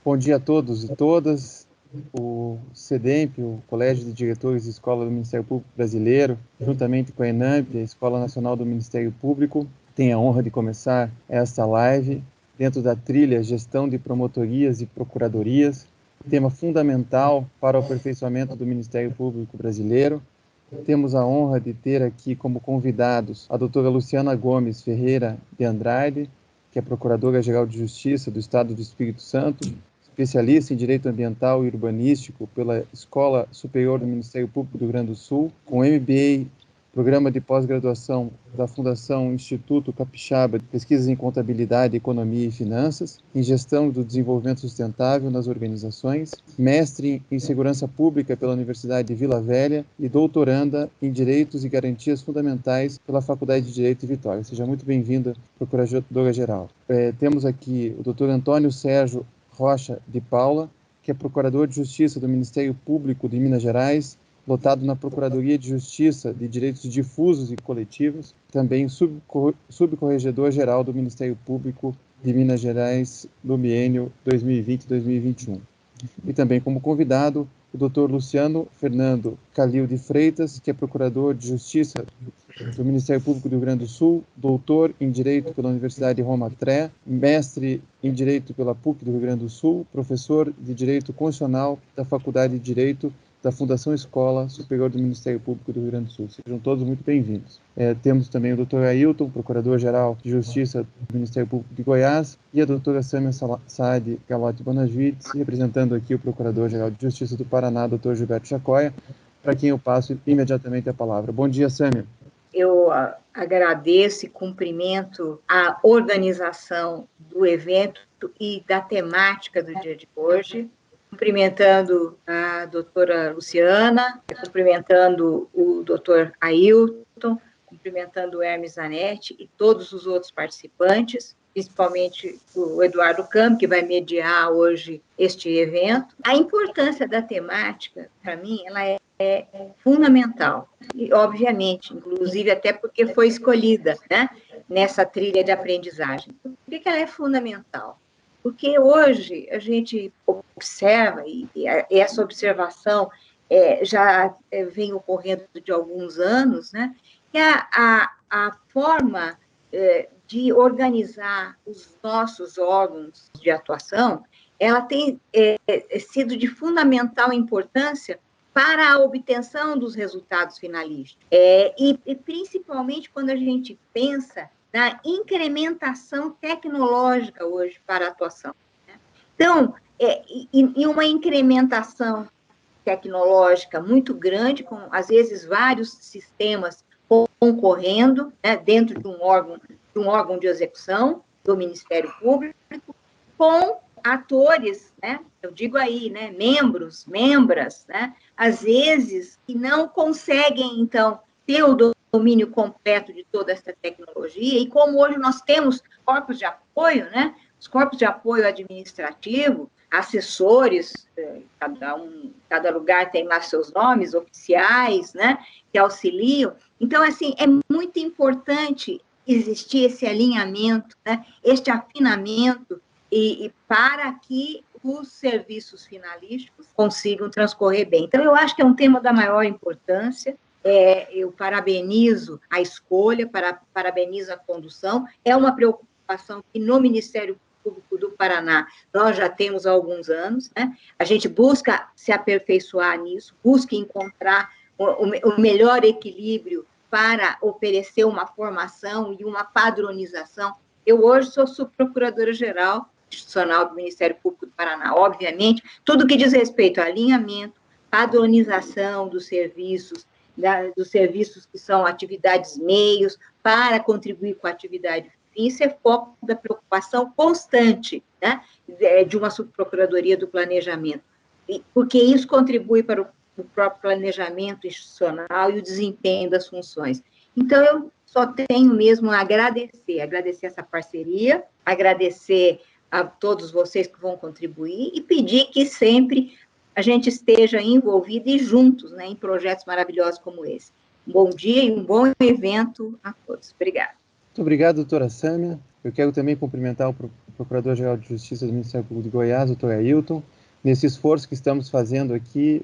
Bom dia a todos e todas. O CEDEMP, o Colégio de Diretores de Escola do Ministério Público Brasileiro, juntamente com a ENAMP, a Escola Nacional do Ministério Público, tem a honra de começar esta live dentro da trilha Gestão de Promotorias e Procuradorias, tema fundamental para o aperfeiçoamento do Ministério Público Brasileiro. Temos a honra de ter aqui como convidados a doutora Luciana Gomes Ferreira de Andrade, que é Procuradora-Geral de Justiça do Estado do Espírito Santo, especialista em Direito Ambiental e Urbanístico pela Escola Superior do Ministério Público do Rio Grande do Sul, com MBA, Programa de Pós-Graduação da Fundação Instituto Capixaba de Pesquisas em Contabilidade, Economia e Finanças, em Gestão do Desenvolvimento Sustentável nas Organizações, mestre em Segurança Pública pela Universidade de Vila Velha e doutoranda em Direitos e Garantias Fundamentais pela Faculdade de Direito de Vitória. Seja muito bem-vinda, Procuradora-Geral. Temos aqui o Dr. Antônio Sérgio Rocha de Paula, que é Procurador de Justiça do Ministério Público de Minas Gerais, lotado na Procuradoria de Justiça de Direitos Difusos e Coletivos, também subcorregedor-geral do Ministério Público de Minas Gerais no biênio 2020-2021. E também como convidado, o Dr. Luciano Fernando Calil de Freitas, que é Procurador de Justiça do Ministério Público do Rio Grande do Sul, doutor em Direito pela Universidade de Roma Tre, mestre em Direito pela PUC do Rio Grande do Sul, professor de Direito Constitucional da Faculdade de Direito da Fundação Escola Superior do Ministério Público do Rio Grande do Sul. Sejam todos muito bem-vindos. Temos também o Dr. Ailton, Procurador-Geral de Justiça do Ministério Público de Goiás, e a doutora Sâmia Saad Galotti Bonavides, representando aqui o Procurador-Geral de Justiça do Paraná, Dr. Gilberto Chacoia, para quem eu passo imediatamente a palavra. Bom dia, Sâmia. Eu agradeço e cumprimento a organização do evento e da temática do dia de hoje, cumprimentando a doutora Luciana, cumprimentando o doutor Ailton, cumprimentando o Hermes Zanetti e todos os outros participantes, principalmente o Eduardo Campo, que vai mediar hoje este evento. A importância da temática, para mim, ela é fundamental, e obviamente, inclusive até porque foi escolhida, né, nessa trilha de aprendizagem. Por que ela é fundamental? Porque hoje a gente observa, e essa observação já vem ocorrendo de alguns anos, né, que a forma de organizar os nossos órgãos de atuação, ela tem sido de fundamental importância para a obtenção dos resultados finalísticos. E principalmente quando a gente pensa na incrementação tecnológica hoje para a atuação. Né? Então, e uma incrementação tecnológica muito grande, com, às vezes, vários sistemas concorrendo, né, dentro de um órgão de execução do Ministério Público, com atores, né, eu digo aí, né, membras, né, às vezes, que não conseguem, então, ter o domínio completo de toda essa tecnologia, e como hoje nós temos corpos de apoio, né, os corpos de apoio administrativo, assessores, cada lugar tem lá seus nomes, oficiais, né, que auxiliam. Então, assim, é muito importante existir esse alinhamento, né, este afinamento, e para que os serviços finalísticos consigam transcorrer bem. Então, eu acho que é um tema da maior importância. Eu parabenizo a escolha, parabenizo a condução. É uma preocupação que no Ministério Público do Paraná nós já temos há alguns anos, né? A gente busca se aperfeiçoar nisso, busca encontrar o melhor equilíbrio para oferecer uma formação e uma padronização. Eu hoje sou subprocuradora-geral institucional do Ministério Público do Paraná. Obviamente, tudo que diz respeito a alinhamento, padronização dos serviços que são atividades meios, para contribuir com a atividade fim, isso é foco da preocupação constante, né, de uma subprocuradoria do planejamento, porque isso contribui para o próprio planejamento institucional e o desempenho das funções. Então, eu só tenho mesmo a agradecer essa parceria, agradecer a todos vocês que vão contribuir e pedir que sempre a gente esteja envolvido e juntos, né, em projetos maravilhosos como esse. Um bom dia e um bom evento a todos. Obrigada. Muito obrigado, doutora Sâmia. Eu quero também cumprimentar o Procurador-Geral de Justiça do Ministério Público de Goiás, doutor Ailton, nesse esforço que estamos fazendo aqui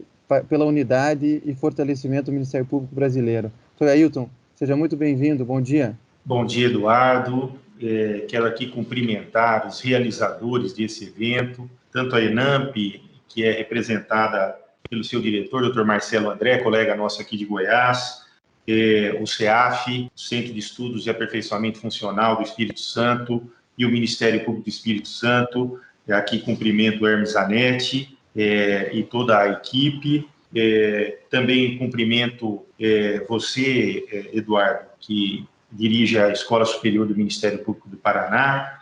pela unidade e fortalecimento do Ministério Público brasileiro. Doutor Ailton, seja muito bem-vindo, bom dia. Bom dia, Eduardo. Quero aqui cumprimentar os realizadores desse evento, tanto a ENAMP, que é representada pelo seu diretor, doutor Marcelo André, colega nosso aqui de Goiás, o CEAF, Centro de Estudos e Aperfeiçoamento Funcional do Espírito Santo, e o Ministério Público do Espírito Santo. Aqui cumprimento o Hermes Zanetti e toda a equipe. Também cumprimento você, Eduardo, que dirige a Escola Superior do Ministério Público do Paraná,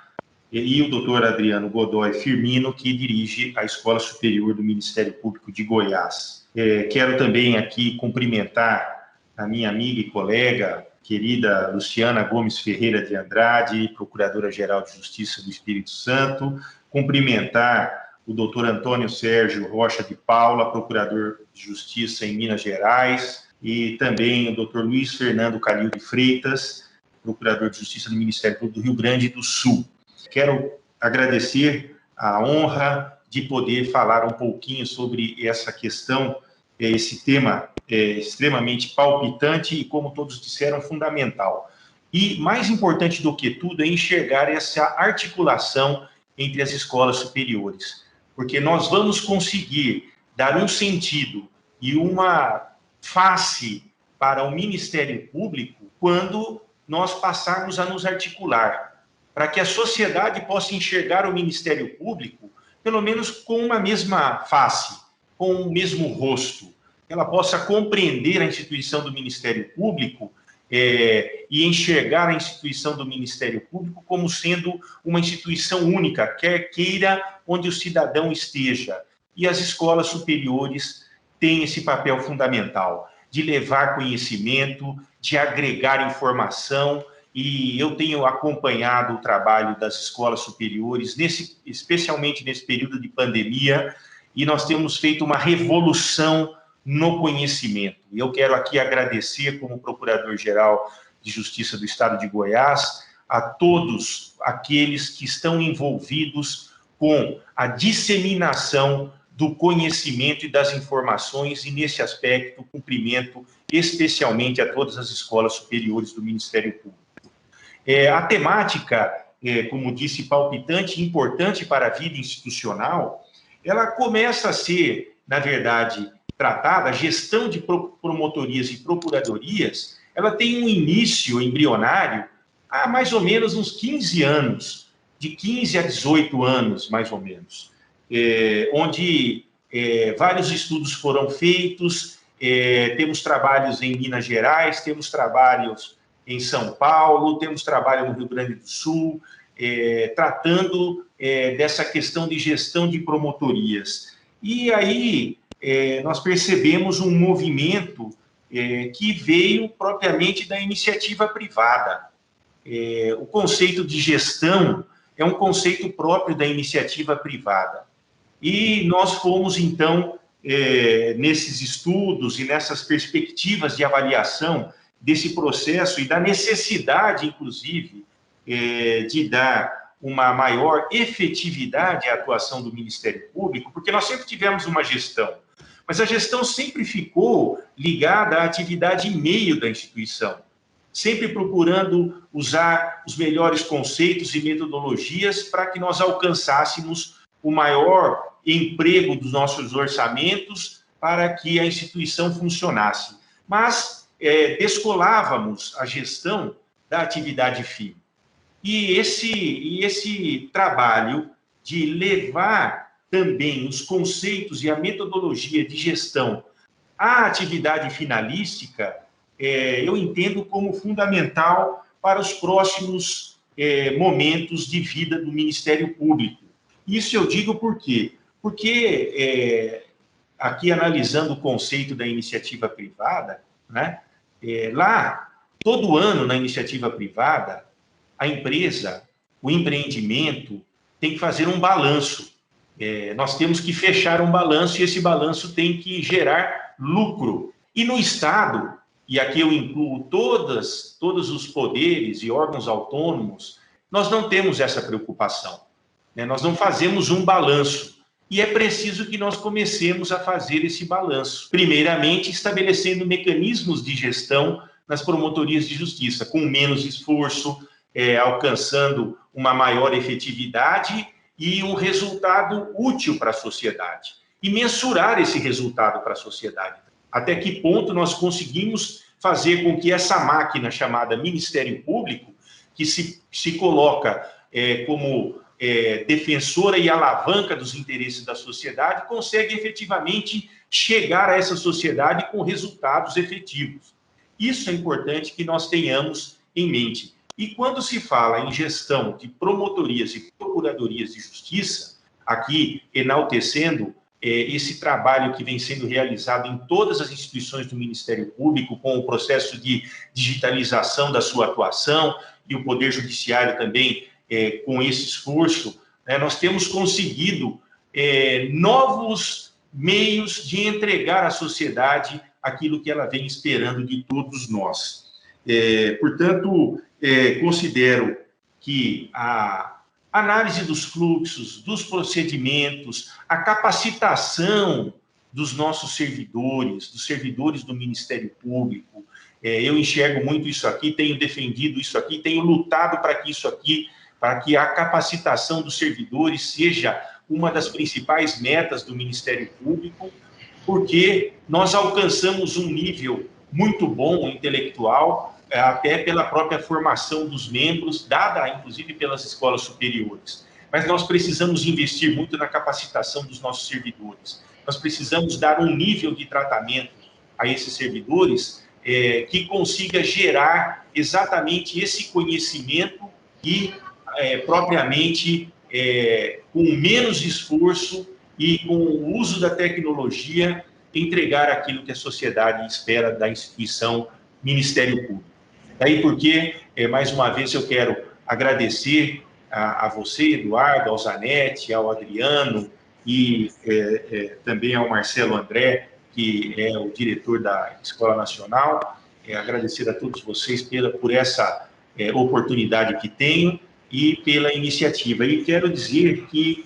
e o doutor Adriano Godoy Firmino, que dirige a Escola Superior do Ministério Público de Goiás. Quero também aqui cumprimentar a minha amiga e colega, querida Luciana Gomes Ferreira de Andrade, Procuradora-Geral de Justiça do Espírito Santo, cumprimentar o doutor Antônio Sérgio Rocha de Paula, Procurador de Justiça em Minas Gerais, e também o doutor Luiz Fernando Calil de Freitas, Procurador de Justiça do Ministério Público do Rio Grande do Sul. Quero agradecer a honra de poder falar um pouquinho sobre essa questão, esse tema extremamente palpitante e, como todos disseram, fundamental. E, mais importante do que tudo, é enxergar essa articulação entre as escolas superiores, porque nós vamos conseguir dar um sentido e uma face para o Ministério Público quando nós passarmos a nos articular, para que a sociedade possa enxergar o Ministério Público, pelo menos com uma mesma face, com o mesmo rosto. Ela possa compreender a instituição do Ministério Público e enxergar a instituição do Ministério Público como sendo uma instituição única, quer queira onde o cidadão esteja. E as escolas superiores têm esse papel fundamental, de levar conhecimento, de agregar informação, e eu tenho acompanhado o trabalho das escolas superiores, especialmente nesse período de pandemia, e nós temos feito uma revolução no conhecimento. E eu quero aqui agradecer, como Procurador-Geral de Justiça do Estado de Goiás, a todos aqueles que estão envolvidos com a disseminação do conhecimento e das informações, e nesse aspecto, cumprimento especialmente a todas as escolas superiores do Ministério Público. A temática, como disse, palpitante e importante para a vida institucional, ela começa a ser, na verdade, tratada, a gestão de promotorias e procuradorias, ela tem um início embrionário há mais ou menos uns 15 anos, de 15 a 18 anos, mais ou menos, onde vários estudos foram feitos, temos trabalhos em Minas Gerais, temos trabalhos em São Paulo, temos trabalho no Rio Grande do Sul, tratando dessa questão de gestão de promotorias. E aí nós percebemos um movimento que veio propriamente da iniciativa privada. O conceito de gestão é um conceito próprio da iniciativa privada. E nós fomos, então, nesses estudos e nessas perspectivas de avaliação desse processo e da necessidade, inclusive, de dar uma maior efetividade à atuação do Ministério Público, porque nós sempre tivemos uma gestão, mas a gestão sempre ficou ligada à atividade meio da instituição, sempre procurando usar os melhores conceitos e metodologias para que nós alcançássemos o maior emprego dos nossos orçamentos para que a instituição funcionasse. Mas descolávamos a gestão da atividade fim. E esse trabalho de levar também os conceitos e a metodologia de gestão à atividade finalística, eu entendo como fundamental para os próximos momentos de vida do Ministério Público. Isso eu digo por quê? Porque, aqui analisando o conceito da iniciativa privada, né, lá, todo ano na iniciativa privada, a empresa, o empreendimento, tem que fazer um balanço. Nós temos que fechar um balanço e esse balanço tem que gerar lucro. E no Estado, e aqui eu incluo todos os poderes e órgãos autônomos, nós não temos essa preocupação, né? Nós não fazemos um balanço. E é preciso que nós comecemos a fazer esse balanço. Primeiramente, estabelecendo mecanismos de gestão nas promotorias de justiça, com menos esforço, alcançando uma maior efetividade e um resultado útil para a sociedade. E mensurar esse resultado para a sociedade. Até que ponto nós conseguimos fazer com que essa máquina chamada Ministério Público, que se coloca como defensora e alavanca dos interesses da sociedade, consegue efetivamente chegar a essa sociedade com resultados efetivos. Isso é importante que nós tenhamos em mente. E quando se fala em gestão de promotorias e procuradorias de justiça, aqui enaltecendo esse trabalho que vem sendo realizado em todas as instituições do Ministério Público, com o processo de digitalização da sua atuação, e o Poder Judiciário também, com esse esforço, nós temos conseguido novos meios de entregar à sociedade aquilo que ela vem esperando de todos nós. Portanto, considero que a análise dos fluxos, dos procedimentos, a capacitação dos nossos servidores, dos servidores do Ministério Público, eu enxergo muito isso aqui, tenho defendido isso aqui, tenho lutado para que isso aqui, para que a capacitação dos servidores seja uma das principais metas do Ministério Público, porque nós alcançamos um nível muito bom intelectual, até pela própria formação dos membros, dada inclusive pelas escolas superiores. Mas nós precisamos investir muito na capacitação dos nossos servidores. Nós precisamos dar um nível de tratamento a esses servidores que consiga gerar exatamente esse conhecimento e, propriamente, com menos esforço e com o uso da tecnologia, entregar aquilo que a sociedade espera da instituição Ministério Público. Daí porque, mais uma vez, eu quero agradecer a você, Eduardo, ao Zanetti, ao Adriano e também ao Marcelo André, que é o diretor da Escola Nacional. Agradecer a todos vocês por essa oportunidade que tenho e pela iniciativa. E quero dizer que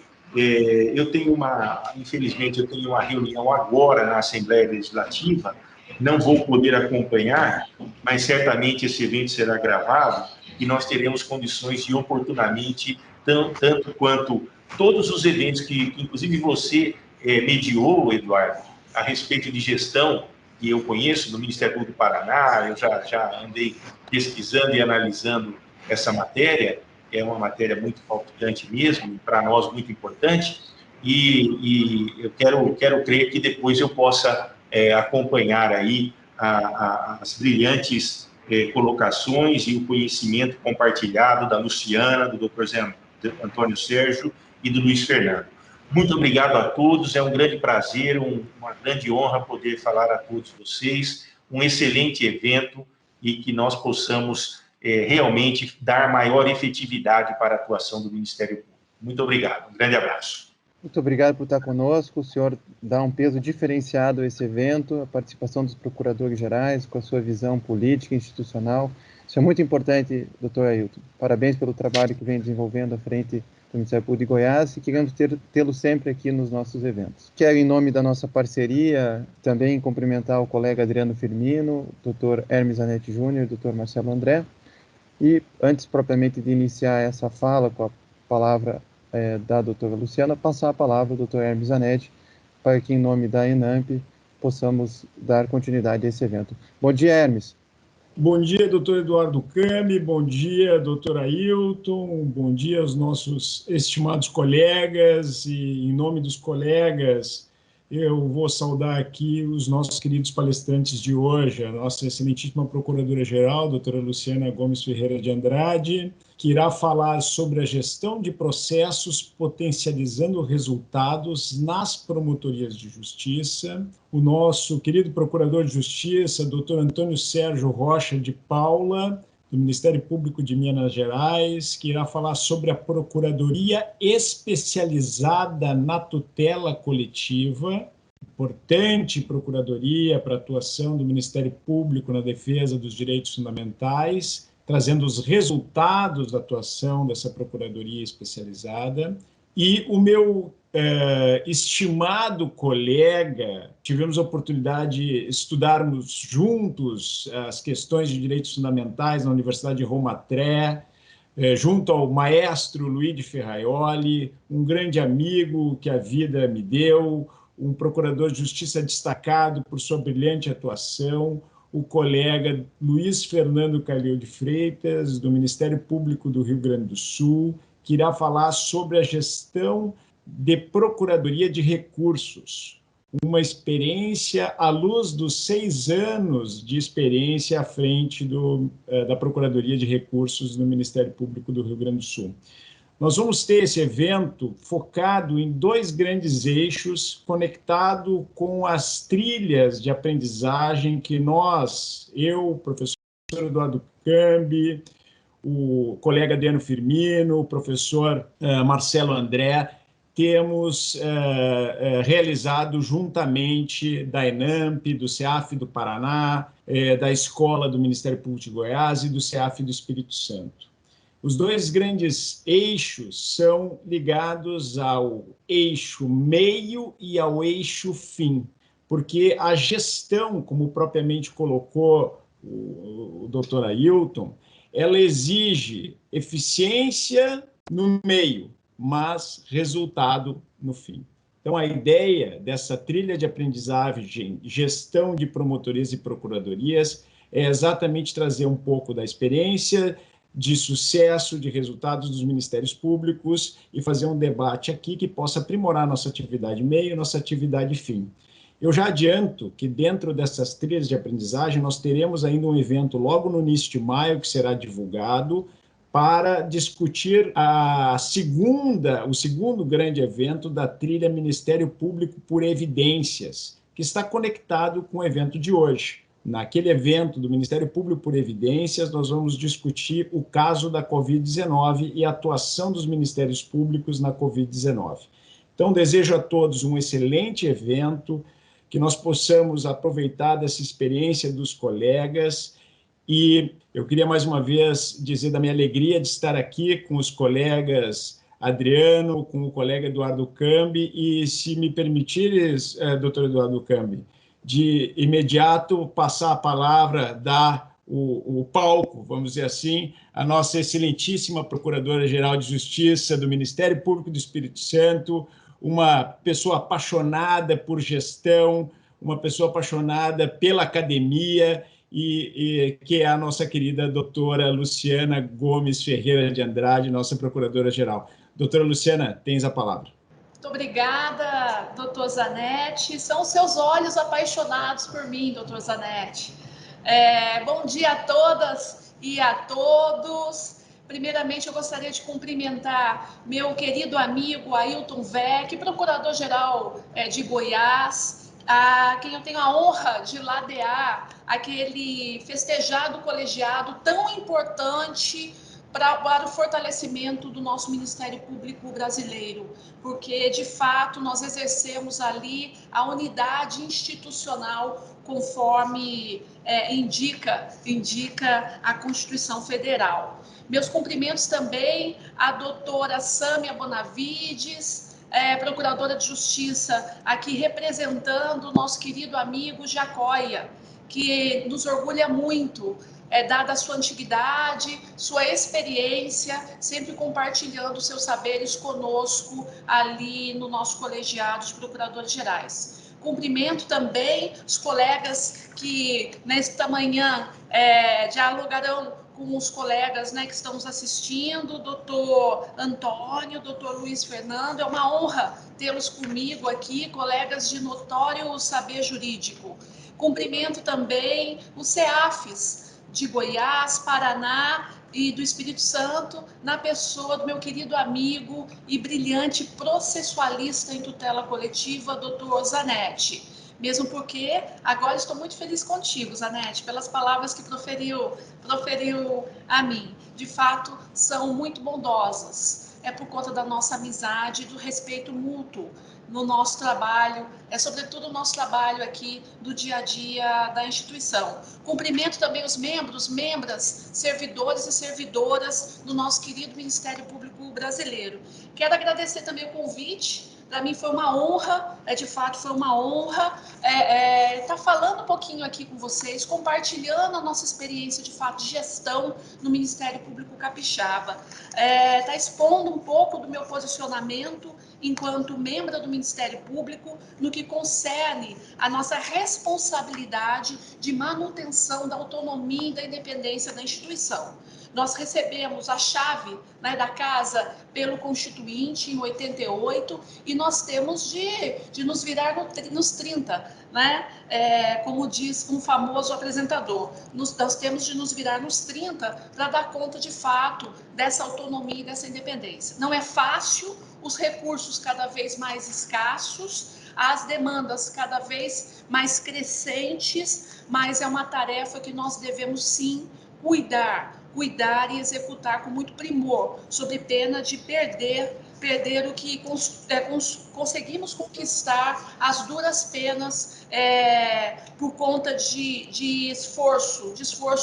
infelizmente, eu tenho uma reunião agora na Assembleia Legislativa, não vou poder acompanhar, mas certamente esse evento será gravado e nós teremos condições de oportunamente, tanto quanto todos os eventos que inclusive você mediou, Eduardo, a respeito de gestão, que eu conheço no Ministério Público do Paraná, eu já andei pesquisando e analisando essa matéria, é uma matéria muito palpitante mesmo, para nós muito importante, e eu quero crer que depois eu possa acompanhar aí as brilhantes colocações e o conhecimento compartilhado da Luciana, do Dr. Zé Antônio Sérgio e do Luiz Fernando. Muito obrigado a todos, é um grande prazer, uma grande honra poder falar a todos vocês, um excelente evento e que nós possamos realmente dar maior efetividade para a atuação do Ministério Público. Muito obrigado, um grande abraço. Muito obrigado por estar conosco. O senhor dá um peso diferenciado a esse evento, a participação dos procuradores gerais, com a sua visão política e institucional. Isso é muito importante, doutor Ailton. Parabéns pelo trabalho que vem desenvolvendo à frente do Ministério Público de Goiás e queremos tê-lo sempre aqui nos nossos eventos. Quero, em nome da nossa parceria, também cumprimentar o colega Adriano Firmino, doutor Hermes Zanetti Júnior e doutor Marcelo André. E, antes propriamente de iniciar essa fala com a palavra da doutora Luciana, passar a palavra ao doutor Hermes Zanetti, para que, em nome da ENAMP, possamos dar continuidade a esse evento. Bom dia, Hermes. Bom dia, doutor Eduardo Cami, bom dia, doutor Ailton, bom dia aos nossos estimados colegas, e em nome dos colegas, eu vou saudar aqui os nossos queridos palestrantes de hoje, a nossa excelentíssima Procuradora-Geral, doutora Luciana Gomes Ferreira de Andrade, que irá falar sobre a gestão de processos potencializando resultados nas promotorias de justiça. O nosso querido Procurador de Justiça, doutor Antônio Sérgio Rocha de Paula, do Ministério Público de Minas Gerais, que irá falar sobre a Procuradoria Especializada na Tutela Coletiva, importante procuradoria para a atuação do Ministério Público na defesa dos direitos fundamentais, trazendo os resultados da atuação dessa Procuradoria Especializada. E o meu estimado colega, tivemos a oportunidade de estudarmos juntos as questões de direitos fundamentais na Universidade de Roma Tre, junto ao maestro Luigi Ferraioli, um grande amigo que a vida me deu, um procurador de justiça destacado por sua brilhante atuação, o colega Luiz Fernando Calil de Freitas, do Ministério Público do Rio Grande do Sul, que irá falar sobre a gestão de Procuradoria de Recursos, uma experiência à luz dos 6 anos de experiência à frente da Procuradoria de Recursos do Ministério Público do Rio Grande do Sul. Nós vamos ter esse evento focado em 2 grandes eixos, conectado com as trilhas de aprendizagem que eu, o professor Eduardo Cambi, o colega Adriano Firmino, o professor Marcelo André, temos realizado juntamente da ENAMP, do CEAF do Paraná, da Escola do Ministério Público de Goiás e do CEAF do Espírito Santo. Os 2 grandes eixos são ligados ao eixo meio e ao eixo fim, porque a gestão, como propriamente colocou o doutor Ailton, ela exige eficiência no meio, mas resultado no fim. Então, a ideia dessa trilha de aprendizagem, gestão de promotorias e procuradorias, é exatamente trazer um pouco da experiência, de sucesso, de resultados dos ministérios públicos e fazer um debate aqui que possa aprimorar nossa atividade meio e nossa atividade fim. Eu já adianto que dentro dessas trilhas de aprendizagem nós teremos ainda um evento logo no início de maio que será divulgado para discutir o segundo grande evento da trilha Ministério Público por Evidências, que está conectado com o evento de hoje. Naquele evento do Ministério Público por Evidências, nós vamos discutir o caso da Covid-19 e a atuação dos ministérios públicos na Covid-19. Então, desejo a todos um excelente evento, que nós possamos aproveitar dessa experiência dos colegas. E eu queria mais uma vez dizer da minha alegria de estar aqui com os colegas Adriano, com o colega Eduardo Cambi, e se me permitires, doutor Eduardo Cambi, de imediato passar a palavra, dar o palco, vamos dizer assim, à nossa excelentíssima Procuradora-Geral de Justiça do Ministério Público do Espírito Santo, uma pessoa apaixonada por gestão, uma pessoa apaixonada pela academia, e que é a nossa querida doutora Luciana Gomes Ferreira de Andrade, nossa Procuradora-Geral. Doutora Luciana, tens a palavra. Muito obrigada, doutor Zanetti. São os seus olhos apaixonados por mim, doutor Zanetti. Bom dia a todas e a todos. Primeiramente, eu gostaria de cumprimentar meu querido amigo Ailton Vec, procurador-geral de Goiás, a quem eu tenho a honra de ladear aquele festejado colegiado tão importante para o fortalecimento do nosso Ministério Público brasileiro, porque, de fato, nós exercemos ali a unidade institucional conforme indica a Constituição Federal. Meus cumprimentos também à doutora Sâmia Bonavides, procuradora de Justiça, aqui representando o nosso querido amigo Jacóia, que nos orgulha muito, dada a sua antiguidade, sua experiência, sempre compartilhando seus saberes conosco ali no nosso colegiado de procuradores gerais. Cumprimento também os colegas que nesta manhã dialogarão com os colegas que estão nos assistindo, doutor Antônio, doutor Luiz Fernando. É uma honra tê-los comigo aqui, colegas de notório saber jurídico. Cumprimento também os CEAFs de Goiás, Paraná e do Espírito Santo, na pessoa do meu querido amigo e brilhante processualista em tutela coletiva, doutor Zanetti. Mesmo porque agora estou muito feliz contigo, Zanetti, pelas palavras que proferiu a mim. De fato, são muito bondosas. É por conta da nossa amizade e do respeito mútuo no nosso trabalho, sobretudo o nosso trabalho aqui do dia a dia da instituição. Cumprimento também os membros, membras, servidores e servidoras do nosso querido Ministério Público Brasileiro. Quero agradecer também o convite. Para mim foi uma honra, de fato foi uma honra estar falando um pouquinho aqui com vocês, compartilhando a nossa experiência de fato de gestão no Ministério Público Capixaba, estar expondo um pouco do meu posicionamento enquanto membro do Ministério Público no que concerne a nossa responsabilidade de manutenção da autonomia e da independência da instituição. Nós recebemos a chave, né, da casa pelo Constituinte em 88 e nós temos de nos virar nos 30, né? Como diz um famoso apresentador, nós temos de nos virar nos 30 para dar conta de fato dessa autonomia e dessa independência. Não é fácil, os recursos cada vez mais escassos, as demandas cada vez mais crescentes, mas é uma tarefa que nós devemos sim cuidar e executar com muito primor, sob pena de perder o que conseguimos conquistar às duras penas, por conta de esforço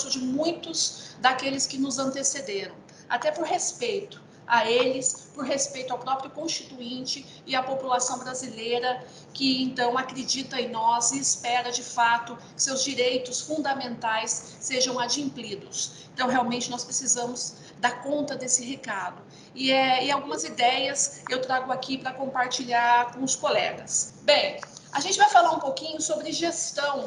de muitos daqueles que nos antecederam, até por respeito a eles, por respeito ao próprio Constituinte e à população brasileira que, então, acredita em nós e espera, de fato, que seus direitos fundamentais sejam adimplidos. Então, realmente, nós precisamos dar conta desse recado. E algumas ideias eu trago aqui para compartilhar com os colegas. Bem, a gente vai falar um pouquinho sobre gestão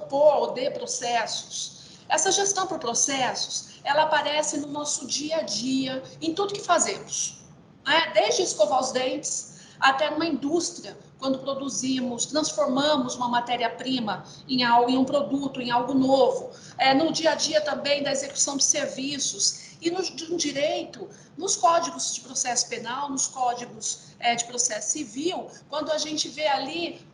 por ou de processos. Essa gestão por processos, ela aparece no nosso dia a dia, em tudo que fazemos, né? Desde escovar os dentes até numa indústria, quando transformamos uma matéria-prima em um produto, em algo novo. No dia a dia também da execução de serviços e no direito, nos códigos de processo penal, nos códigos de processo civil, quando a gente vê ali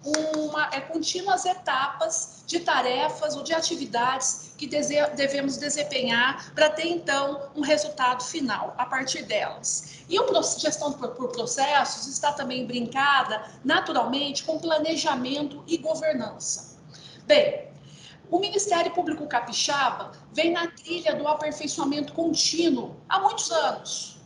contínuas etapas de tarefas ou de atividades que devemos desempenhar para ter, então, um resultado final a partir delas. E a gestão por processos está também brincada, naturalmente, com planejamento e governança. Bem, o Ministério Público Capixaba vem na trilha do aperfeiçoamento contínuo há muitos anos.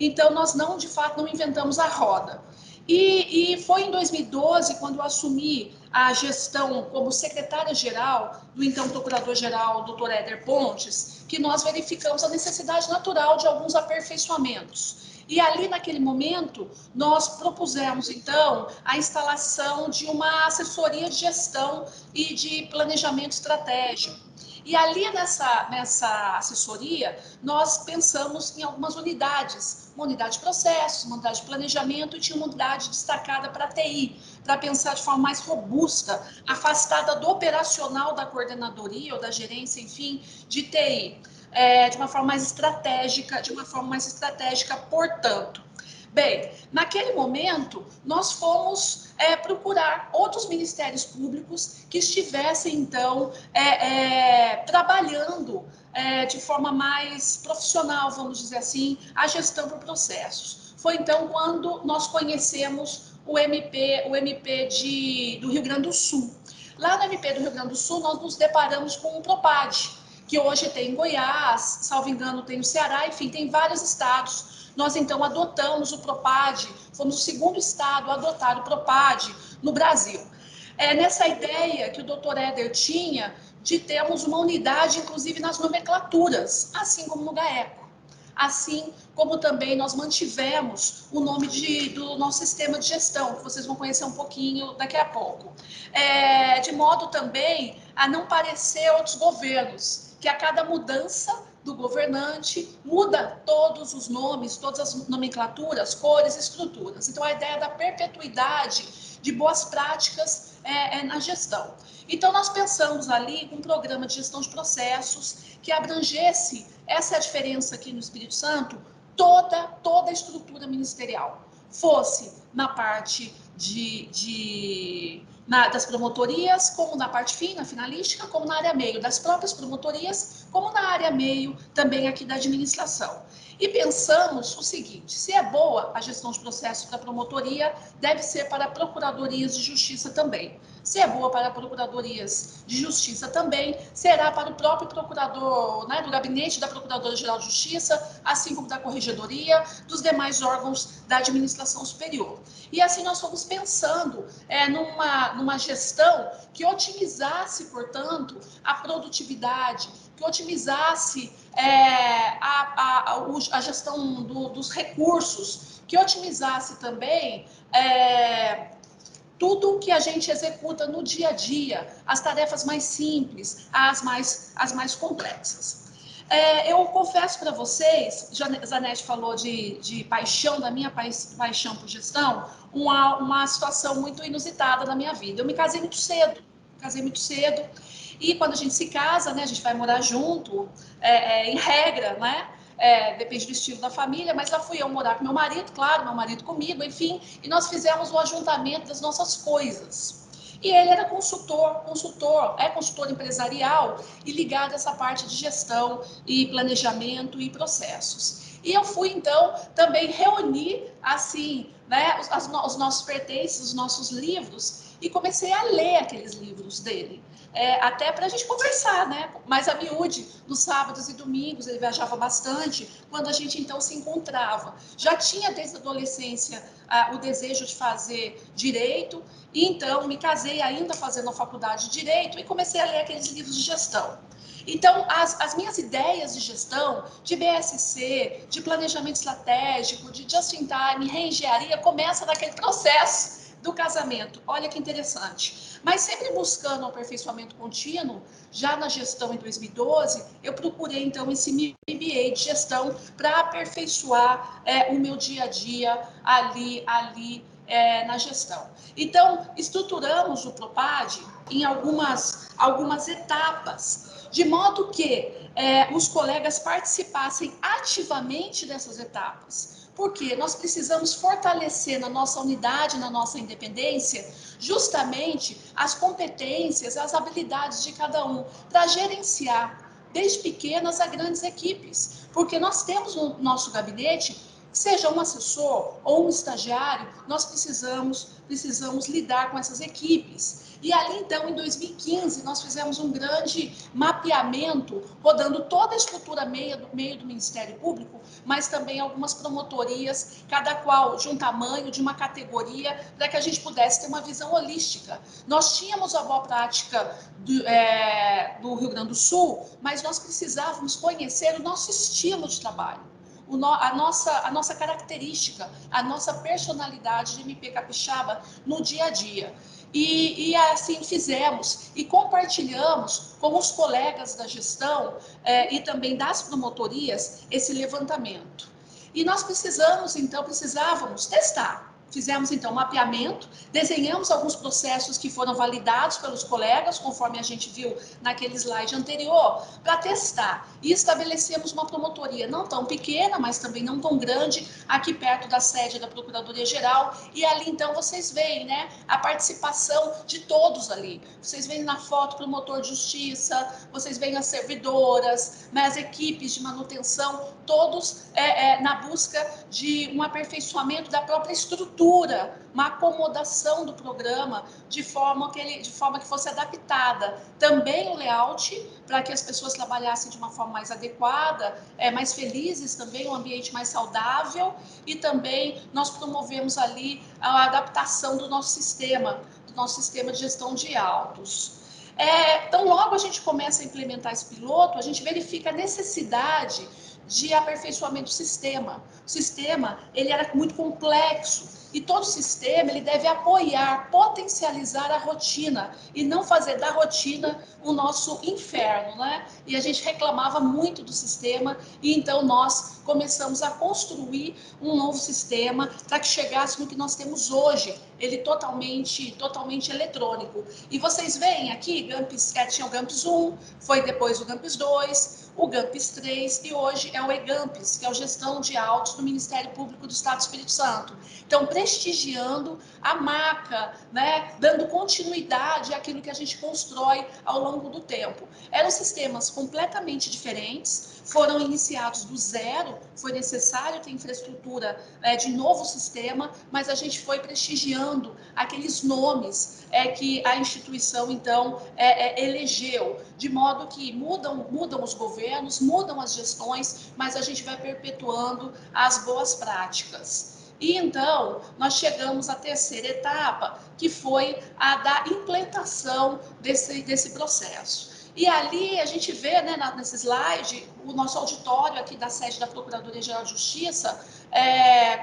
Então, nós de fato, não inventamos a roda. E foi em 2012, quando eu assumi a gestão como secretária-geral do então procurador-geral, Dr. Éder Pontes, que nós verificamos a necessidade natural de alguns aperfeiçoamentos. E ali, naquele momento, nós propusemos, então, a instalação de uma assessoria de gestão e de planejamento estratégico. E ali, nessa assessoria, nós pensamos em algumas unidades, uma unidade de processos, uma unidade de planejamento e tinha uma unidade destacada para TI, para pensar de forma mais robusta, afastada do operacional da coordenadoria ou da gerência, enfim, de TI. De uma forma mais estratégica, portanto. Bem, naquele momento, nós fomos procurar outros ministérios públicos que estivessem, então, trabalhando de forma mais profissional, vamos dizer assim, a gestão por processos. Foi, então, quando nós conhecemos o MP do Rio Grande do Sul. Lá no MP do Rio Grande do Sul, nós nos deparamos com o PROPAD, que hoje tem em Goiás, salvo engano, tem no Ceará, enfim, tem vários estados. Nós, então, adotamos o PROPAD, fomos o segundo estado a adotar o PROPAD no Brasil. Nessa ideia que o doutor Éder tinha de termos uma unidade, inclusive, nas nomenclaturas, assim como no GAECO. Assim como também nós mantivemos o nome do nosso sistema de gestão, que vocês vão conhecer um pouquinho daqui a pouco. De modo também a não parecer outros governos, que a cada mudança do governante muda todos os nomes, todas as nomenclaturas, cores, estruturas. Então, a ideia da perpetuidade de boas práticas na gestão. Então, nós pensamos ali com um programa de gestão de processos que abrangesse, essa é a diferença aqui no Espírito Santo, toda a estrutura ministerial. Fosse na parte das promotorias, como na parte fina, finalística, como na área meio das próprias promotorias, como na área meio também aqui da administração. E pensamos o seguinte: se é boa a gestão de processos para a promotoria, deve ser para procuradorias de justiça também. Se é boa para procuradorias de justiça também, será para o próprio procurador, né, do gabinete da Procuradora-Geral de Justiça, assim como da Corregedoria, dos demais órgãos da administração superior. E assim nós fomos pensando numa gestão que otimizasse, portanto, a produtividade, que otimizasse a gestão dos recursos, que otimizasse também tudo que a gente executa no dia a dia, as tarefas mais simples, as mais complexas. Eu confesso para vocês, Zanetti falou de paixão, da minha paixão por gestão, uma situação muito inusitada na minha vida. Eu me casei muito cedo, e quando a gente se casa, né, a gente vai morar junto, em regra, né? Depende do estilo da família, mas lá fui eu morar com meu marido, claro, meu marido comigo, enfim, e nós fizemos o ajuntamento das nossas coisas. E ele era consultor empresarial e ligado a essa parte de gestão e planejamento e processos. E eu fui, então, também reunir, assim, né, os nossos pertences, os nossos livros, e comecei a ler aqueles livros dele. Até para a gente conversar, né? Mas a miúde, nos sábados e domingos, ele viajava bastante, quando a gente então se encontrava. Já tinha desde a adolescência o desejo de fazer direito, e então me casei ainda fazendo a faculdade de direito e comecei a ler aqueles livros de gestão. Então, as minhas ideias de gestão, de BSC, de planejamento estratégico, de just-in-time, reengenharia, começa naquele processo do casamento. Olha que interessante. Mas sempre buscando um aperfeiçoamento contínuo, já na gestão em 2012, eu procurei então esse MBA de gestão para aperfeiçoar o meu dia a dia ali na gestão. Então, estruturamos o Propad em algumas etapas, de modo que os colegas participassem ativamente dessas etapas. Porque nós precisamos fortalecer na nossa unidade, na nossa independência, justamente as competências, as habilidades de cada um, para gerenciar, desde pequenas a grandes equipes. Porque nós temos no nosso gabinete, seja um assessor ou um estagiário, nós precisamos lidar com essas equipes. E ali, então, em 2015, nós fizemos um grande mapeamento, rodando toda a estrutura meio do Ministério Público, mas também algumas promotorias, cada qual de um tamanho, de uma categoria, para que a gente pudesse ter uma visão holística. Nós tínhamos a boa prática do Rio Grande do Sul, mas nós precisávamos conhecer o nosso estilo de trabalho. A nossa característica, a nossa personalidade de MP Capixaba no dia a dia. E assim fizemos e compartilhamos com os colegas da gestão e também das promotorias esse levantamento. E nós precisávamos testar. Fizemos, então, um mapeamento, desenhamos alguns processos que foram validados pelos colegas, conforme a gente viu naquele slide anterior, para testar. E estabelecemos uma promotoria não tão pequena, mas também não tão grande, aqui perto da sede da Procuradoria-Geral. E ali, então, vocês veem, né, a participação de todos ali. Vocês veem na foto o promotor de justiça, vocês veem as servidoras, né, as equipes de manutenção, todos na busca de um aperfeiçoamento da própria estrutura, uma acomodação do programa de forma que fosse adaptada. Também o layout, para que as pessoas trabalhassem de uma forma mais adequada, mais felizes também, um ambiente mais saudável, e também nós promovemos ali a adaptação do nosso sistema de gestão de autos. Então, logo a gente começa a implementar esse piloto, a gente verifica a necessidade de aperfeiçoamento do sistema. O sistema, ele era muito complexo, e todo sistema, ele deve apoiar, potencializar a rotina, e não fazer da rotina o nosso inferno, né? E a gente reclamava muito do sistema, e então nós começamos a construir um novo sistema para que chegasse no que nós temos hoje, ele totalmente eletrônico. E vocês veem aqui, tinha o GAMPS 1, foi depois o GAMPS 2, o GAMPS 3 e hoje é o EGAMPS, que é a Gestão de Autos do Ministério Público do Estado do Espírito Santo. Então, prestigiando a marca, né, dando continuidade àquilo que a gente constrói ao longo do tempo. Eram sistemas completamente diferentes, foram iniciados do zero, foi necessário ter infraestrutura de novo sistema, mas a gente foi prestigiando aqueles nomes que a instituição, então, elegeu, de modo que mudam os governos, mudam as gestões, mas a gente vai perpetuando as boas práticas. E então, nós chegamos à terceira etapa, que foi a da implantação desse processo. E ali a gente vê, né, nesse slide, o nosso auditório aqui da sede da Procuradoria-Geral de Justiça,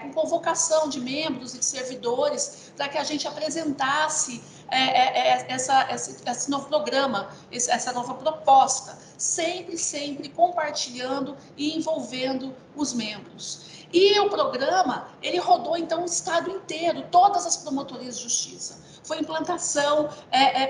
com convocação de membros e de servidores, para que a gente apresentasse esse novo programa, essa nova proposta, sempre compartilhando e envolvendo os membros. E o programa, ele rodou, então, o estado inteiro, todas as promotorias de justiça. Foi implantação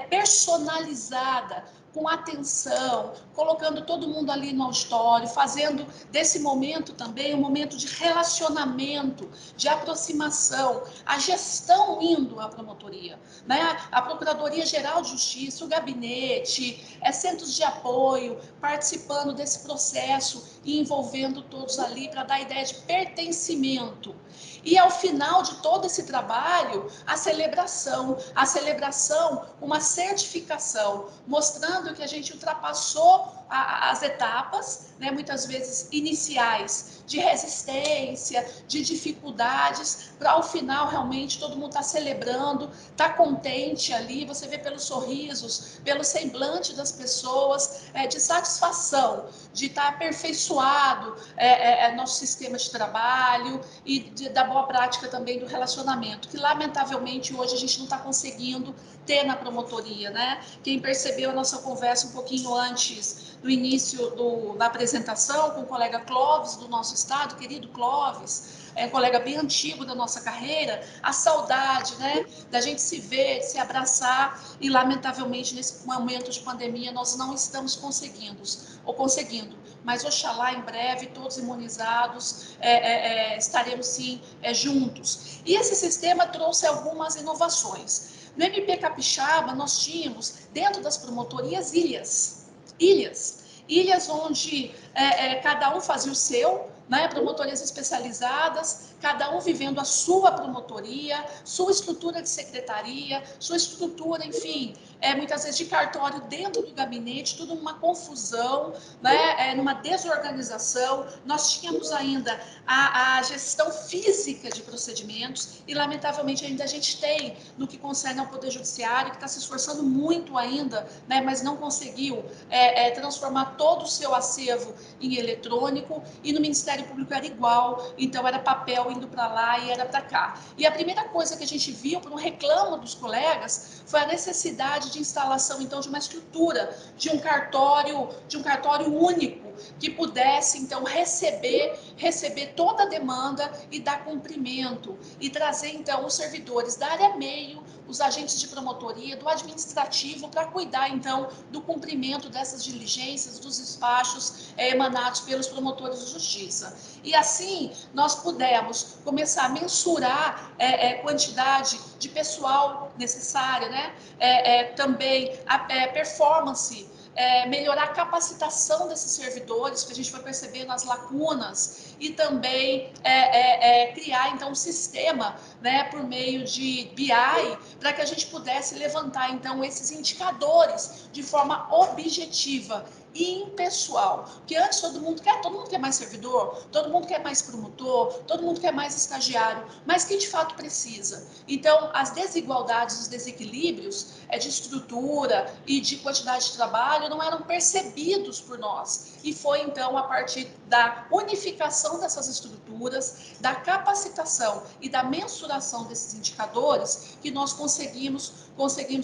personalizada, com atenção, colocando todo mundo ali no auditório, fazendo desse momento também um momento de relacionamento, de aproximação, a gestão indo à promotoria, né? A Procuradoria-Geral de Justiça, o gabinete, centros de apoio, participando desse processo e envolvendo todos ali para dar a ideia de pertencimento. E ao final de todo esse trabalho, a celebração, uma certificação, mostrando que a gente ultrapassou as etapas, né, muitas vezes iniciais, de resistência, de dificuldades, para ao final realmente todo mundo estar celebrando, estar contente ali, você vê pelos sorrisos, pelo semblante das pessoas, de satisfação, de estar aperfeiçoado nosso sistema de trabalho e da boa prática também do relacionamento, que lamentavelmente hoje a gente não está conseguindo ter na promotoria, né? Quem percebeu a nossa conversa um pouquinho antes do início da apresentação com o colega Clóvis do nosso estado, querido Clóvis, colega bem antigo da nossa carreira, a saudade, né, da gente se ver, se abraçar, e lamentavelmente nesse momento de pandemia nós não estamos conseguindo, mas oxalá em breve todos imunizados estaremos sim juntos. E esse sistema trouxe algumas inovações. No MP Capixaba nós tínhamos dentro das promotorias ilhas onde cada um fazia o seu, né, promotorias especializadas, cada um vivendo a sua promotoria, sua estrutura de secretaria, sua estrutura, enfim, muitas vezes de cartório dentro do gabinete, tudo numa confusão, né, numa desorganização. Nós tínhamos ainda a gestão física de procedimentos e, lamentavelmente, ainda a gente tem no que concerne ao Poder Judiciário, que está se esforçando muito ainda, né, mas não conseguiu transformar todo o seu acervo em eletrônico, e no Ministério Público era igual, então era papel indo para lá e era para cá. E a primeira coisa que a gente viu, por um reclamo dos colegas, foi a necessidade de instalação, então, de uma estrutura, de um cartório único, que pudesse, então, receber toda a demanda e dar cumprimento, e trazer, então, os servidores da área meio, os agentes de promotoria, do administrativo, para cuidar, então, do cumprimento dessas diligências, dos despachos emanados pelos promotores de justiça. E assim, nós pudemos começar a mensurar quantidade de pessoal necessária, né? Também a performance, melhorar a capacitação desses servidores, que a gente vai percebendo as lacunas, e também criar, então, um sistema, né, por meio de BI, para que a gente pudesse levantar, então, esses indicadores de forma objetiva e impessoal, porque antes todo mundo quer mais servidor, todo mundo quer mais promotor, todo mundo quer mais estagiário, mas quem de fato precisa? Então, as desigualdades, os desequilíbrios de estrutura e de quantidade de trabalho não eram percebidos por nós, e foi então a partir da unificação dessas estruturas, da capacitação e da mensuração desses indicadores que nós conseguimos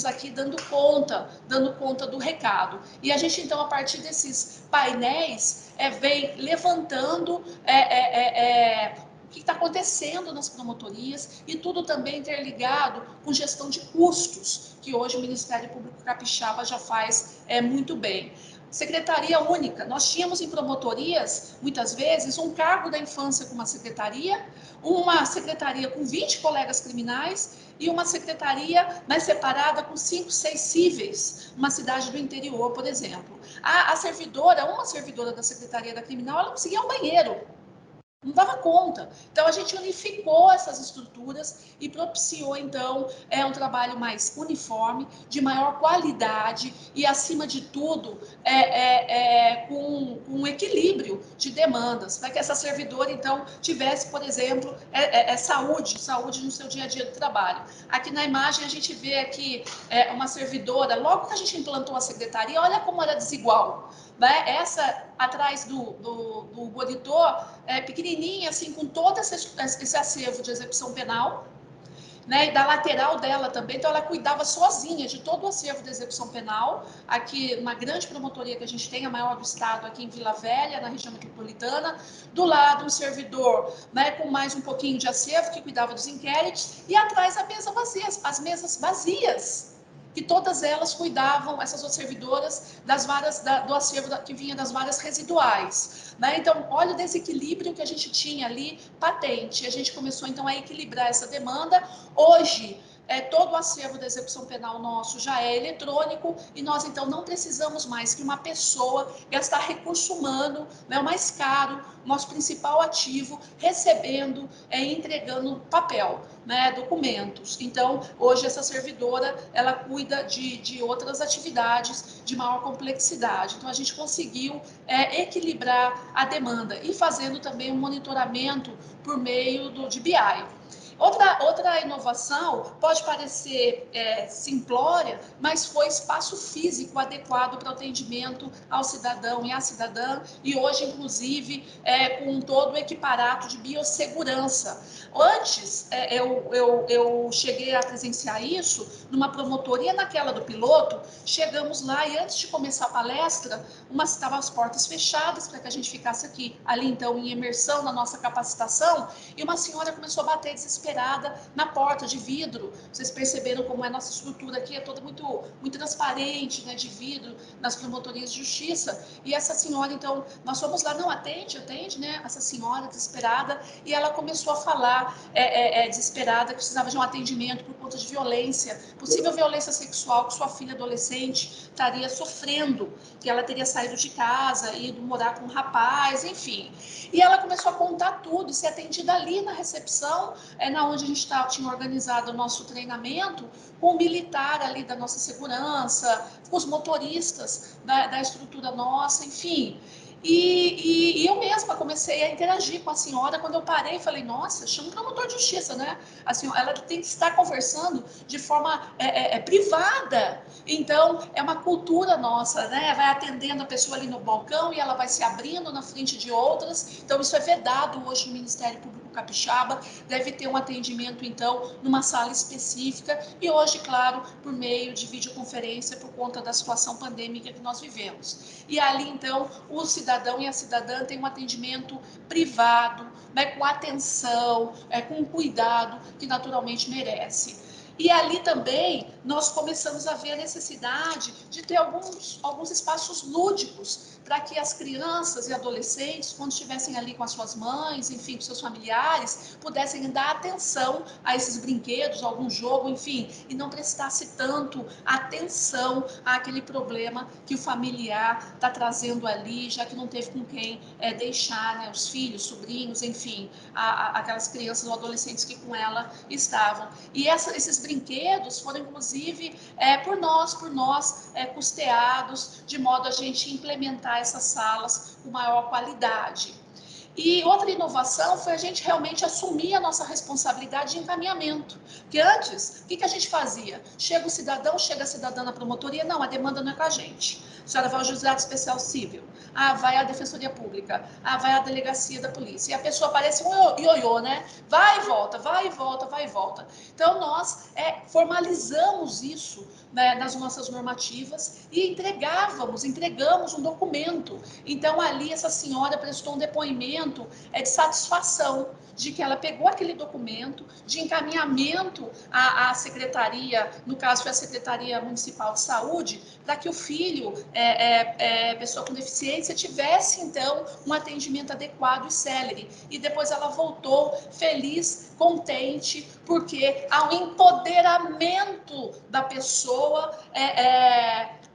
aqui dando conta do recado. E a gente, então, a partir desses painéis, vem levantando o que está acontecendo nas promotorias, e tudo também interligado com gestão de custos, que hoje o Ministério Público Capixaba já faz muito bem. secretaria única. Nós tínhamos em promotorias, muitas vezes, um cargo da infância com uma secretaria com 20 colegas criminais e uma secretaria mais separada com 5, 6 cíveis, uma cidade do interior, por exemplo. Uma servidora da Secretaria da Criminal, ela conseguia um banheiro, não dava conta. Então, a gente unificou essas estruturas e propiciou, então, um trabalho mais uniforme, de maior qualidade e, acima de tudo, com um equilíbrio de demandas, para que essa servidora, então, tivesse, por exemplo, saúde no seu dia a dia do trabalho. Aqui na imagem, a gente vê aqui uma servidora, logo que a gente implantou a secretaria, olha como era desigual. Né? Essa atrás do monitor, pequenininha, assim, com todo esse acervo de execução penal, né? E da lateral dela também, então ela cuidava sozinha de todo o acervo de execução penal, aqui uma grande promotoria que a gente tem, a maior do estado, aqui em Vila Velha, na região metropolitana, do lado um servidor, né, com mais um pouquinho de acervo, que cuidava dos inquéritos, e atrás as mesas vazias, que todas elas cuidavam, essas outras servidoras, das varas, do acervo que vinha das varas residuais. Né? Então, olha o desequilíbrio que a gente tinha ali patente. A gente começou, então, a equilibrar essa demanda. Hoje, todo o acervo da execução penal nosso já é eletrônico e nós, então, não precisamos mais que uma pessoa gastar recurso humano, né, o mais caro, nosso principal ativo, recebendo e entregando papel, né, documentos. Então, hoje, essa servidora, ela cuida de outras atividades de maior complexidade. Então, a gente conseguiu equilibrar a demanda e fazendo também um monitoramento por meio de BI. Outra inovação pode parecer simplória, mas foi espaço físico adequado para o atendimento ao cidadão e à cidadã, e hoje, inclusive, com todo o equiparato de biossegurança. Antes, eu cheguei a presenciar isso numa promotoria, naquela do piloto. Chegamos lá e, antes de começar a palestra, estavam as portas fechadas para que a gente ficasse ali, então, em imersão na nossa capacitação, e uma senhora começou a bater desesperada na porta de vidro. Vocês perceberam como a nossa estrutura aqui é toda muito, muito transparente, né, de vidro, nas promotorias de justiça. E essa senhora, então, nós fomos lá, não, atende, né, essa senhora desesperada, e ela começou a falar desesperada, que precisava de um atendimento por conta de violência, possível violência sexual, que sua filha adolescente estaria sofrendo, que ela teria saído de casa, ido morar com um rapaz, enfim. E ela começou a contar tudo, ser atendida ali na recepção, na onde a gente tinha organizado o nosso treinamento, com o militar ali da nossa segurança, com os motoristas da estrutura nossa, enfim. E eu mesma comecei a interagir com a senhora. Quando eu parei, falei, nossa, chama um promotor de justiça, né? A senhora, ela tem que estar conversando de forma privada. Então, é uma cultura nossa, né? Vai atendendo a pessoa ali no balcão e ela vai se abrindo na frente de outras. Então, isso é vedado hoje no Ministério Público Capixaba. Deve ter um atendimento, então, numa sala específica. E hoje, claro, por meio de videoconferência, por conta da situação pandêmica que nós vivemos. E ali, então, o cidadão e a cidadã têm um atendimento privado, né, com atenção, com cuidado que naturalmente merece. E ali também nós começamos a ver a necessidade de ter alguns espaços lúdicos para que as crianças e adolescentes, quando estivessem ali com as suas mães, enfim, com seus familiares, pudessem dar atenção a esses brinquedos, a algum jogo, enfim, e não prestasse tanto atenção àquele problema que o familiar está trazendo ali, já que não teve com quem deixar, né, os filhos, sobrinhos, enfim, aquelas crianças ou adolescentes que com ela estavam. E esses brinquedos foram, inclusive, por nós custeados, de modo a gente implementar essas salas com maior qualidade. E outra inovação foi a gente realmente assumir a nossa responsabilidade de encaminhamento. Porque antes, o que a gente fazia? Chega o cidadão, chega a cidadã na promotoria, não, a demanda não é com a gente. A senhora vai ao Juizado Especial Civil, vai à Defensoria Pública, vai à Delegacia da Polícia. E a pessoa parece um ioiô, né? Vai e volta, vai e volta, vai e volta. Então, nós formalizamos isso, né, nas nossas normativas e entregamos um documento. Então, ali, essa senhora prestou um depoimento sentimento de satisfação, de que ela pegou aquele documento de encaminhamento à secretaria, no caso foi a Secretaria Municipal de Saúde, para que o filho, pessoa com deficiência, tivesse, então, um atendimento adequado e célere. E depois ela voltou feliz, contente, porque há um empoderamento da pessoa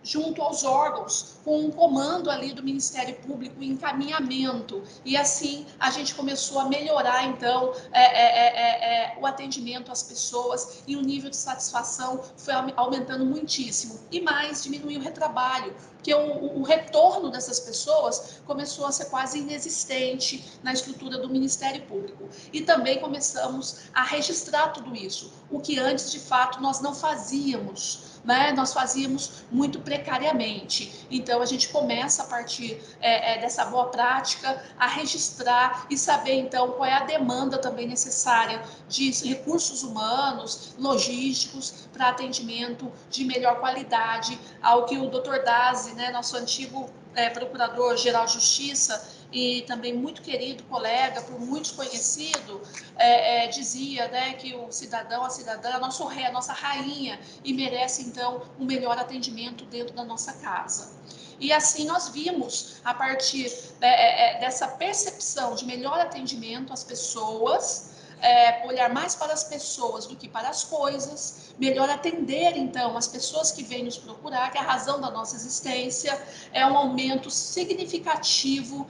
junto aos órgãos, com um comando ali do Ministério Público, encaminhamento, e assim a gente começou a melhorar, então, o atendimento às pessoas, e o nível de satisfação foi aumentando muitíssimo, e mais, diminuiu o retrabalho, porque o retorno dessas pessoas começou a ser quase inexistente na estrutura do Ministério Público, e também começamos a registrar tudo isso, o que antes, de fato, nós não fazíamos, né? Nós fazíamos muito precariamente. Então, a gente começa, a partir dessa boa prática, a registrar e saber, então, qual é a demanda também necessária de recursos humanos, logísticos, para atendimento de melhor qualidade, ao que o Dr. Dazi, né, nosso antigo Procurador-Geral de Justiça, e também muito querido colega, por muitos conhecido, dizia, né, que o cidadão, a cidadã, a nossa rainha, e merece, então, um melhor atendimento dentro da nossa casa. E assim nós vimos, a partir dessa percepção de melhor atendimento às pessoas, olhar mais para as pessoas do que para as coisas, melhor atender, então, as pessoas que vêm nos procurar, que é a razão da nossa existência, é um aumento significativo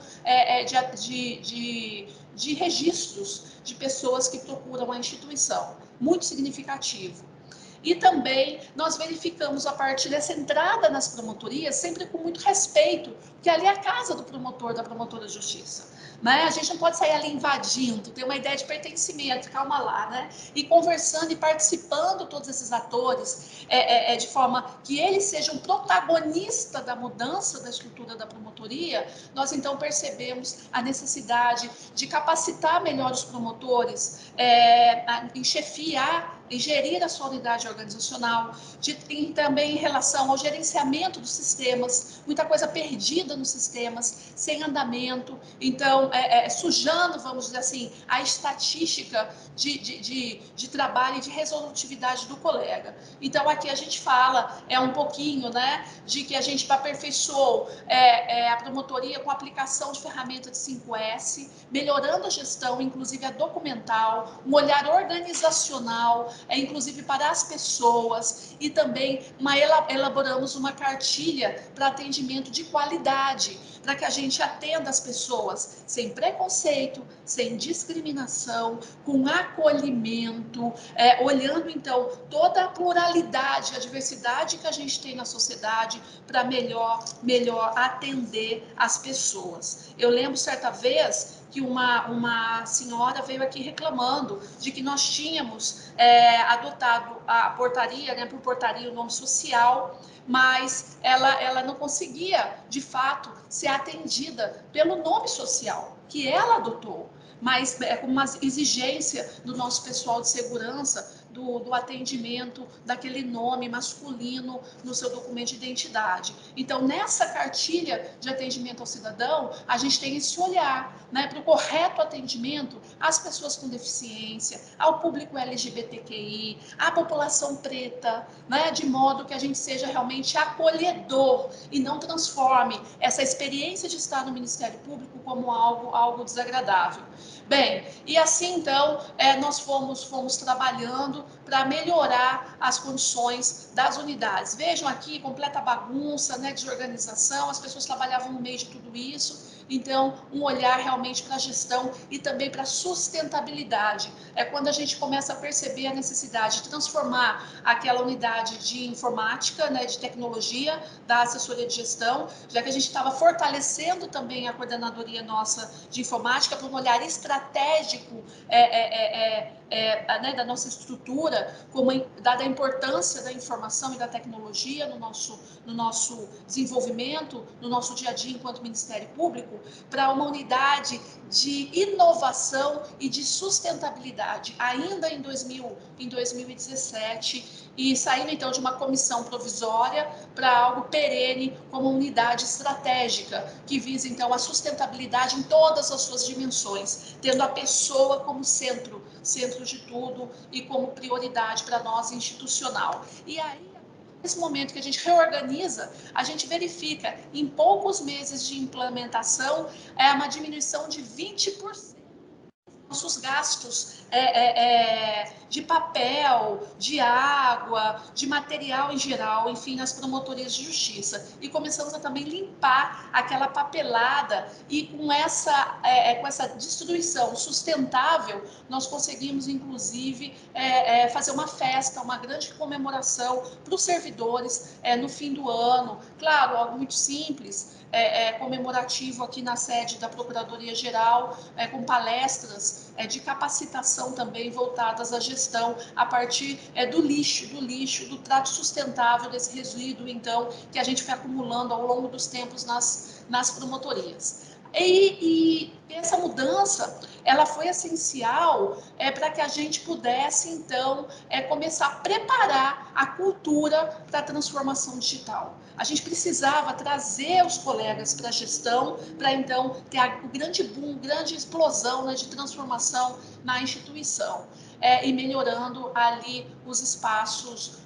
de registros de pessoas que procuram a instituição, muito significativo. E também nós verificamos, a partir dessa entrada nas promotorias, sempre com muito respeito, porque ali é a casa do promotor, da promotora de justiça, né? A gente não pode sair ali invadindo, ter uma ideia de pertencimento, calma lá, né? E conversando e participando, todos esses atores, de forma que eles sejam protagonistas da mudança da estrutura da promotoria. Nós então percebemos a necessidade de capacitar melhor os promotores, em chefiar e gerir a sua unidade organizacional, também em relação ao gerenciamento dos sistemas, muita coisa perdida nos sistemas, sem andamento, então sujando, vamos dizer assim, a estatística de trabalho e de resolutividade do colega. Então aqui a gente fala um pouquinho, né, de que a gente aperfeiçoou a promotoria com a aplicação de ferramenta de 5S, melhorando a gestão, inclusive a documental, um olhar organizacional, inclusive para as pessoas, e também elaboramos uma cartilha para atendimento de qualidade, para que a gente atenda as pessoas sem preconceito, sem discriminação, com acolhimento, olhando então toda a pluralidade, a diversidade que a gente tem na sociedade, para melhor atender as pessoas. Eu lembro certa vez que uma senhora veio aqui reclamando de que nós tínhamos adotado a portaria, né, por portaria, o nome social, mas ela não conseguia, de fato, ser atendida pelo nome social que ela adotou, mas com uma exigência do nosso pessoal de segurança, do atendimento daquele nome masculino no seu documento de identidade. Então, nessa cartilha de atendimento ao cidadão, a gente tem esse olhar, né, para o correto atendimento às pessoas com deficiência, ao público LGBTQI, à população preta, né, de modo que a gente seja realmente acolhedor e não transforme essa experiência de estar no Ministério Público como algo desagradável. Bem, e assim então nós fomos trabalhando para melhorar as condições das unidades. Vejam aqui, completa bagunça, né, desorganização, as pessoas trabalhavam no meio de tudo isso. Então, um olhar realmente para a gestão e também para a sustentabilidade. É quando a gente começa a perceber a necessidade de transformar aquela unidade de informática, né, de tecnologia, da assessoria de gestão, já que a gente estava fortalecendo também a coordenadoria nossa de informática para um olhar estratégico né, da nossa estrutura, dada a importância da informação e da tecnologia no nosso desenvolvimento, no nosso dia a dia enquanto Ministério Público. para uma unidade de inovação e de sustentabilidade, ainda em 2017, e saindo então de uma comissão provisória para algo perene como unidade estratégica, que visa então a sustentabilidade em todas as suas dimensões, tendo a pessoa como centro de tudo e como prioridade para nós institucional. E aí, nesse momento que a gente reorganiza, a gente verifica em poucos meses de implementação uma diminuição de 20% nossos gastos de papel, de água, de material em geral, enfim, nas promotorias de justiça. E começamos a também limpar aquela papelada e com essa destruição sustentável, nós conseguimos, inclusive, fazer uma festa, uma grande comemoração para os servidores no fim do ano. Claro, algo muito simples, comemorativo aqui na sede da Procuradoria-Geral, com palestras de capacitação também voltadas à gestão a partir do lixo, do trato sustentável desse resíduo, então, que a gente foi acumulando ao longo dos tempos nas promotorias. E essa mudança, ela foi essencial para que a gente pudesse, então, começar a preparar a cultura para a transformação digital. A gente precisava trazer os colegas para a gestão, para, então, ter o grande boom, grande explosão, né, de transformação na instituição. E melhorando ali os espaços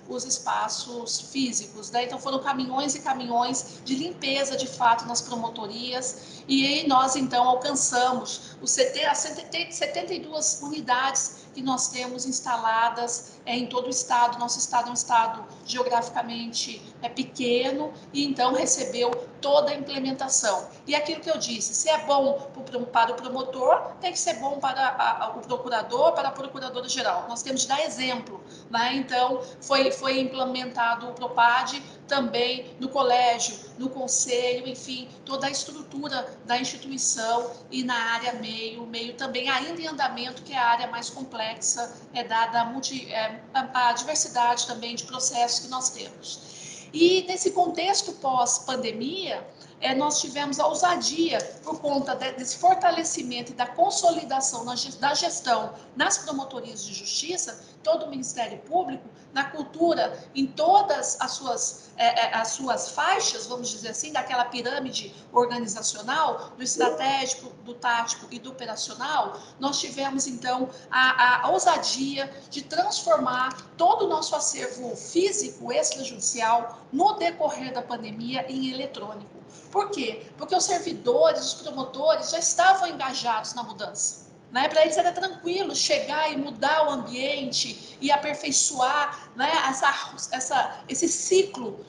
físicos, né? Então foram caminhões e caminhões de limpeza de fato nas promotorias, e aí nós então alcançamos as 72 unidades que nós temos instaladas em todo o estado. Nosso estado é um estado geograficamente pequeno, e então recebeu toda a implementação. E aquilo que eu disse, se é bom para o promotor, tem que ser bom para o procurador, para a procuradora-geral. Nós temos de dar exemplo, né? Então, foi implementado o PROPAD também no colégio, no conselho, enfim, toda a estrutura da instituição, e na área meio também ainda em andamento, que é a área mais complexa, dada a diversidade também de processos que nós temos. E nesse contexto pós-pandemia, nós tivemos a ousadia, por conta desse fortalecimento e da consolidação da gestão nas promotorias de justiça, todo o Ministério Público, na cultura, em todas as suas faixas, vamos dizer assim, daquela pirâmide organizacional, do estratégico, do tático e do operacional. Nós tivemos, então, a ousadia de transformar todo o nosso acervo físico extrajudicial no decorrer da pandemia em eletrônico. Por quê? Porque os servidores, os promotores já estavam engajados na mudança. Né? Para eles era tranquilo chegar e mudar o ambiente e aperfeiçoar, né, esse ciclo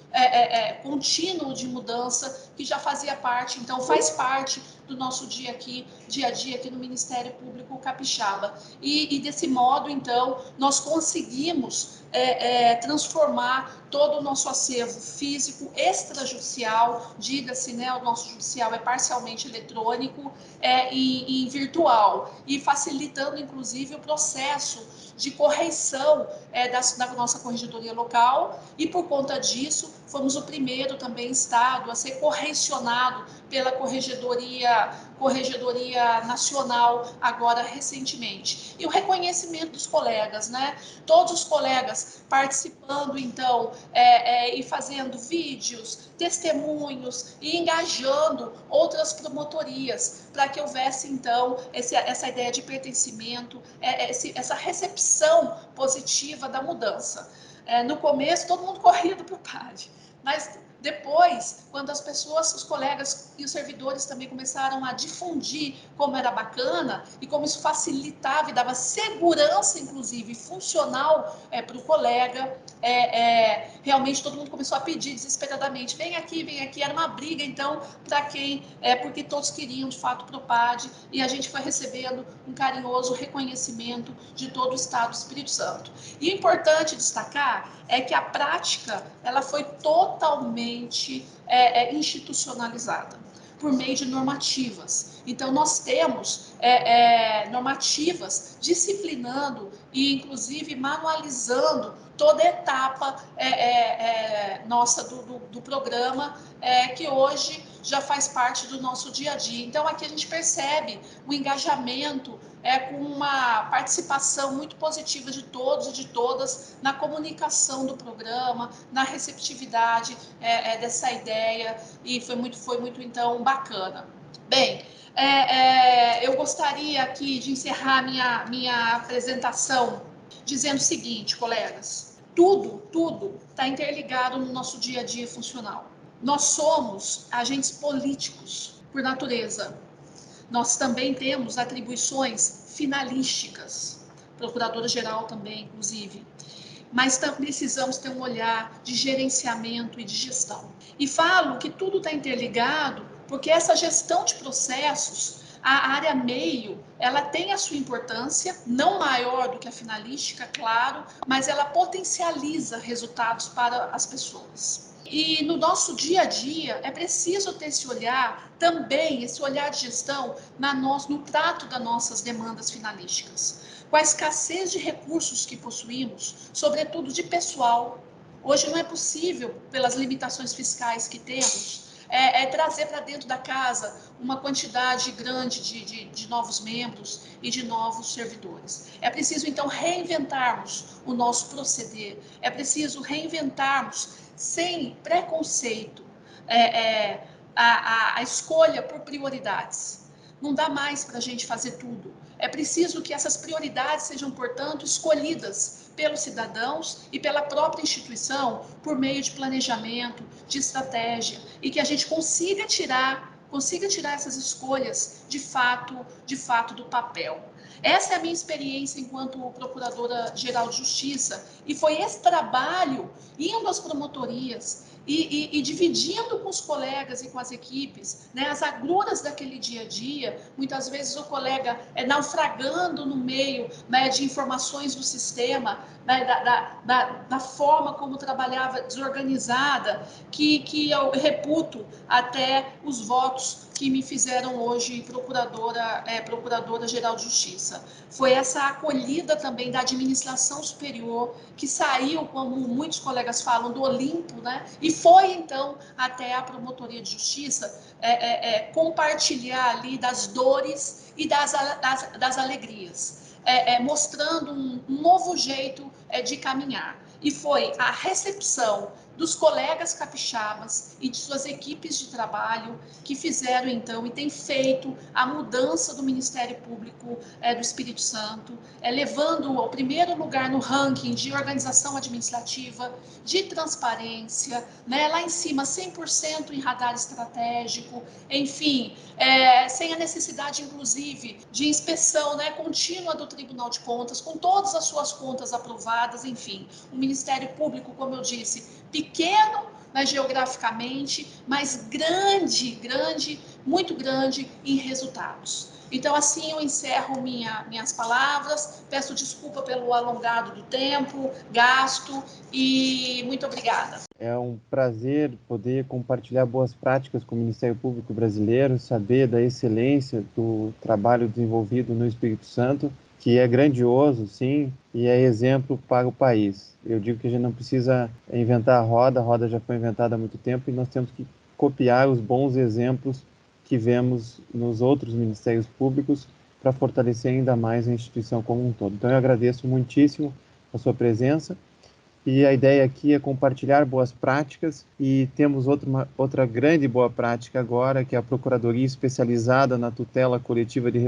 contínuo de mudança que já fazia parte, então faz parte do nosso dia a dia aqui no Ministério Público Capixaba. E desse modo, então, nós conseguimos transformar todo o nosso acervo físico extrajudicial, diga-se, né, o nosso judicial é parcialmente eletrônico, em virtual, e facilitando, inclusive, o processo de correição da nossa corregedoria local, e por conta disso, fomos o primeiro também estado a ser correcionado pela Corregedoria Nacional, agora recentemente. E o reconhecimento dos colegas, né? Todos os colegas participando, então, e fazendo vídeos, testemunhos, e engajando outras promotorias, para que houvesse, então, essa ideia de pertencimento, essa recepção positiva da mudança. No começo, todo mundo corria para o PAD, mas depois, quando as pessoas, os colegas e os servidores também começaram a difundir como era bacana e como isso facilitava e dava segurança, inclusive, funcional para o colega, realmente todo mundo começou a pedir desesperadamente, vem aqui, era uma briga, então, para quem? Porque todos queriam, de fato, para o PAD, e a gente foi recebendo um carinhoso reconhecimento de todo o Estado do Espírito Santo. E é importante destacar que a prática, ela foi totalmente institucionalizada por meio de normativas. Então, nós temos normativas disciplinando e, inclusive, manualizando toda a etapa nossa do programa, que hoje já faz parte do nosso dia a dia. Então, aqui a gente percebe o engajamento com uma participação muito positiva de todos e de todas na comunicação do programa, na receptividade dessa ideia, e foi muito então, bacana. Bem, eu gostaria aqui de encerrar minha apresentação dizendo o seguinte, colegas: tudo está interligado no nosso dia a dia funcional. Nós somos agentes políticos por natureza. Nós também temos atribuições finalísticas, procuradora-geral também, inclusive. Mas precisamos ter um olhar de gerenciamento e de gestão. E falo que tudo está interligado porque essa gestão de processos, a área meio, ela tem a sua importância, não maior do que a finalística, claro, mas ela potencializa resultados para as pessoas. E no nosso dia a dia é preciso ter esse olhar também, esse olhar de gestão no trato das nossas demandas finalísticas. Com a escassez de recursos que possuímos, sobretudo de pessoal, hoje não é possível, pelas limitações fiscais que temos, trazer para dentro da casa uma quantidade grande de novos membros e de novos servidores. É preciso, então, reinventarmos o nosso proceder, é preciso reinventarmos sem preconceito a escolha por prioridades. Não dá mais para a gente fazer tudo. É preciso que essas prioridades sejam, portanto, escolhidas pelos cidadãos e pela própria instituição por meio de planejamento, de estratégia, e que a gente consiga tirar essas escolhas de fato do papel. Essa é a minha experiência enquanto Procuradora-Geral de Justiça, e foi esse trabalho, indo às promotorias e dividindo com os colegas e com as equipes, né, as agruras daquele dia a dia. Muitas vezes o colega naufragando no meio, né, de informações do sistema, né, da forma como trabalhava desorganizada, que eu reputo até os votos que me fizeram hoje Procuradora-Geral de Justiça. Foi essa acolhida também da administração superior, que saiu, como muitos colegas falam, do Olimpo, né? E foi, então, até a Promotoria de Justiça compartilhar ali das dores e das alegrias, mostrando um novo jeito de caminhar. E foi a recepção dos colegas capixabas e de suas equipes de trabalho que fizeram, então, e tem feito a mudança do Ministério Público do Espírito Santo, levando ao primeiro lugar no ranking de organização administrativa, de transparência, né, lá em cima 100% em radar estratégico, enfim, sem a necessidade, inclusive, de inspeção, né, contínua do Tribunal de Contas, com todas as suas contas aprovadas, enfim, o Ministério Público, como eu disse, pequeno, né, geograficamente, mas grande, muito grande em resultados. Então, assim eu encerro minhas palavras, peço desculpa pelo alongado do tempo, gasto, e muito obrigada. É um prazer poder compartilhar boas práticas com o Ministério Público Brasileiro, saber da excelência do trabalho desenvolvido no Espírito Santo, que é grandioso, sim, e é exemplo para o país. Eu digo que a gente não precisa inventar a roda já foi inventada há muito tempo, e nós temos que copiar os bons exemplos que vemos nos outros ministérios públicos para fortalecer ainda mais a instituição como um todo. Então, eu agradeço muitíssimo a sua presença, e a ideia aqui é compartilhar boas práticas, e temos outra grande boa prática agora, que é a Procuradoria especializada na tutela coletiva de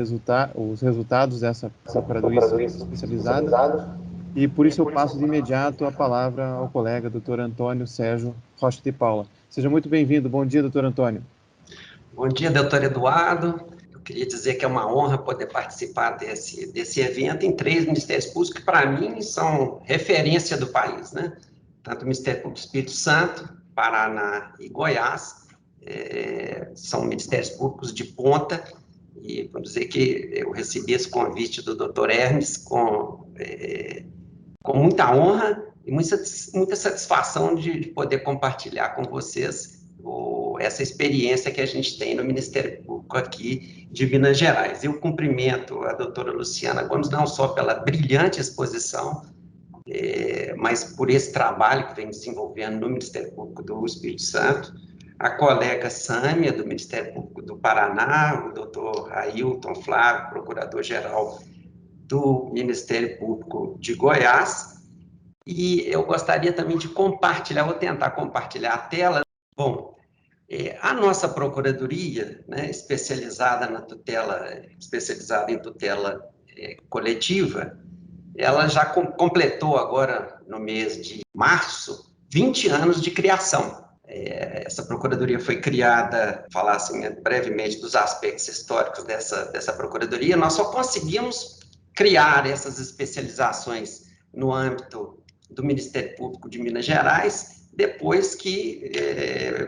os resultados dessa Procuradoria especializada, e por isso eu passo de imediato a palavra ao colega Dr. Antônio Sérgio Rocha de Paula. Seja muito bem-vindo. Bom dia, Dr. Antônio. Bom dia, doutor Eduardo. Eu queria dizer que é uma honra poder participar desse evento em 3 ministérios públicos que, para mim, são referência do país, né? Tanto o Ministério Público do Espírito Santo, Paraná e Goiás, são ministérios públicos de ponta, e vamos dizer que eu recebi esse convite do doutor Hermes com muita honra e muita satisfação de poder compartilhar com vocês essa experiência que a gente tem no Ministério Público aqui de Minas Gerais. Eu cumprimento a doutora Luciana Gomes não só pela brilhante exposição, mas por esse trabalho que vem desenvolvendo no Ministério Público do Espírito Santo, a colega Sâmia, do Ministério Público do Paraná, o doutor Ailton Flávio, procurador-geral do Ministério Público de Goiás, e eu gostaria também de compartilhar, vou tentar compartilhar a tela. Bom, a nossa Procuradoria, né, especializada em tutela coletiva, ela já completou agora, no mês de março, 20 anos de criação. Essa Procuradoria foi criada, falar assim brevemente dos aspectos históricos dessa Procuradoria, nós só conseguimos criar essas especializações no âmbito do Ministério Público de Minas Gerais, depois que,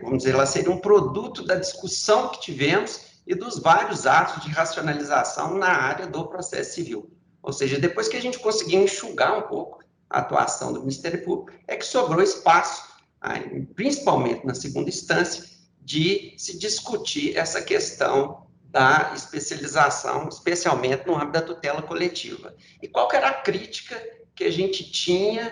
vamos dizer, ela seria um produto da discussão que tivemos e dos vários atos de racionalização na área do processo civil. Ou seja, depois que a gente conseguiu enxugar um pouco a atuação do Ministério Público, é que sobrou espaço, principalmente na segunda instância, de se discutir essa questão da especialização, especialmente no âmbito da tutela coletiva. E qual que era a crítica que a gente tinha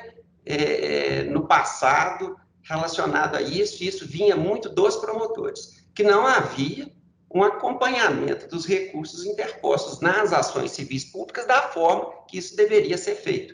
no passado relacionado a isso? E isso vinha muito dos promotores, que não havia um acompanhamento dos recursos interpostos nas ações civis públicas da forma que isso deveria ser feito.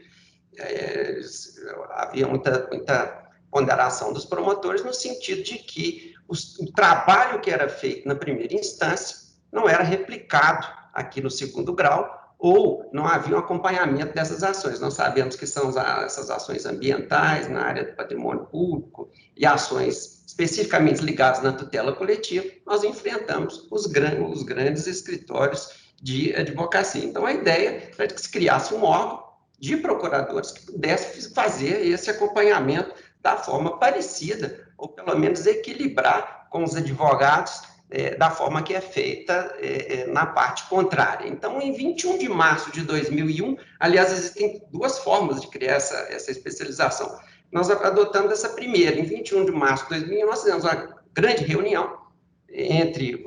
Havia muita ponderação dos promotores no sentido de que o trabalho que era feito na primeira instância não era replicado aqui no segundo grau, ou não havia um acompanhamento dessas ações. Nós sabemos que são essas ações ambientais na área do patrimônio público e ações especificamente ligadas na tutela coletiva, nós enfrentamos os grandes escritórios de advocacia. Então, a ideia era que se criasse um órgão de procuradores que pudesse fazer esse acompanhamento da forma parecida, ou pelo menos equilibrar com os advogados da forma que é feita na parte contrária. Então, em 21 de março de 2001, aliás, existem duas formas de criar essa especialização. Nós adotamos essa primeira. Em 21 de março de 2001, nós fizemos uma grande reunião entre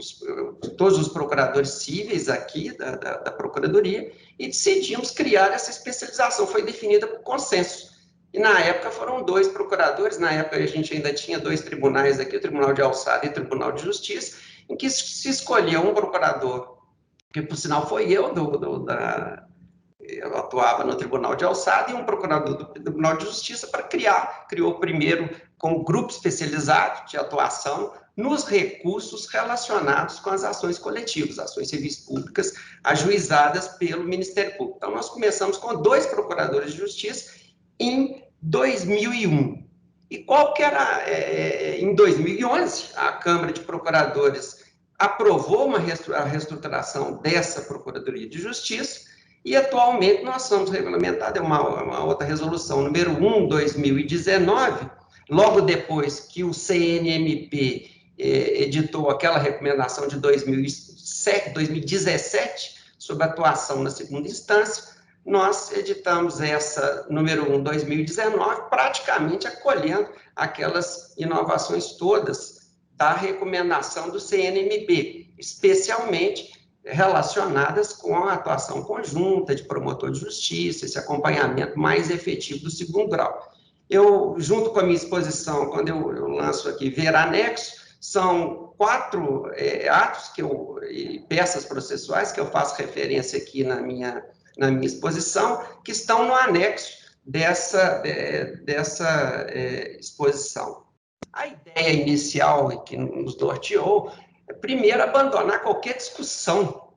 todos os procuradores cíveis aqui da Procuradoria e decidimos criar essa especialização. Foi definida por consenso. E, na época, foram 2 procuradores. Na época, a gente ainda tinha 2 tribunais aqui, o Tribunal de Alçada e o Tribunal de Justiça, em que se escolheu um procurador, que, por sinal, foi eu atuava no Tribunal de Alçada, e um procurador do Tribunal de Justiça criou primeiro com um grupo especializado de atuação nos recursos relacionados com as ações coletivas, ações civis públicas ajuizadas pelo Ministério Público. Então, nós começamos com 2 procuradores de justiça em 2001. E qual que era, em 2011, a Câmara de Procuradores aprovou a reestruturação dessa Procuradoria de Justiça, e atualmente nós somos regulamentados, uma outra resolução, número 1/2019, logo depois que o CNMP editou aquela recomendação de 2017, sobre atuação na segunda instância, nós editamos essa número 1/2019, praticamente acolhendo aquelas inovações todas da recomendação do CNMP, especialmente relacionadas com a atuação conjunta de promotor de justiça, esse acompanhamento mais efetivo do segundo grau. Eu, junto com a minha exposição, quando eu lanço aqui Ver Anexo, são 4 atos e peças processuais que eu faço referência aqui na minha exposição, que estão no anexo dessa exposição. A ideia inicial que nos norteou é, primeiro, abandonar qualquer discussão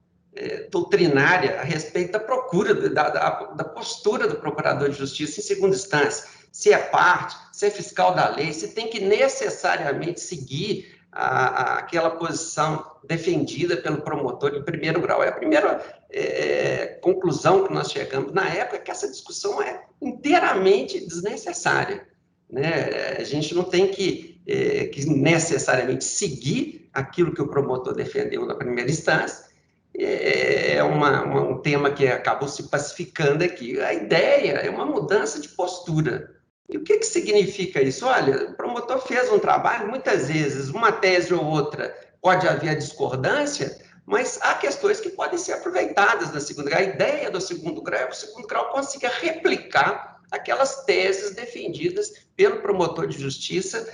doutrinária a respeito da procura, da postura do procurador de justiça em segunda instância, se é parte, se é fiscal da lei, se tem que necessariamente seguir aquela posição defendida pelo promotor em primeiro grau. A primeira conclusão que nós chegamos na época é que essa discussão é inteiramente desnecessária, né? A gente não tem que necessariamente seguir aquilo que o promotor defendeu na primeira instância. É um tema que acabou se pacificando aqui. A ideia é uma mudança de postura. E o que significa isso? Olha, o promotor fez um trabalho, muitas vezes, uma tese ou outra, pode haver discordância, mas há questões que podem ser aproveitadas na segunda grau. A ideia do segundo grau é que o segundo grau consiga replicar aquelas teses defendidas pelo promotor de justiça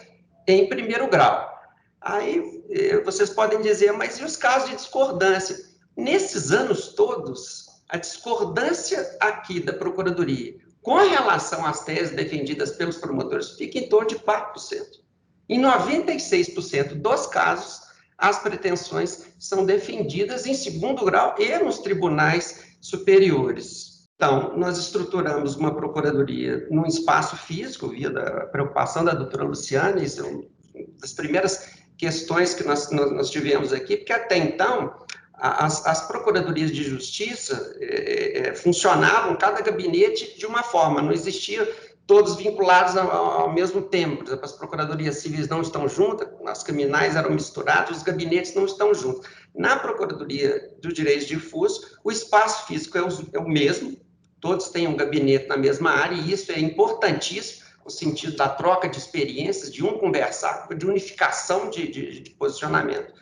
em primeiro grau. Aí vocês podem dizer, mas e os casos de discordância? Nesses anos todos, a discordância aqui da Procuradoria com relação às teses defendidas pelos promotores fica em torno de 4%. Em 96% dos casos, as pretensões são defendidas em segundo grau e nos tribunais superiores. Então, nós estruturamos uma procuradoria num espaço físico, via da preocupação da doutora Luciana, isso é uma das primeiras questões que nós tivemos aqui, porque até então, as procuradorias de justiça funcionavam, cada gabinete de uma forma, não existia todos vinculados ao mesmo tempo. Por exemplo, as procuradorias civis não estão juntas, as criminais eram misturadas, os gabinetes não estão juntos. Na Procuradoria dos Direitos Difusos, o espaço físico é o mesmo, todos têm um gabinete na mesma área, e isso é importantíssimo, no sentido da troca de experiências, de um conversar, de unificação de posicionamento.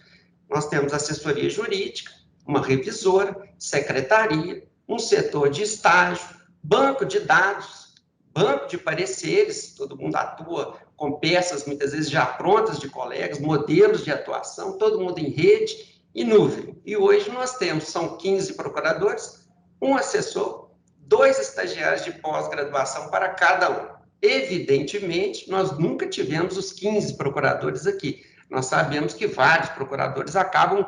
Nós temos assessoria jurídica, uma revisora, secretaria, um setor de estágio, banco de dados, banco de pareceres, todo mundo atua com peças, muitas vezes já prontas de colegas, modelos de atuação, todo mundo em rede e nuvem. E hoje nós temos, são 15 procuradores, um assessor, 2 estagiários de pós-graduação para cada um. Evidentemente, nós nunca tivemos os 15 procuradores aqui. Nós sabemos que vários procuradores acabam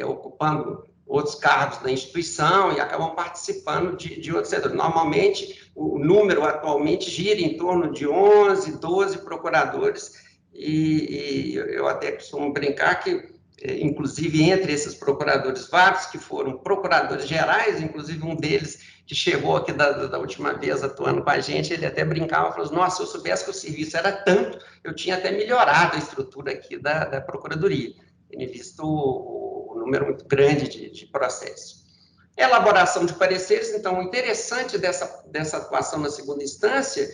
ocupando outros cargos na instituição e acabam participando de outros setores. Normalmente, o número atualmente gira em torno de 11, 12 procuradores, e eu até costumo brincar que, inclusive, entre esses procuradores, vários que foram procuradores gerais, inclusive um deles que chegou aqui da última vez atuando com a gente, ele até brincava, falou, nossa, se eu soubesse que o serviço era tanto, eu tinha até melhorado a estrutura aqui da Procuradoria, tendo visto o número muito grande de processos. Elaboração de pareceres, então, o interessante dessa atuação na segunda instância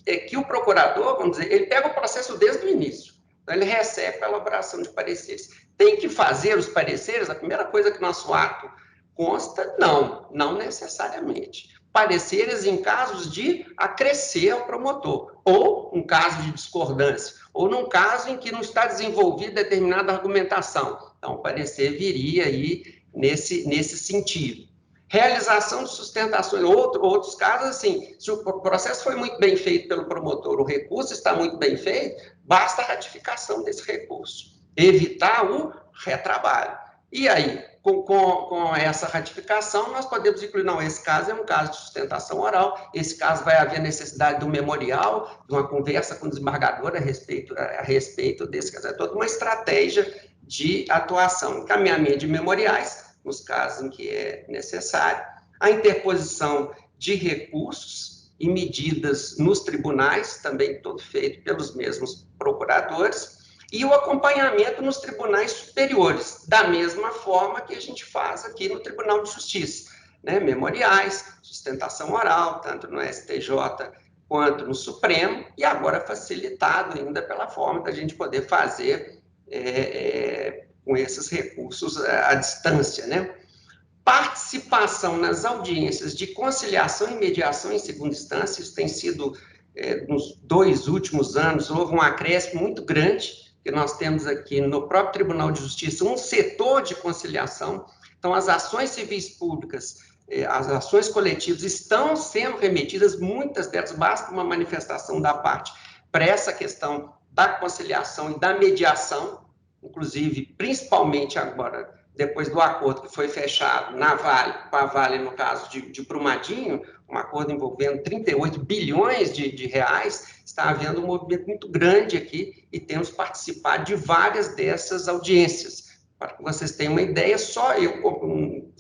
é que o procurador, vamos dizer, ele pega o processo desde o início, então ele recebe a elaboração de pareceres. Tem que fazer os pareceres, a primeira coisa que nosso ato consta, não necessariamente. Pareceres em casos de acrescer ao promotor, ou um caso de discordância, ou num caso em que não está desenvolvida determinada argumentação. Então, o parecer viria aí nesse sentido. Realização de sustentações, outros casos, assim, se o processo foi muito bem feito pelo promotor, o recurso está muito bem feito, basta a ratificação desse recurso, evitar o retrabalho. E aí, com essa ratificação, nós podemos incluir, não, esse caso é um caso de sustentação oral, esse caso vai haver necessidade de um memorial, de uma conversa com o desembargador a respeito desse caso. É toda uma estratégia de atuação, encaminhamento de memoriais, nos casos em que é necessário, a interposição de recursos e medidas nos tribunais, também todo feito pelos mesmos procuradores, e o acompanhamento nos tribunais superiores, da mesma forma que a gente faz aqui no Tribunal de Justiça, né? Memoriais, sustentação oral, tanto no STJ quanto no Supremo, e agora facilitado ainda pela forma da gente poder fazer com esses recursos à distância, né? Participação nas audiências de conciliação e mediação em segunda instância, isso tem sido, nos 2 últimos anos, houve um acréscimo muito grande, que nós temos aqui no próprio Tribunal de Justiça um setor de conciliação. Então, as ações civis públicas, as ações coletivas estão sendo remetidas, muitas delas, basta uma manifestação da parte para essa questão da conciliação e da mediação, inclusive, principalmente agora, depois do acordo que foi fechado na Vale, com a Vale, no caso de Brumadinho, um acordo envolvendo 38 bilhões de reais, está havendo um movimento muito grande aqui e temos participado de várias dessas audiências. Para que vocês tenham uma ideia, só eu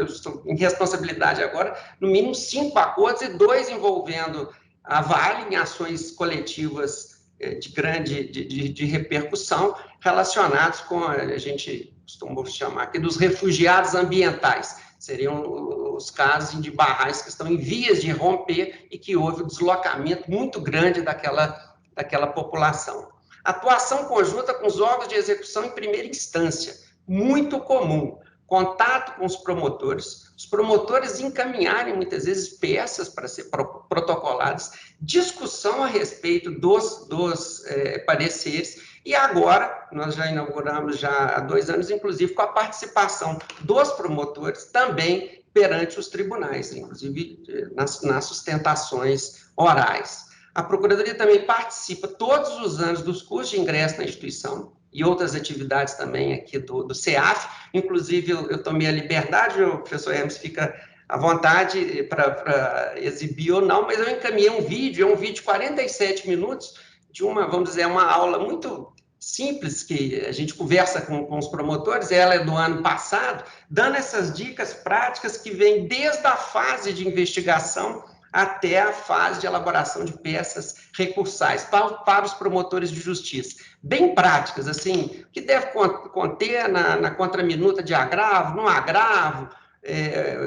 estou em responsabilidade agora, no mínimo 5 acordos e 2 envolvendo a Vale em ações coletivas de grande repercussão relacionados com, a gente costuma chamar aqui, dos refugiados ambientais. Seriam os casos de barragens que estão em vias de romper e que houve um deslocamento muito grande daquela população. Atuação conjunta com os órgãos de execução em primeira instância, muito comum. contato com os promotores encaminharem muitas vezes peças para ser protocoladas, discussão a respeito dos pareceres, e agora nós já inauguramos já há 2 anos, inclusive com a participação dos promotores também perante os tribunais, inclusive nas sustentações orais. A Procuradoria também participa todos os anos dos cursos de ingresso na instituição e outras atividades também aqui do CEAF. Inclusive, eu tomei a liberdade, o professor Hermes fica à vontade para exibir ou não, mas eu encaminhei um vídeo de 47 minutos de vamos dizer, uma aula muito simples, que a gente conversa com os promotores, ela é do ano passado, dando essas dicas práticas que vêm desde a fase de investigação até a fase de elaboração de peças recursais para os promotores de justiça. Bem práticas, assim, que deve conter na contraminuta de agravo, no agravo,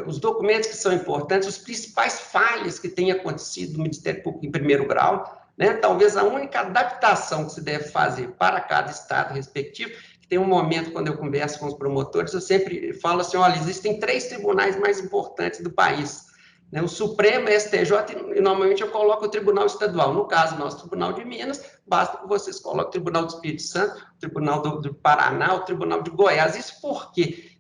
os documentos que são importantes, os principais falhas que têm acontecido no Ministério Público em primeiro grau, né? Talvez a única adaptação que se deve fazer para cada estado respectivo, que tem um momento quando eu converso com os promotores, eu sempre falo assim, olha, existem 3 tribunais mais importantes do país, né? O Supremo, o STJ, e normalmente eu coloco o Tribunal Estadual. No caso, o nosso Tribunal de Minas, basta que vocês coloquem o Tribunal do Espírito Santo, o Tribunal do Paraná, o Tribunal de Goiás. Isso porque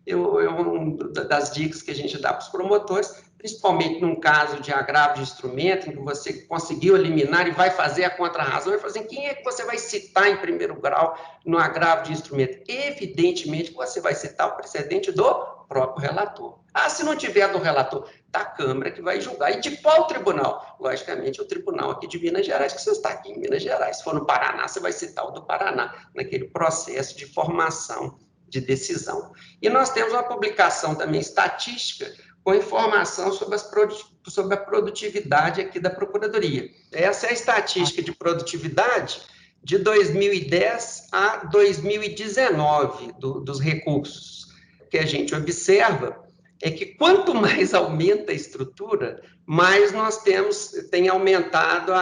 das dicas que a gente dá para os promotores, principalmente num caso de agravo de instrumento, em que você conseguiu eliminar e vai fazer a contrarrazão, e fazer quem é que você vai citar em primeiro grau no agravo de instrumento? Evidentemente, você vai citar o precedente do próprio relator. Se não tiver do relator, da Câmara que vai julgar. E de qual tribunal? Logicamente, o tribunal aqui de Minas Gerais, que você está aqui em Minas Gerais. Se for no Paraná, você vai citar o do Paraná, naquele processo de formação de decisão. E nós temos uma publicação também estatística com informação sobre a produtividade aqui da Procuradoria. Essa é a estatística de produtividade de 2010 a 2019 dos recursos. O que a gente observa é que quanto mais aumenta a estrutura, mais nós tem aumentado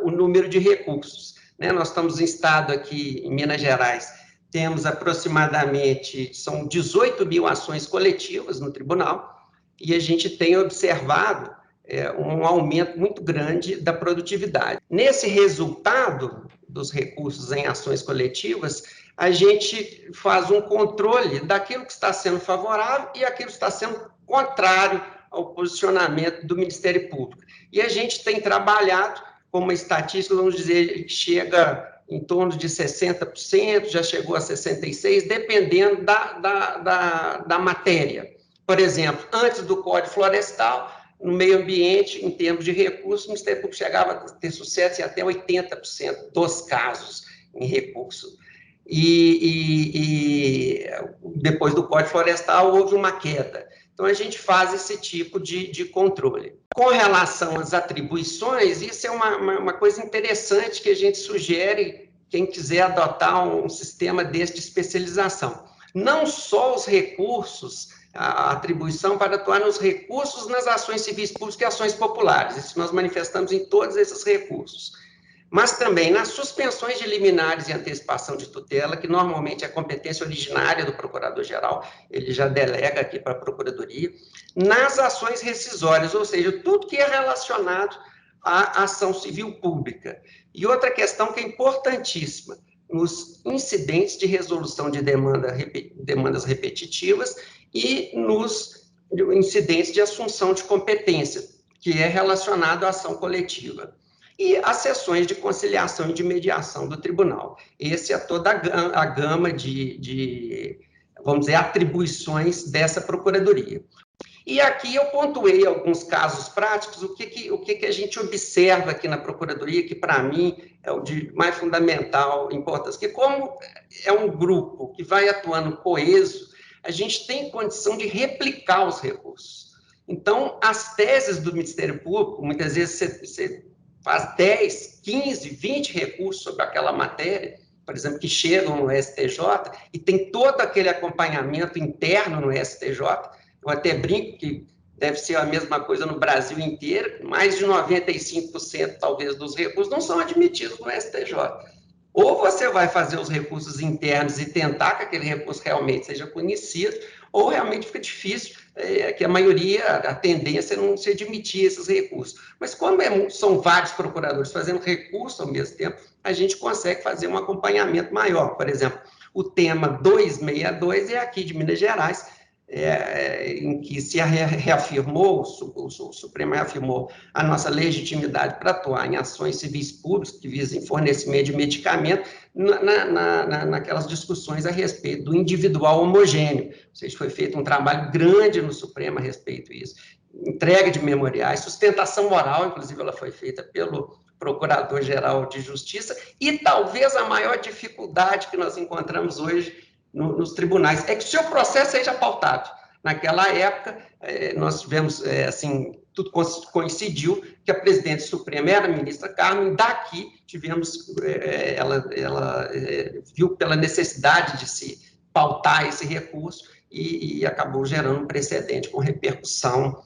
o número de recursos, né? Nós estamos em estado aqui em Minas Gerais, temos aproximadamente, são 18 mil ações coletivas no tribunal, e a gente tem observado um aumento muito grande da produtividade. Nesse resultado dos recursos em ações coletivas, a gente faz um controle daquilo que está sendo favorável e aquilo que está sendo contrário ao posicionamento do Ministério Público. E a gente tem trabalhado com uma estatística, vamos dizer, que chega em torno de 60%, já chegou a 66%, dependendo da matéria. Por exemplo, antes do Código Florestal, no meio ambiente, em termos de recursos, o Ministério Público chegava a ter sucesso em até 80% dos casos em recurso. E depois do Código Florestal, houve uma queda. Então, a gente faz esse tipo de controle. Com relação às atribuições, isso é uma coisa interessante que a gente sugere quem quiser adotar um sistema desse de especialização. Não só os recursos, a atribuição para atuar nos recursos nas ações civis públicas e ações populares. Isso nós manifestamos em todos esses recursos. Mas também nas suspensões de liminares e antecipação de tutela, que normalmente é competência originária do Procurador-Geral, ele já delega aqui para a Procuradoria, nas ações rescisórias, ou seja, tudo que é relacionado à ação civil pública. E outra questão que é importantíssima, nos incidentes de resolução de demandas repetitivas e nos incidentes de assunção de competência, que é relacionado à ação coletiva. E as sessões de conciliação e de mediação do tribunal. Essa é toda a gama vamos dizer, atribuições dessa procuradoria. E aqui eu pontuei alguns casos práticos, o que a gente observa aqui na Procuradoria, que para mim é o de mais fundamental importância, que como é um grupo que vai atuando coeso, a gente tem condição de replicar os recursos. Então, as teses do Ministério Público, muitas vezes você faz 10, 15, 20 recursos sobre aquela matéria, por exemplo, que chegam no STJ, e tem todo aquele acompanhamento interno no STJ. Eu até brinco que deve ser a mesma coisa no Brasil inteiro, mais de 95% talvez dos recursos não são admitidos no STJ. Ou você vai fazer os recursos internos e tentar que aquele recurso realmente seja conhecido, ou realmente fica difícil, que a maioria, a tendência é não se admitir esses recursos. Mas como são vários procuradores fazendo recurso ao mesmo tempo, a gente consegue fazer um acompanhamento maior. Por exemplo, o tema 262 é aqui de Minas Gerais, em que se reafirmou, o Supremo reafirmou a nossa legitimidade para atuar em ações civis públicas que visem fornecimento de medicamento naquelas discussões a respeito do individual homogêneo. Ou seja, foi feito um trabalho grande no Supremo a respeito disso. Entrega de memoriais, sustentação moral, inclusive ela foi feita pelo Procurador-Geral de Justiça, e talvez a maior dificuldade que nós encontramos hoje nos tribunais, é que o seu processo seja pautado. Naquela época, nós tivemos, assim, tudo coincidiu que a presidente suprema era a ministra Carmen, daqui tivemos, ela viu pela necessidade de se pautar esse recurso e acabou gerando um precedente com repercussão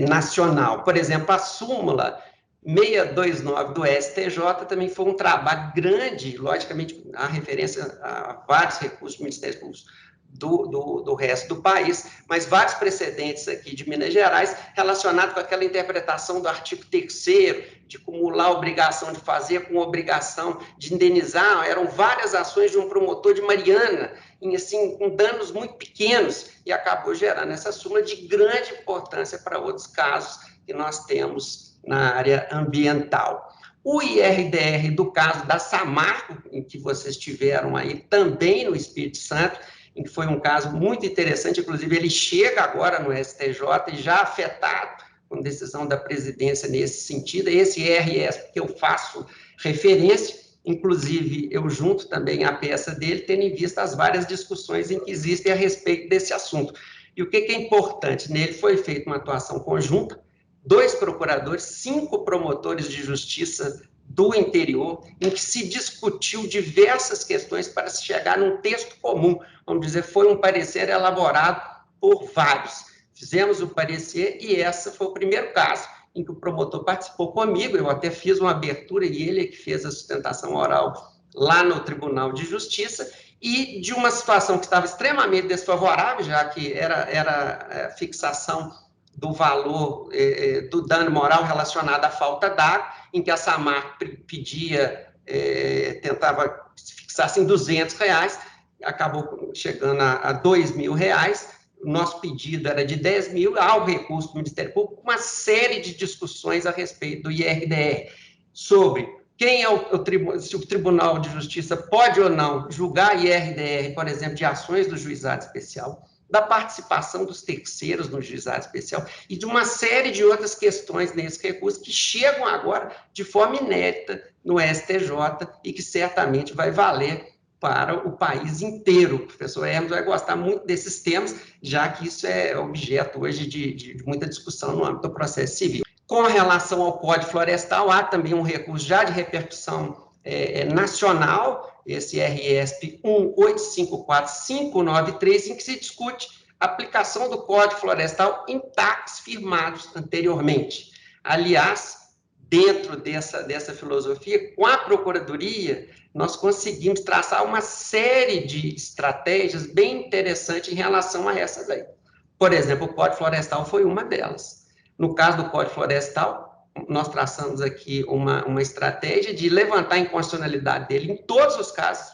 nacional. Por exemplo, a súmula 629 do STJ também foi um trabalho grande, logicamente, a referência a vários recursos do Ministério Público do resto do país, mas vários precedentes aqui de Minas Gerais relacionados com aquela interpretação do artigo 3º, de cumular a obrigação de fazer com a obrigação de indenizar. Eram várias ações de um promotor de Mariana, assim, com danos muito pequenos, e acabou gerando essa súmula de grande importância para outros casos que nós temos na área ambiental. O IRDR do caso da Samarco, em que vocês tiveram aí também no Espírito Santo, em que foi um caso muito interessante, inclusive ele chega agora no STJ e já afetado com decisão da presidência nesse sentido, esse IRS que eu faço referência, inclusive eu junto também a peça dele, tendo em vista as várias discussões em que existem a respeito desse assunto. E o que é importante? Nele foi feita uma atuação conjunta, 2 procuradores, 5 promotores de justiça do interior, em que se discutiu diversas questões para se chegar num texto comum. Vamos dizer, foi um parecer elaborado por vários. Fizemos o parecer e esse foi o primeiro caso em que o promotor participou comigo, eu até fiz uma abertura e ele que fez a sustentação oral lá no Tribunal de Justiça, e de uma situação que estava extremamente desfavorável, já que era fixação do valor do dano moral relacionado à falta d'água, em que a Samarco pedia, tentava fixar em R$200, acabou chegando a R$2.000, o nosso pedido era de 10 mil, há o recurso do Ministério Público, uma série de discussões a respeito do IRDR, sobre quem é se o Tribunal de Justiça pode ou não julgar IRDR, por exemplo, de ações do Juizado Especial, da participação dos terceiros no Juizado Especial e de uma série de outras questões nesse recurso que chegam agora de forma inédita no STJ e que certamente vai valer para o país inteiro. O professor Hermes vai gostar muito desses temas, já que isso é objeto hoje de muita discussão no âmbito do processo civil. Com relação ao Código Florestal, há também um recurso já de repercussão nacional, esse RESP 1854593, em que se discute a aplicação do Código Florestal em TACs firmados anteriormente. Aliás, dentro dessa filosofia, com a Procuradoria, nós conseguimos traçar uma série de estratégias bem interessantes em relação a essas aí. Por exemplo, o Código Florestal foi uma delas. No caso do Código Florestal, nós traçamos aqui uma estratégia de levantar a inconstitucionalidade dele em todos os casos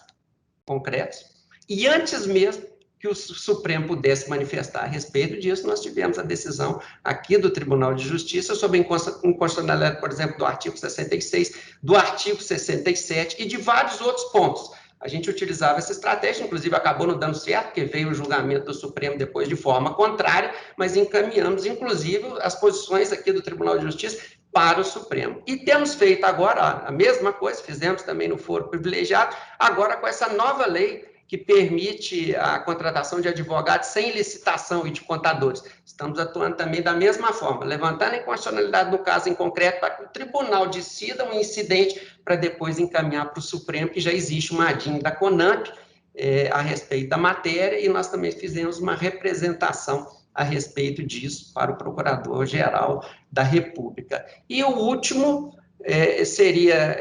concretos, e antes mesmo que o Supremo pudesse manifestar a respeito disso, nós tivemos a decisão aqui do Tribunal de Justiça sobre a inconstitucionalidade, por exemplo, do artigo 66, do artigo 67 e de vários outros pontos. A gente utilizava essa estratégia, inclusive acabou não dando certo, porque veio o julgamento do Supremo depois de forma contrária, mas encaminhamos, inclusive, as posições aqui do Tribunal de Justiça para o Supremo. E temos feito agora a mesma coisa, fizemos também no foro privilegiado, agora com essa nova lei que permite a contratação de advogados sem licitação e de contadores. Estamos atuando também da mesma forma, levantando a inconstitucionalidade do caso em concreto para que o tribunal decida um incidente para depois encaminhar para o Supremo, que já existe uma ADIM da CONAMP a respeito da matéria, e nós também fizemos uma representação a respeito disso para o Procurador-Geral da República. E o último seria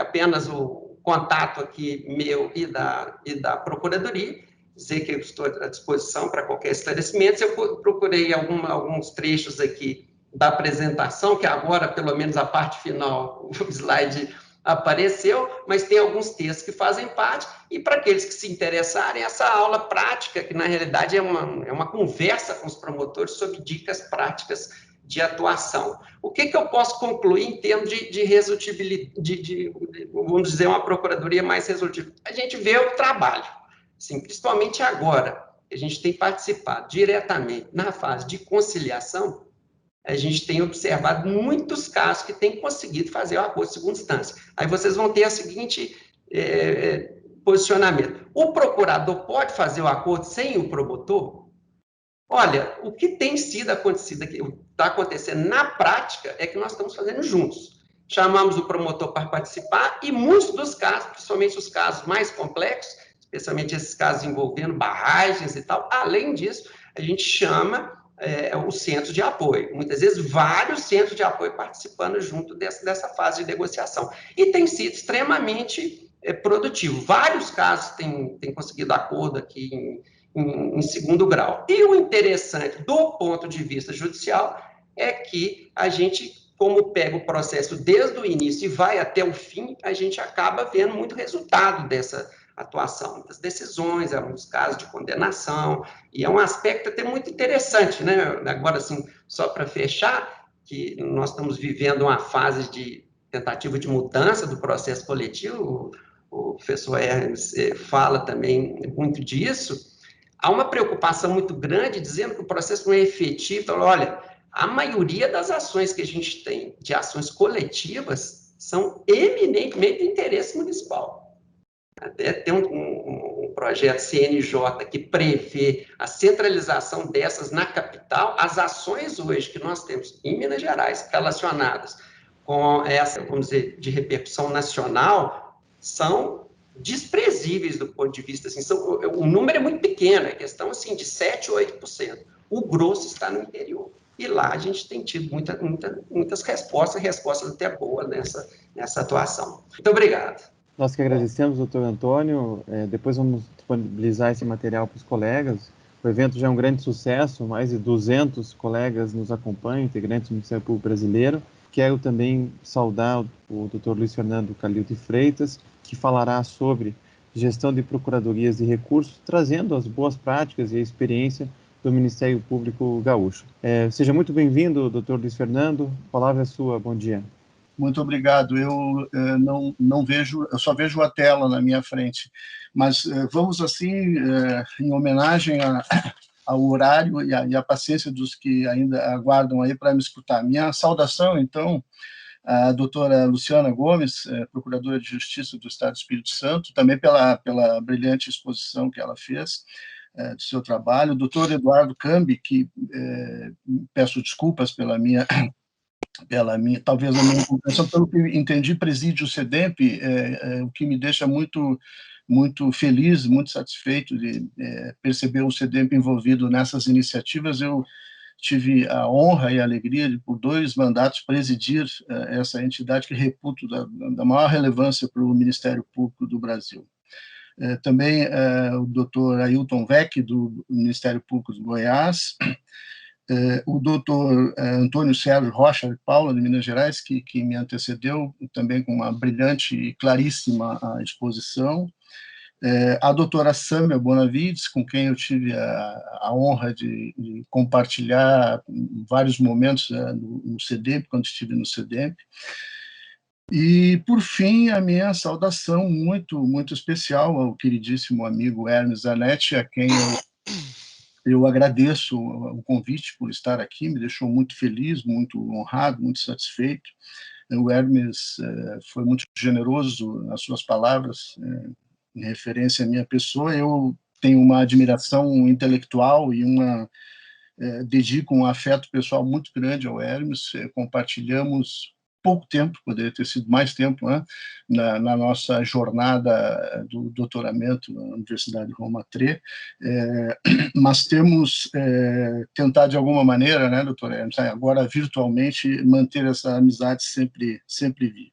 apenas o contato aqui meu e da Procuradoria, dizer que eu estou à disposição para qualquer esclarecimento. Eu procurei alguns trechos aqui da apresentação, que agora, pelo menos a parte final, o slide apareceu, mas tem alguns textos que fazem parte, e para aqueles que se interessarem, essa aula prática, que na realidade é uma conversa com os promotores sobre dicas práticas de atuação. O que eu posso concluir em termos de resolutibilidade, vamos dizer, uma procuradoria mais resolutiva? A gente vê o trabalho, assim, principalmente agora, a gente tem participado diretamente na fase de conciliação. A gente tem observado muitos casos que têm conseguido fazer o acordo de segunda instância. Aí vocês vão ter o seguinte posicionamento. O procurador pode fazer o acordo sem o promotor? Olha, o que tem sido acontecido aqui, está acontecendo na prática, é que nós estamos fazendo juntos. Chamamos o promotor para participar e muitos dos casos, principalmente os casos mais complexos, especialmente esses casos envolvendo barragens e tal, além disso, a gente chama os centros de apoio. Muitas vezes, vários centros de apoio participando junto dessa fase de negociação. E tem sido extremamente produtivo. Vários casos têm conseguido acordo aqui em segundo grau. E o interessante, do ponto de vista judicial, é que a gente, como pega o processo desde o início e vai até o fim, a gente acaba vendo muito resultado dessa atuação, muitas decisões, alguns casos de condenação, e é um aspecto até muito interessante, né? Agora, assim, só para fechar, que nós estamos vivendo uma fase de tentativa de mudança do processo coletivo, o professor Hermes fala também muito disso, há uma preocupação muito grande dizendo que o processo não é efetivo. Então, olha, a maioria das ações que a gente tem, de ações coletivas, são eminentemente de interesse municipal. Até tem um projeto CNJ que prevê a centralização dessas na capital. As ações hoje que nós temos em Minas Gerais relacionadas com essa, vamos dizer, de repercussão nacional, são desprezíveis do ponto de vista, assim, o número é muito pequeno, é questão assim, de 7% ou 8%. O grosso está no interior. E lá a gente tem tido muitas respostas até boas nessa atuação. Muito obrigado. Nós que agradecemos, doutor Antônio. Depois vamos disponibilizar esse material para os colegas. O evento já é um grande sucesso, mais de 200 colegas nos acompanham, integrantes do Ministério Público Brasileiro. Quero também saudar o doutor Luiz Fernando Calil de Freitas, que falará sobre gestão de procuradorias de recursos, trazendo as boas práticas e a experiência do Ministério Público Gaúcho. Seja muito bem-vindo, doutor Luiz Fernando. A palavra é sua. Bom dia. Muito obrigado. Eu não vejo, eu só vejo a tela na minha frente. Mas vamos, assim, em homenagem ao horário e à paciência dos que ainda aguardam aí para me escutar. Minha saudação, então, à doutora Luciana Gomes, Procuradora de Justiça do Estado do Espírito Santo, também pela brilhante exposição que ela fez do seu trabalho. O doutor Eduardo Cambi, que peço desculpas pela minha, talvez a minha compreensão, pelo que entendi, preside o SEDEMP, o que me deixa muito feliz, muito satisfeito de perceber o SEDEMP envolvido nessas iniciativas. Eu tive a honra e a alegria de, por 2 mandatos, presidir essa entidade que reputo da maior relevância para o Ministério Público do Brasil. Também o doutor Ailton Vec, do Ministério Público de Goiás, o doutor Antônio Sérgio Rocha de Paula, de Minas Gerais, que me antecedeu, também com uma brilhante e claríssima exposição, a doutora Sâmia Bonavides, com quem eu tive a honra de compartilhar vários momentos no CEDEMP, quando estive no CEDEMP, e, por fim, a minha saudação muito especial ao queridíssimo amigo Hermes Zanetti, a quem eu agradeço o convite por estar aqui, me deixou muito feliz, muito honrado, muito satisfeito. O Hermes foi muito generoso nas suas palavras em referência à minha pessoa. Eu tenho uma admiração intelectual e dedico um afeto pessoal muito grande ao Hermes. Compartilhamos pouco tempo, poderia ter sido mais tempo, né, na nossa jornada do doutoramento na Universidade Roma III, mas temos tentado de alguma maneira, né, doutor Hermes, agora virtualmente, manter essa amizade sempre viva.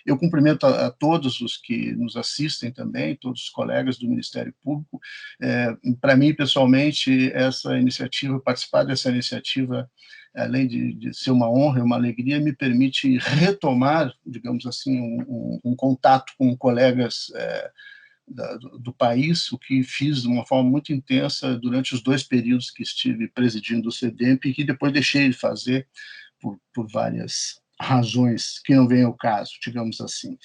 Eu cumprimento a todos os que nos assistem também, todos os colegas do Ministério Público. Para mim, pessoalmente, essa iniciativa, participar dessa iniciativa, além de ser uma honra e uma alegria, me permite retomar, digamos assim, um contato com colegas do país, o que fiz de uma forma muito intensa durante os 2 períodos que estive presidindo o SEDEMP e que depois deixei de fazer por várias razões que não vêm ao caso, digamos assim.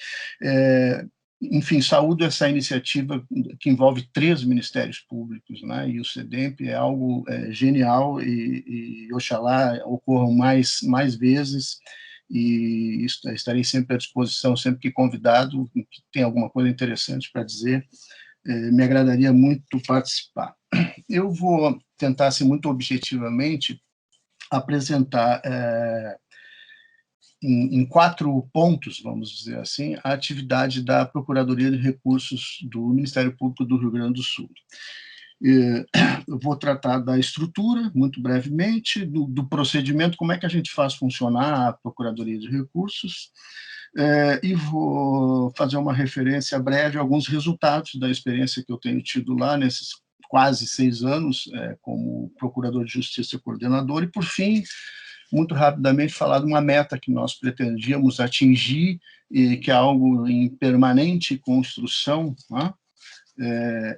Enfim, saúdo essa iniciativa que envolve 3 ministérios públicos, né? E o SEDEMP é algo genial e oxalá ocorram mais vezes, e estarei sempre à disposição, sempre que convidado, que tem alguma coisa interessante para dizer, me agradaria muito participar. Eu vou tentar, assim, muito objetivamente, apresentar em 4 pontos, vamos dizer assim, a atividade da Procuradoria de Recursos do Ministério Público do Rio Grande do Sul. Eu vou tratar da estrutura, muito brevemente, do procedimento, como é que a gente faz funcionar a Procuradoria de Recursos, e vou fazer uma referência breve a alguns resultados da experiência que eu tenho tido lá nesses quase 6 anos como Procurador de Justiça e coordenador, e, por fim, muito rapidamente, falar de uma meta que nós pretendíamos atingir, e que é algo em permanente construção, né?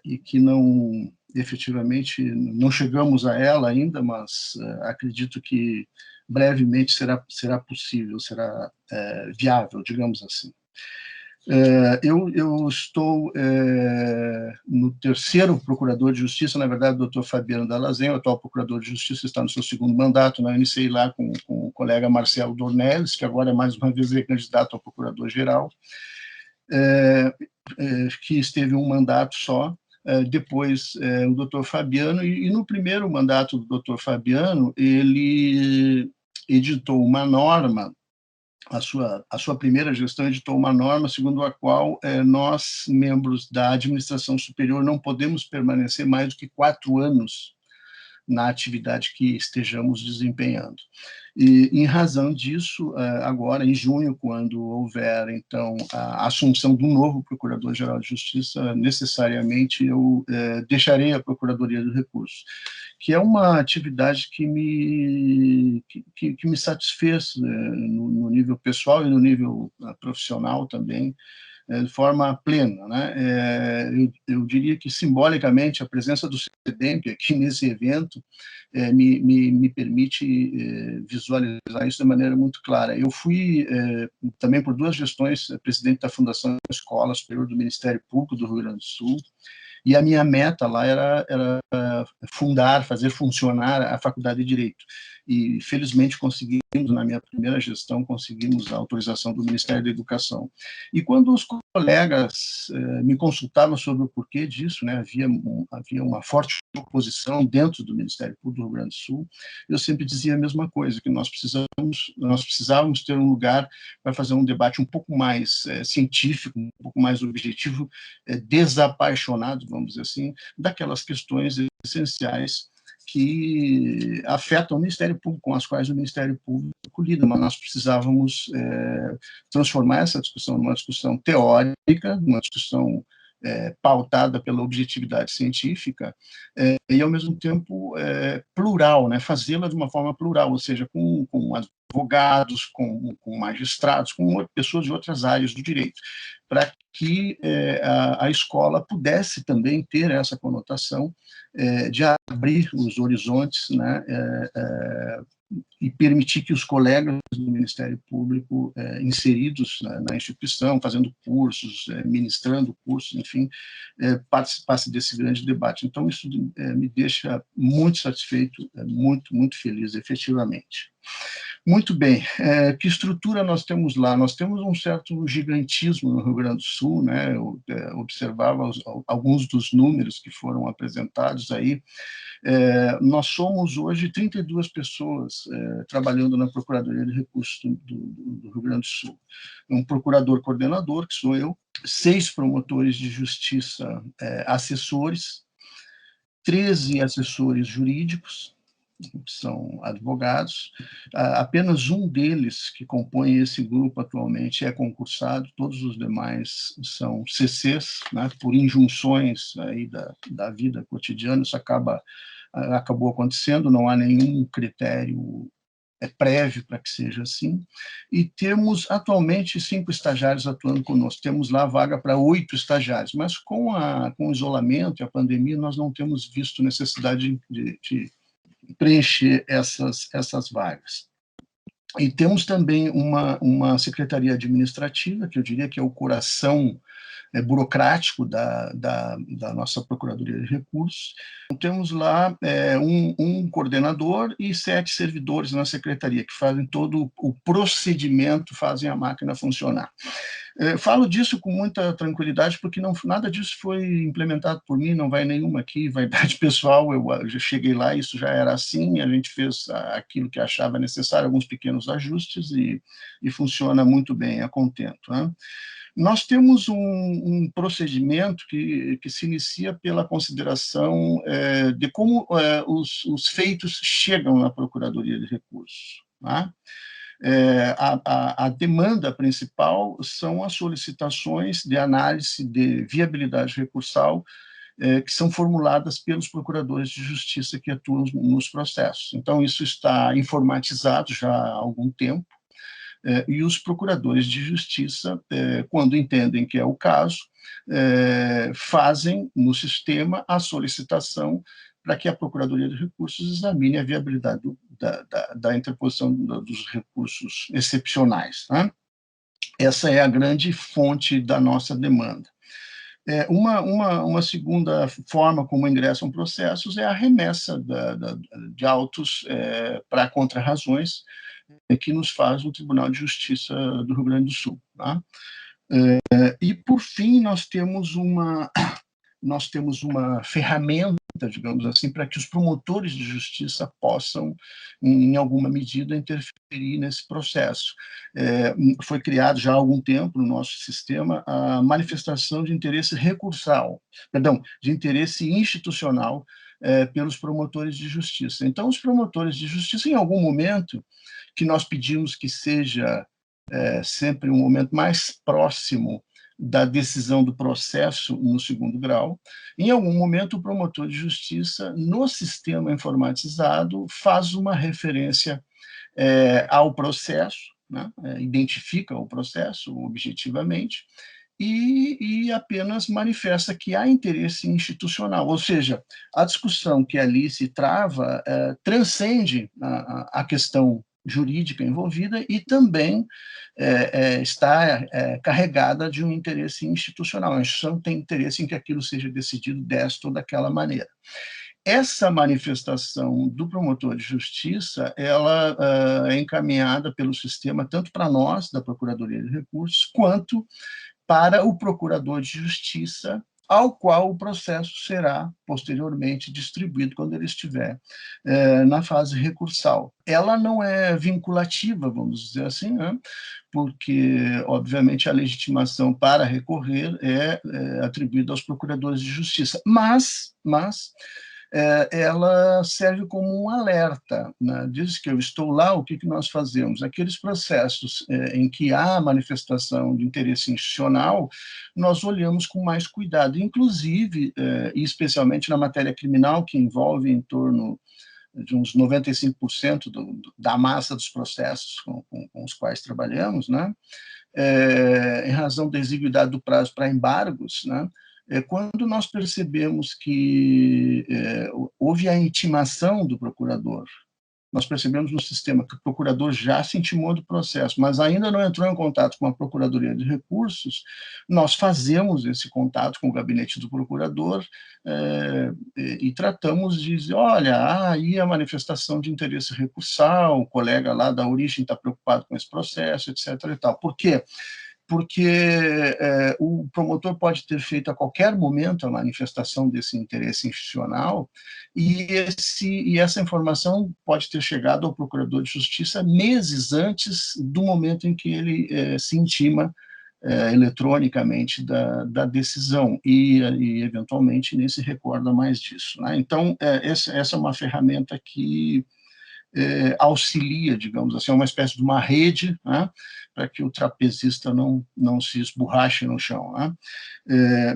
E que não, efetivamente, não chegamos a ela ainda, mas acredito que brevemente será possível, será viável, digamos assim. Eu estou no 3º Procurador de Justiça, na verdade, o doutor Fabiano Dallazen, o atual Procurador de Justiça, está no seu 2º mandato, né? Eu iniciei lá com o colega Marcelo Dornelles, que agora, mais uma vez, é candidato ao Procurador-Geral, que esteve um mandato só, depois o doutor Fabiano, e no primeiro mandato do doutor Fabiano, ele editou uma norma, a sua primeira gestão editou uma norma segundo a qual nós, membros da administração superior, não podemos permanecer mais do que 4 anos na atividade que estejamos desempenhando. E, em razão disso, agora, em junho, quando houver, então, a assunção do novo Procurador-Geral de Justiça, necessariamente eu deixarei a Procuradoria do Recurso, que é uma atividade que me satisfez no nível pessoal e no nível profissional também, de forma plena, né? Eu diria que, simbolicamente, a presença do SEDEMP aqui nesse evento me permite visualizar isso de maneira muito clara. Eu fui, também por 2 gestões, presidente da Fundação Escola Superior do Ministério Público do Rio Grande do Sul, e a minha meta lá era fazer funcionar a Faculdade de Direito. E, felizmente, conseguimos, na minha primeira gestão, conseguimos a autorização do Ministério da Educação. E quando os colegas me consultavam sobre o porquê disso, né, havia uma forte oposição dentro do Ministério Público do Rio Grande do Sul, eu sempre dizia a mesma coisa, que nós precisávamos ter um lugar para fazer um debate um pouco mais científico, um pouco mais objetivo, desapaixonado, vamos dizer assim, daquelas questões essenciais que afetam o Ministério Público, com as quais o Ministério Público lida, mas nós precisávamos transformar essa discussão numa discussão teórica, numa discussão pautada pela objetividade científica, e, ao mesmo tempo, plural, né? Fazê-la de uma forma plural, ou seja, com advogados, com magistrados, com pessoas de outras áreas do direito, para que a escola pudesse também ter essa conotação de abrir os horizontes, né, e permitir que os colegas do Ministério Público inseridos na instituição, fazendo cursos, ministrando cursos, enfim, participassem desse grande debate. Então, isso me deixa muito satisfeito, muito feliz, efetivamente. Muito bem. Que estrutura nós temos lá? Nós temos um certo gigantismo no Rio Grande do Sul, né? Eu observava alguns dos números que foram apresentados aí. Nós somos hoje 32 pessoas trabalhando na Procuradoria de Recursos do Rio Grande do Sul. Um procurador coordenador, que sou eu, 6 promotores de justiça assessores, 13 assessores jurídicos, que são advogados. Apenas um deles que compõe esse grupo atualmente é concursado, todos os demais são CCs, né, por injunções aí da vida cotidiana, isso acabou acontecendo, não há nenhum critério prévio para que seja assim, e temos atualmente 5 estagiários atuando conosco, temos lá vaga para 8 estagiários, mas com o isolamento e a pandemia nós não temos visto necessidade de preencher essas vagas. E temos também uma secretaria administrativa, que eu diria que é o coração burocrático da nossa Procuradoria de Recursos. Temos lá um coordenador e 7 servidores na secretaria, que fazem todo o procedimento, fazem a máquina funcionar. Falo disso com muita tranquilidade, porque nada disso foi implementado por mim, não vai nenhuma aqui, vaidade pessoal, eu já cheguei lá, isso já era assim, a gente fez aquilo que achava necessário, alguns pequenos ajustes, e funciona muito bem, a contento, né? Nós temos um procedimento que se inicia pela consideração de como os feitos chegam na Procuradoria de Recursos, né? A demanda principal são as solicitações de análise de viabilidade recursal que são formuladas pelos procuradores de justiça que atuam nos processos. Então, isso está informatizado já há algum tempo, e os procuradores de justiça, quando entendem que é o caso, fazem no sistema a solicitação para que a Procuradoria de Recursos examine a viabilidade da interposição dos recursos excepcionais, né? Essa é a grande fonte da nossa demanda. Uma segunda forma como ingressam processos é a remessa de autos para contrarrazões que nos faz o Tribunal de Justiça do Rio Grande do Sul, tá? E, por fim, nós temos uma ferramenta, digamos assim, para que os promotores de justiça possam, em alguma medida, interferir nesse processo. Foi criado já há algum tempo no nosso sistema a manifestação de interesse recursal, de interesse institucional pelos promotores de justiça. Então, os promotores de justiça, em algum momento, que nós pedimos que seja sempre um momento mais próximo da decisão do processo no segundo grau, em algum momento o promotor de justiça, no sistema informatizado, faz uma referência ao processo, né? Identifica o processo objetivamente, e apenas manifesta que há interesse institucional, ou seja, a discussão que ali se trava transcende a questão jurídica envolvida e também está carregada de um interesse institucional. A instituição tem interesse em que aquilo seja decidido desta ou daquela maneira. Essa manifestação do promotor de justiça, ela é encaminhada pelo sistema tanto para nós, da Procuradoria de Recursos, quanto para o procurador de justiça, ao qual o processo será posteriormente distribuído quando ele estiver na fase recursal. Ela não é vinculativa, vamos dizer assim, né? Porque, obviamente, a legitimação para recorrer é atribuída aos procuradores de justiça, mas ela serve como um alerta, né? Diz que eu estou lá, o que nós fazemos? Aqueles processos em que há manifestação de interesse institucional, nós olhamos com mais cuidado, inclusive, e especialmente na matéria criminal, que envolve em torno de uns 95% da massa dos processos com os quais trabalhamos, né? Em razão da exiguidade do prazo para embargos, né? Quando nós percebemos que houve a intimação do procurador nós percebemos no sistema que o procurador já se intimou do processo, mas ainda não entrou em contato com a Procuradoria de Recursos, nós fazemos esse contato com o gabinete do procurador e tratamos de dizer, olha, aí a manifestação de interesse recursal, o colega lá da origem está preocupado com esse processo, etc. e tal. Por quê? Porque o promotor pode ter feito a qualquer momento a manifestação desse interesse institucional e essa informação pode ter chegado ao procurador de justiça meses antes do momento em que ele se intima eletronicamente da decisão e, eventualmente, nem se recorda mais disso, né? Então, essa é uma ferramenta que auxilia, digamos assim, uma espécie de uma rede, né, para que o trapezista não se esborrache no chão, né?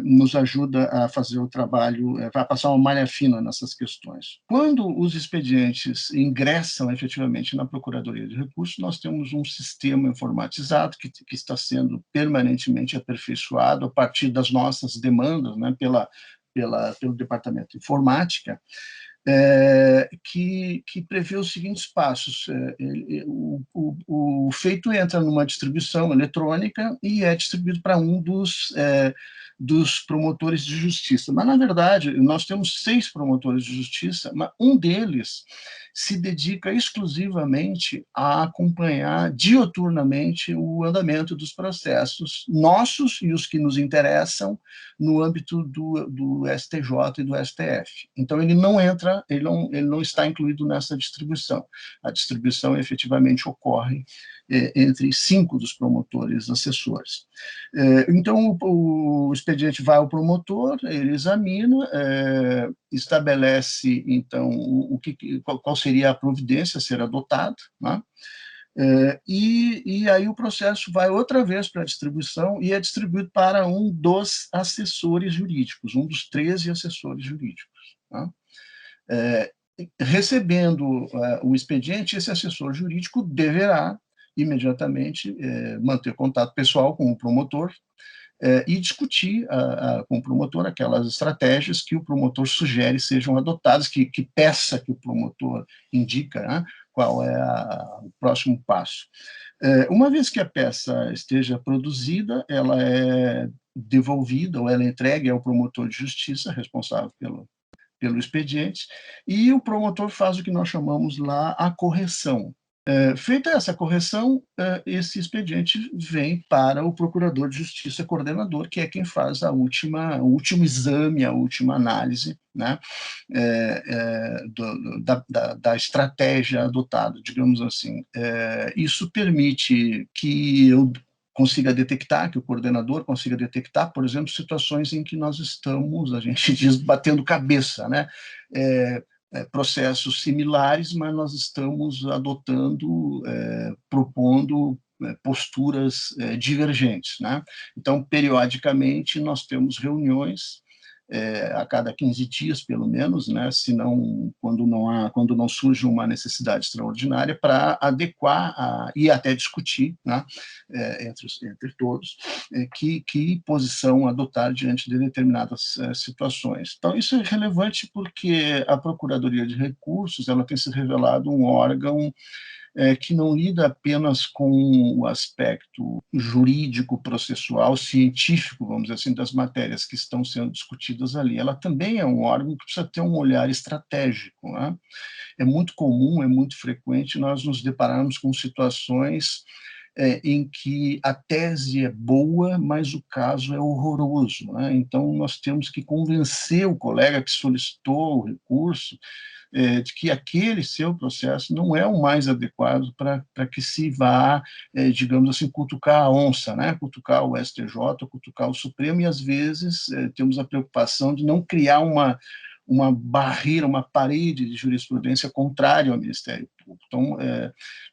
Nos ajuda a fazer o trabalho, vai passar uma malha fina nessas questões. Quando os expedientes ingressam efetivamente na Procuradoria de Recursos, nós temos um sistema informatizado que está sendo permanentemente aperfeiçoado a partir das nossas demandas, né, pelo Departamento de Informática, que prevê os seguintes passos. O feito entra numa distribuição eletrônica e é distribuído para um dos promotores de justiça. Mas, na verdade, nós temos 6 promotores de justiça, mas um deles se dedica exclusivamente a acompanhar dioturnamente o andamento dos processos nossos e os que nos interessam no âmbito do STJ e do STF. Então, ele não entra, ele não está incluído nessa distribuição. A distribuição efetivamente ocorre entre 5 dos promotores assessores. Então, o expediente vai ao promotor, ele examina, estabelece, então, qual seria a providência a ser adotada, né? E aí o processo vai outra vez para a distribuição e é distribuído para um dos assessores jurídicos, um dos 13 assessores jurídicos, né? Recebendo o expediente, esse assessor jurídico deverá imediatamente manter contato pessoal com o promotor e discutir com o promotor aquelas estratégias que o promotor sugere sejam adotadas, que peça que o promotor indica, né, qual é o próximo passo. Uma vez que a peça esteja produzida, ela é devolvida ou ela é entregue ao promotor de justiça, responsável pelo expediente, e o promotor faz o que nós chamamos lá a correção. Feita essa correção, esse expediente vem para o procurador de justiça coordenador, que é quem faz o último exame, a última análise, né, da estratégia adotada, digamos assim. Isso permite que eu consiga detectar, que o coordenador consiga detectar, por exemplo, situações em que nós estamos, a gente diz, batendo cabeça, né? Processos similares, mas nós estamos adotando, propondo posturas divergentes, né? Então, periodicamente, nós temos reuniões a cada 15 dias, pelo menos, né? Se não, quando não surge uma necessidade extraordinária, para adequar e até discutir, né, entre todos, que posição adotar diante de determinadas situações. Então, isso é relevante porque a Procuradoria de Recursos ela tem se revelado um órgão que não lida apenas com o aspecto jurídico, processual, científico, vamos dizer assim, das matérias que estão sendo discutidas ali. Ela também é um órgão que precisa ter um olhar estratégico, né? É muito comum, é muito frequente nós nos depararmos com situações em que a tese é boa, mas o caso é horroroso, né? Então, nós temos que convencer o colega que solicitou o recurso de que aquele seu processo não é o mais adequado para que se vá, digamos assim, cutucar a onça, né? Cutucar o STJ, cutucar o Supremo, e às vezes temos a preocupação de não criar uma barreira, uma parede de jurisprudência contrária ao Ministério Público. Então,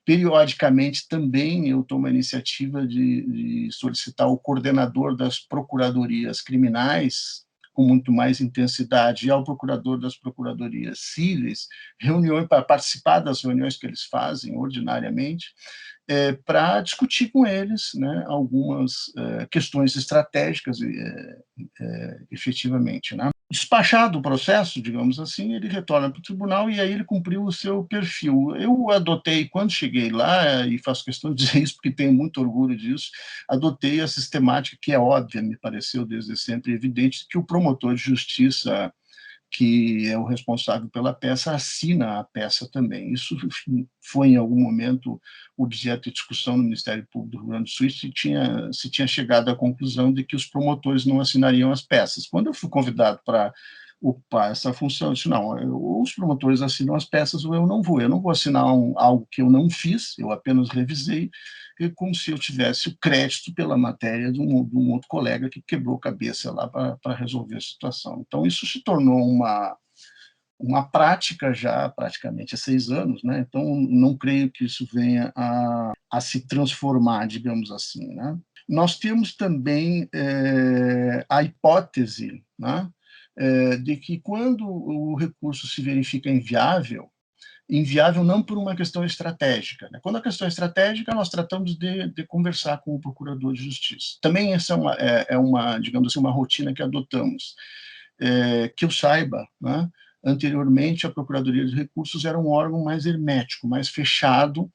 periodicamente também eu tomo a iniciativa de solicitar o coordenador das procuradorias criminais, com muito mais intensidade, e ao procurador das procuradorias cíveis, reuniões para participar das reuniões que eles fazem ordinariamente, para discutir com eles, né, algumas questões estratégicas, efetivamente, né? despachado o processo, digamos assim, ele retorna para o tribunal e aí ele cumpriu o seu perfil. Eu adotei, quando cheguei lá, e faço questão de dizer isso porque tenho muito orgulho disso, adotei a sistemática que é óbvia, me pareceu desde sempre evidente, que o promotor de justiça, que é o responsável pela peça, assina a peça também. Isso foi, em algum momento, objeto de discussão no Ministério Público do Rio Grande do Sul, se tinha chegado à conclusão de que os promotores não assinariam as peças. Quando eu fui convidado para ocupar essa função, eu disse, não, ou os promotores assinam as peças ou eu não vou assinar algo que eu não fiz, eu apenas revisei, como se eu tivesse o crédito pela matéria de um outro colega que quebrou cabeça lá para resolver a situação. Então, isso se tornou uma prática já praticamente há 6 anos, né? Então, não creio que isso venha a se transformar, digamos assim, né? Nós temos também a hipótese, né, de que quando o recurso se verifica inviável não por uma questão estratégica. Né? Quando a questão é estratégica, nós tratamos de conversar com o procurador de justiça. Também essa é uma, digamos assim, uma rotina que adotamos. Que eu saiba, né? Anteriormente, a Procuradoria de Recursos era um órgão mais hermético, mais fechado,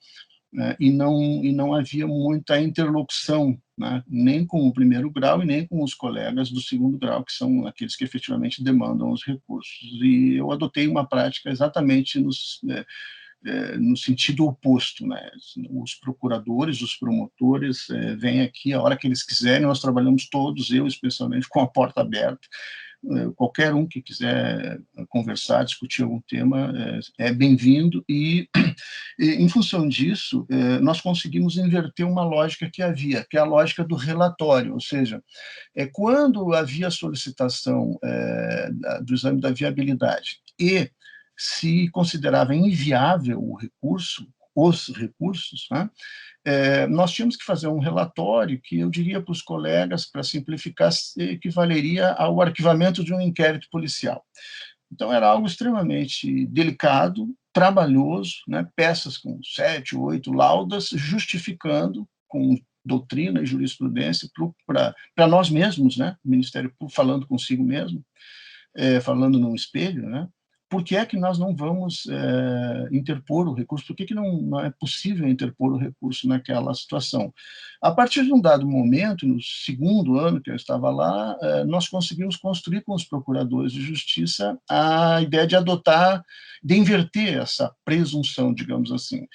né? E não havia muita interlocução, né? Nem com o primeiro grau e nem com os colegas do segundo grau, que são aqueles que efetivamente demandam os recursos. E eu adotei uma prática exatamente no sentido oposto, né? Os procuradores, os promotores vêm aqui a hora que eles quiserem, nós trabalhamos todos, eu especialmente, com a porta aberta. Qualquer um que quiser conversar, discutir algum tema, é bem-vindo e em função disso, nós conseguimos inverter uma lógica que havia, que é a lógica do relatório, ou seja, quando havia solicitação do exame da viabilidade e se considerava inviável os recursos, né? Nós tínhamos que fazer um relatório que eu diria para os colegas, para simplificar, equivaleria ao arquivamento de um inquérito policial. Então, era algo extremamente delicado, trabalhoso, né? Peças com 7, 8 laudas, justificando com doutrina e jurisprudência para nós mesmos, né? O Ministério Público falando consigo mesmo, falando num espelho, né? Por que é que nós não vamos interpor o recurso? Por que não é possível interpor o recurso naquela situação? A partir de um dado momento, no segundo ano que eu estava lá, nós conseguimos construir com os procuradores de justiça a ideia de inverter essa presunção, digamos assim.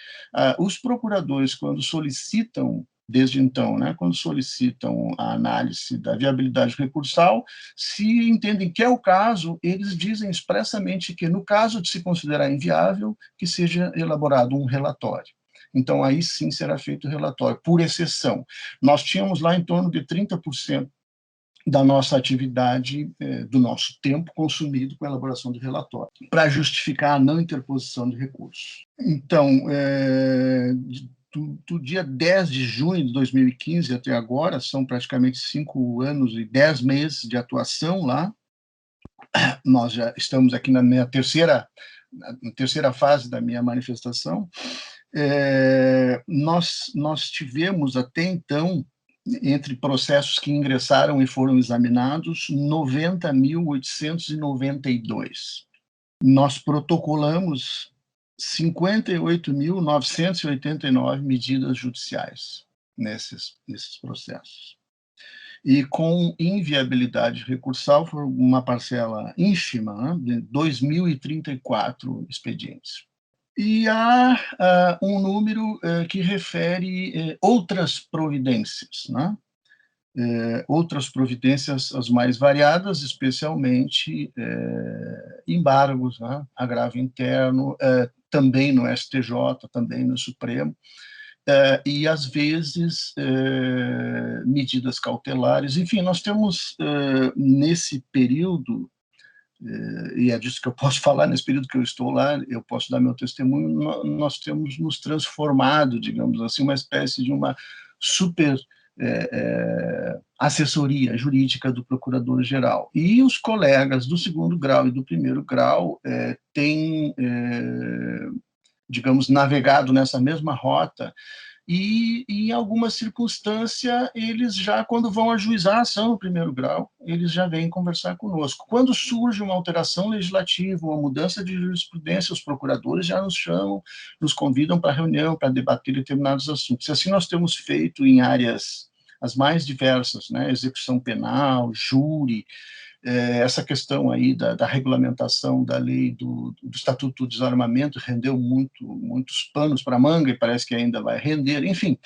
Os procuradores, quando solicitam desde então, né, quando solicitam a análise da viabilidade recursal, se entendem que é o caso, eles dizem expressamente que, no caso de se considerar inviável, que seja elaborado um relatório. Então, aí sim será feito o relatório, por exceção. Nós tínhamos lá em torno de 30% da nossa atividade, do nosso tempo consumido com a elaboração do relatório, para justificar a não interposição de recursos. Então, do dia 10 de junho de 2015 até agora, são praticamente 5 anos e 10 meses de atuação lá. Nós já estamos aqui na terceira fase da minha manifestação. Nós tivemos até então, entre processos que ingressaram e foram examinados, 90.892. Nós protocolamos 58.989 medidas judiciais nesses processos. E com inviabilidade recursal, foi uma parcela ínfima, né, de 2.034 expedientes. E há um número que refere outras providências, né? Outras providências as mais variadas, especialmente embargos, né? Agravo interno, também no STJ, também no Supremo, e, às vezes, medidas cautelares. Enfim, nós temos, nesse período, e é disso que eu posso falar, nesse período que eu estou lá, eu posso dar meu testemunho, nós temos nos transformado, digamos assim, uma espécie de uma super assessoria jurídica do Procurador-Geral. E os colegas do segundo grau e do primeiro grau têm, digamos, navegado nessa mesma rota e, em alguma circunstância, eles já, quando vão ajuizar a ação no primeiro grau, eles já vêm conversar conosco. Quando surge uma alteração legislativa, uma mudança de jurisprudência, os procuradores já nos chamam, nos convidam para reunião, para debater determinados assuntos. E assim nós temos feito em áreas as mais diversas, né? Execução penal, júri, essa questão aí da regulamentação da lei do Estatuto do Desarmamento rendeu muitos panos para a manga e parece que ainda vai render, enfim,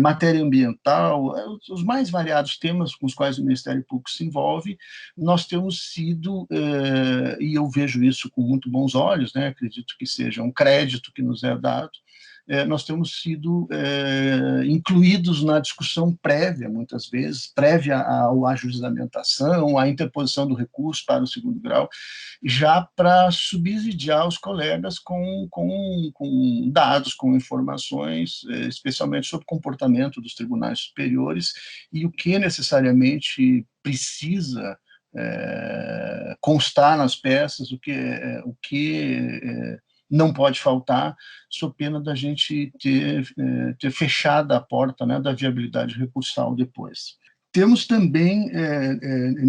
matéria ambiental, os mais variados temas com os quais o Ministério Público se envolve, nós temos sido, e eu vejo isso com muito bons olhos, né, acredito que seja um crédito que nos é dado, nós temos sido incluídos na discussão prévia, muitas vezes, prévia à juizamentação, à interposição do recurso para o segundo grau, já para subsidiar os colegas com dados, com informações, especialmente sobre o comportamento dos tribunais superiores e o que necessariamente precisa constar nas peças, o que não pode faltar, sob pena da gente ter fechado a porta, né, da viabilidade recursal depois. Temos também,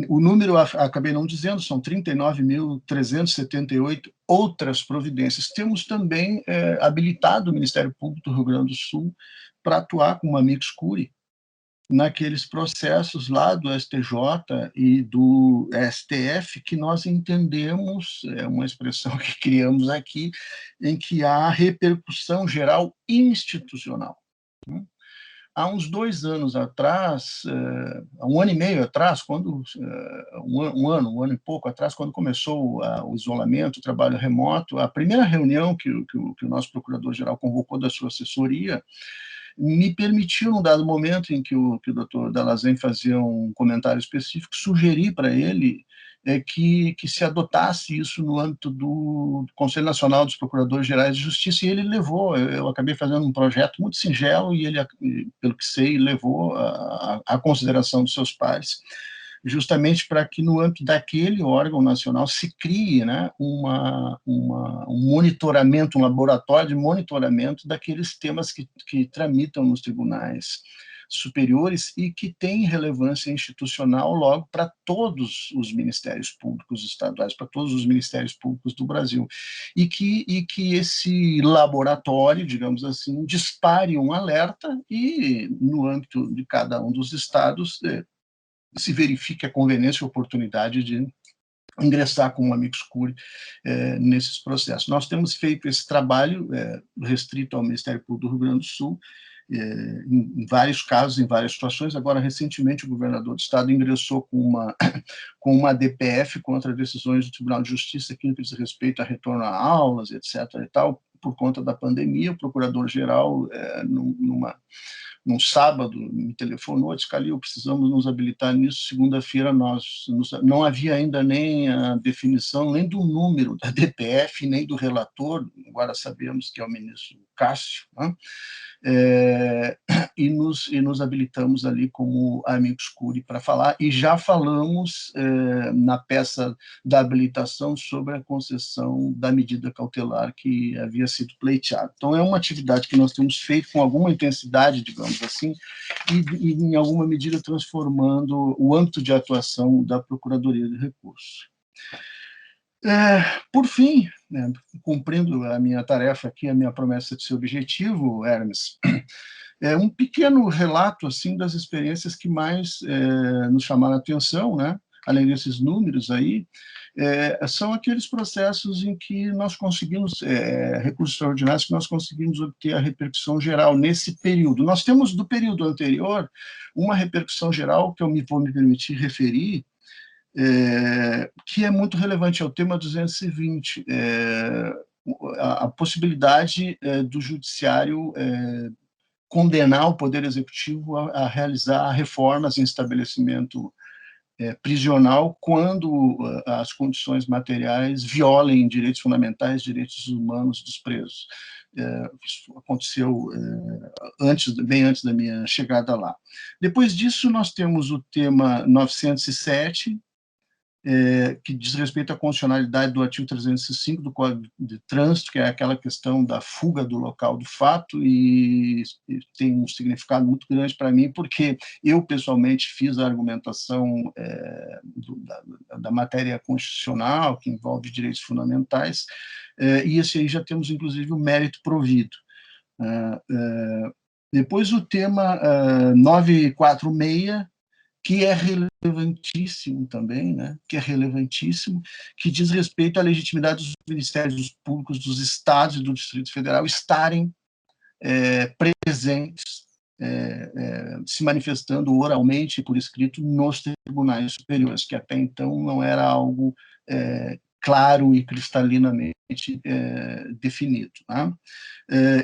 o número, acabei não dizendo, são 39.378 outras providências. Temos também habilitado o Ministério Público do Rio Grande do Sul para atuar como amicus curiae naqueles processos lá do STJ e do STF que nós entendemos, é uma expressão que criamos aqui, em que há repercussão geral institucional. Há uns 2 anos atrás, há 1 ano e meio atrás, quando um ano e pouco atrás, quando começou o isolamento, o trabalho remoto, a primeira reunião que o nosso procurador-geral convocou da sua assessoria me permitiu, num dado momento em que o doutor Dallazen fazia um comentário específico, sugerir para ele que se adotasse isso no âmbito do Conselho Nacional dos Procuradores Gerais de Justiça, e ele levou, eu acabei fazendo um projeto muito singelo, e ele, pelo que sei, levou à consideração dos seus pares, justamente para que no âmbito daquele órgão nacional se crie, né, um monitoramento, um laboratório de monitoramento daqueles temas que tramitam nos tribunais superiores e que têm relevância institucional logo para todos os ministérios públicos estaduais, para todos os ministérios públicos do Brasil, e que esse laboratório, digamos assim, dispare um alerta e, no âmbito de cada um dos estados, se verifique a conveniência e oportunidade de ingressar como amicus curiae nesses processos. Nós temos feito esse trabalho restrito ao Ministério Público do Rio Grande do Sul, em vários casos, em várias situações. Agora, recentemente, o governador do estado ingressou com uma DPF contra decisões do Tribunal de Justiça que diz respeito a retorno a aulas, etc. e tal, por conta da pandemia. O procurador-geral, num sábado, me telefonou, disse: Calil, precisamos nos habilitar nisso. Segunda-feira não havia ainda nem a definição, nem do número da DPF, nem do relator, agora sabemos que é o ministro Cássio, né? E nos habilitamos ali como amicus curiae para falar, e já falamos na peça da habilitação sobre a concessão da medida cautelar que havia sido pleiteada. Então, é uma atividade que nós temos feito com alguma intensidade, digamos assim, e em alguma medida transformando o âmbito de atuação da Procuradoria de Recursos. Por fim, né, cumprindo a minha tarefa aqui, a minha promessa de ser objetivo, Hermes, um pequeno relato assim das experiências que mais nos chamaram a atenção, né? Além desses números aí, são aqueles processos em que nós conseguimos, recursos extraordinários, que nós conseguimos obter a repercussão geral nesse período. Nós temos, do período anterior, uma repercussão geral que eu vou me permitir referir, que é muito relevante, é o tema 220, a possibilidade do judiciário condenar o Poder Executivo a realizar reformas em estabelecimento prisional quando as condições materiais violem direitos fundamentais, direitos humanos dos presos. Isso aconteceu bem antes da minha chegada lá. Depois disso, nós temos o tema 907, que diz respeito à constitucionalidade do artigo 305 do Código de Trânsito, que é aquela questão da fuga do local do fato, e tem um significado muito grande para mim, porque eu, pessoalmente, fiz a argumentação da matéria constitucional, que envolve direitos fundamentais, e esse aí já temos, inclusive, o mérito provido. Depois o tema 946, que é relevantíssimo também, né? Que é relevantíssimo, que diz respeito à legitimidade dos ministérios públicos dos estados e do Distrito Federal estarem presentes, se manifestando oralmente e por escrito nos tribunais superiores, que até então não era algo claro e cristalinamente definido. Né?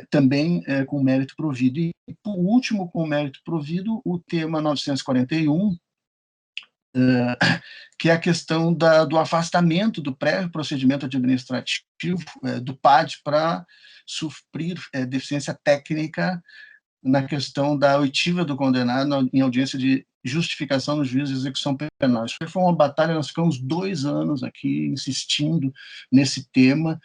Também com mérito provido. E, por último, com mérito provido, o tema 941, que é a questão do afastamento do prévio procedimento administrativo do PAD para suprir deficiência técnica na questão da oitiva do condenado em audiência de justificação no juízo de execução penal. Isso foi uma batalha, nós ficamos 2 anos aqui insistindo nesse tema.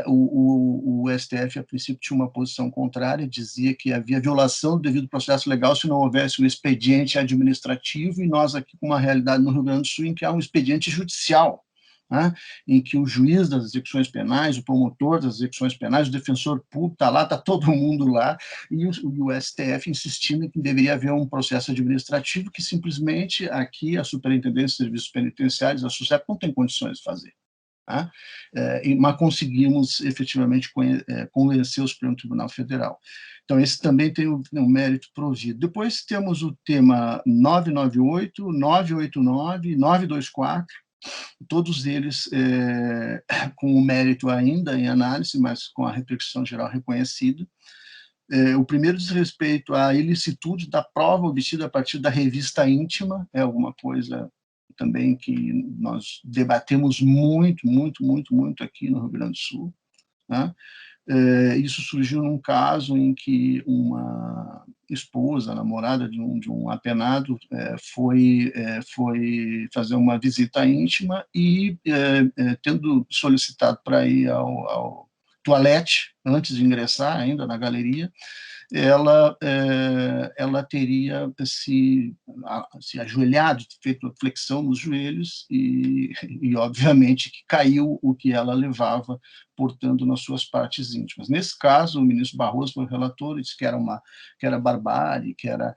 O STF, a princípio, tinha uma posição contrária, dizia que havia violação do devido processo legal se não houvesse um expediente administrativo, e nós aqui com uma realidade no Rio Grande do Sul em que há um expediente judicial, né, em que o juiz das execuções penais, o promotor das execuções penais, o defensor público está lá, está todo mundo lá, e o STF insistindo que deveria haver um processo administrativo que simplesmente aqui a Superintendência de Serviços Penitenciários, a SUSEP, não tem condições de fazer. Tá? Mas conseguimos efetivamente convencer o Supremo Tribunal Federal. Então, esse também tem um mérito provido. Depois temos o tema 998, 989, 924, todos eles com o mérito ainda em análise, mas com a repercussão geral reconhecida. O primeiro diz respeito à ilicitude da prova obtida a partir da revista íntima, é alguma coisa também que nós debatemos muito aqui no Rio Grande do Sul. Né? Isso surgiu num caso em que uma esposa, namorada de um apenado, foi fazer uma visita íntima e, tendo solicitado para ir ao toalete, antes de ingressar ainda na galeria, ela teria se ajoelhado, feito flexão nos joelhos e obviamente, que caiu o que ela levava portando nas suas partes íntimas. Nesse caso, o ministro Barroso foi o relator e disse que era barbárie, que era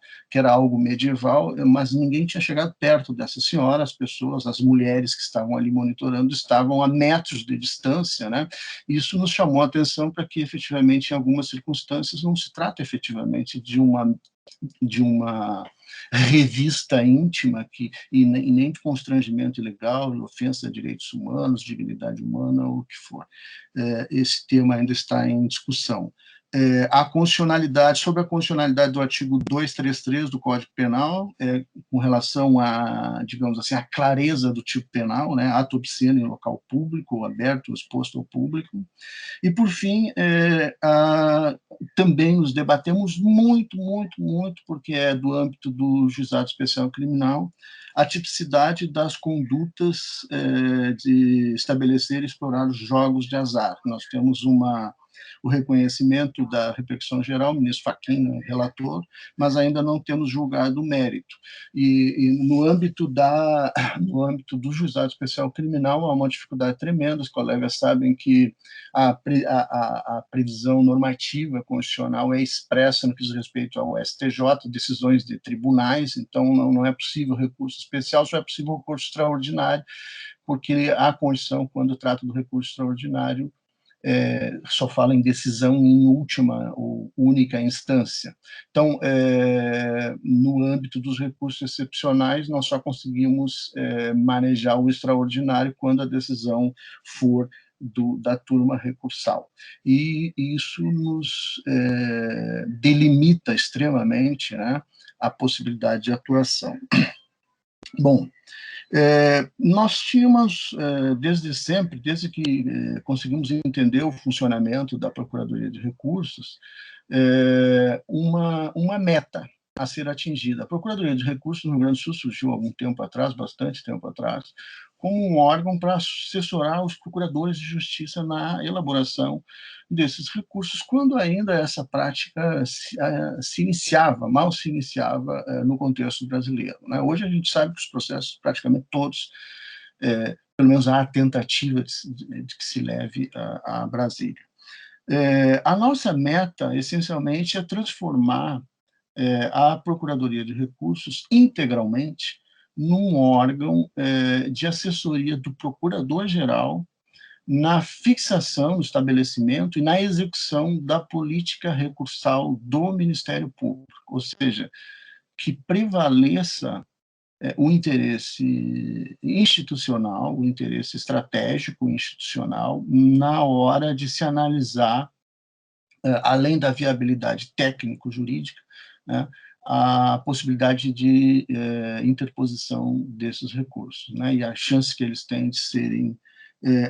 algo medieval, mas ninguém tinha chegado perto dessa senhora, as pessoas, as mulheres que estavam ali monitorando, estavam a metros de distância, né? Isso nos chamou a atenção para que, efetivamente, em algumas circunstâncias, não se trata efetivamente de uma revista íntima e nem de constrangimento ilegal, ofensa a direitos humanos, dignidade humana, ou o que for. Esse tema ainda está em discussão. Sobre a constitucionalidade do artigo 233 do Código Penal, com relação a, digamos assim, a clareza do tipo penal, né, ato obsceno em local público, ou aberto, ou exposto ao público. E, por fim, também nos debatemos muito, porque é do âmbito do Juizado Especial Criminal, a tipicidade das condutas de estabelecer e explorar os jogos de azar. Nós temos o reconhecimento da repercussão geral, o ministro Fachin, relator, mas ainda não temos julgado o mérito. E no âmbito do Juizado Especial Criminal, há uma dificuldade tremenda, os colegas sabem que a previsão normativa constitucional é expressa no que diz respeito ao STJ, decisões de tribunais, então não é possível recurso especial, só é possível recurso extraordinário, porque a Constituição, quando trata do recurso extraordinário, só fala em decisão em última ou única instância. Então, no âmbito dos recursos excepcionais, nós só conseguimos manejar o extraordinário quando a decisão for da turma recursal. E isso nos delimita extremamente, né, a possibilidade de atuação. Bom, nós tínhamos, desde sempre, desde que conseguimos entender o funcionamento da Procuradoria de Recursos, uma meta a ser atingida. A Procuradoria de Recursos no Rio Grande do Sul surgiu há algum tempo atrás, bastante tempo atrás, como um órgão para assessorar os procuradores de justiça na elaboração desses recursos, quando ainda essa prática se iniciava, mal se iniciava no contexto brasileiro, né? Hoje a gente sabe que os processos, praticamente todos, pelo menos há a tentativa de que se leve a Brasília. A nossa meta, essencialmente, é transformar a Procuradoria de Recursos integralmente num órgão de assessoria do Procurador-Geral na fixação, no estabelecimento e na execução da política recursal do Ministério Público, ou seja, que prevaleça o interesse institucional, o interesse estratégico institucional, na hora de se analisar, além da viabilidade técnico-jurídica, né, a possibilidade de interposição desses recursos, né, e a chance que eles têm de serem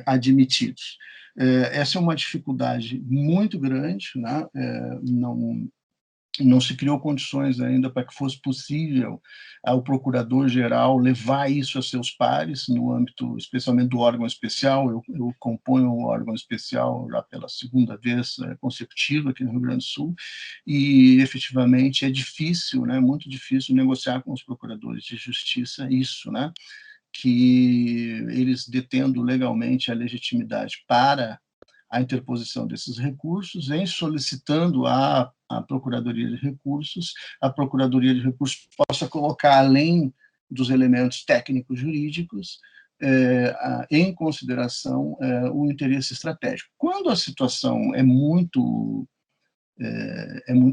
admitidos. Essa é uma dificuldade muito grande, né, não se criou condições ainda para que fosse possível ao procurador-geral levar isso a seus pares, no âmbito, especialmente do órgão especial. Eu componho o órgão especial já pela segunda vez consecutiva aqui no Rio Grande do Sul, e efetivamente é difícil, né, muito difícil negociar com os procuradores de justiça isso, né, que eles detendo legalmente a legitimidade para a interposição desses recursos, em solicitando à Procuradoria de Recursos, a Procuradoria de Recursos possa colocar, além dos elementos técnicos jurídicos, em consideração o interesse estratégico. Quando a situação é muito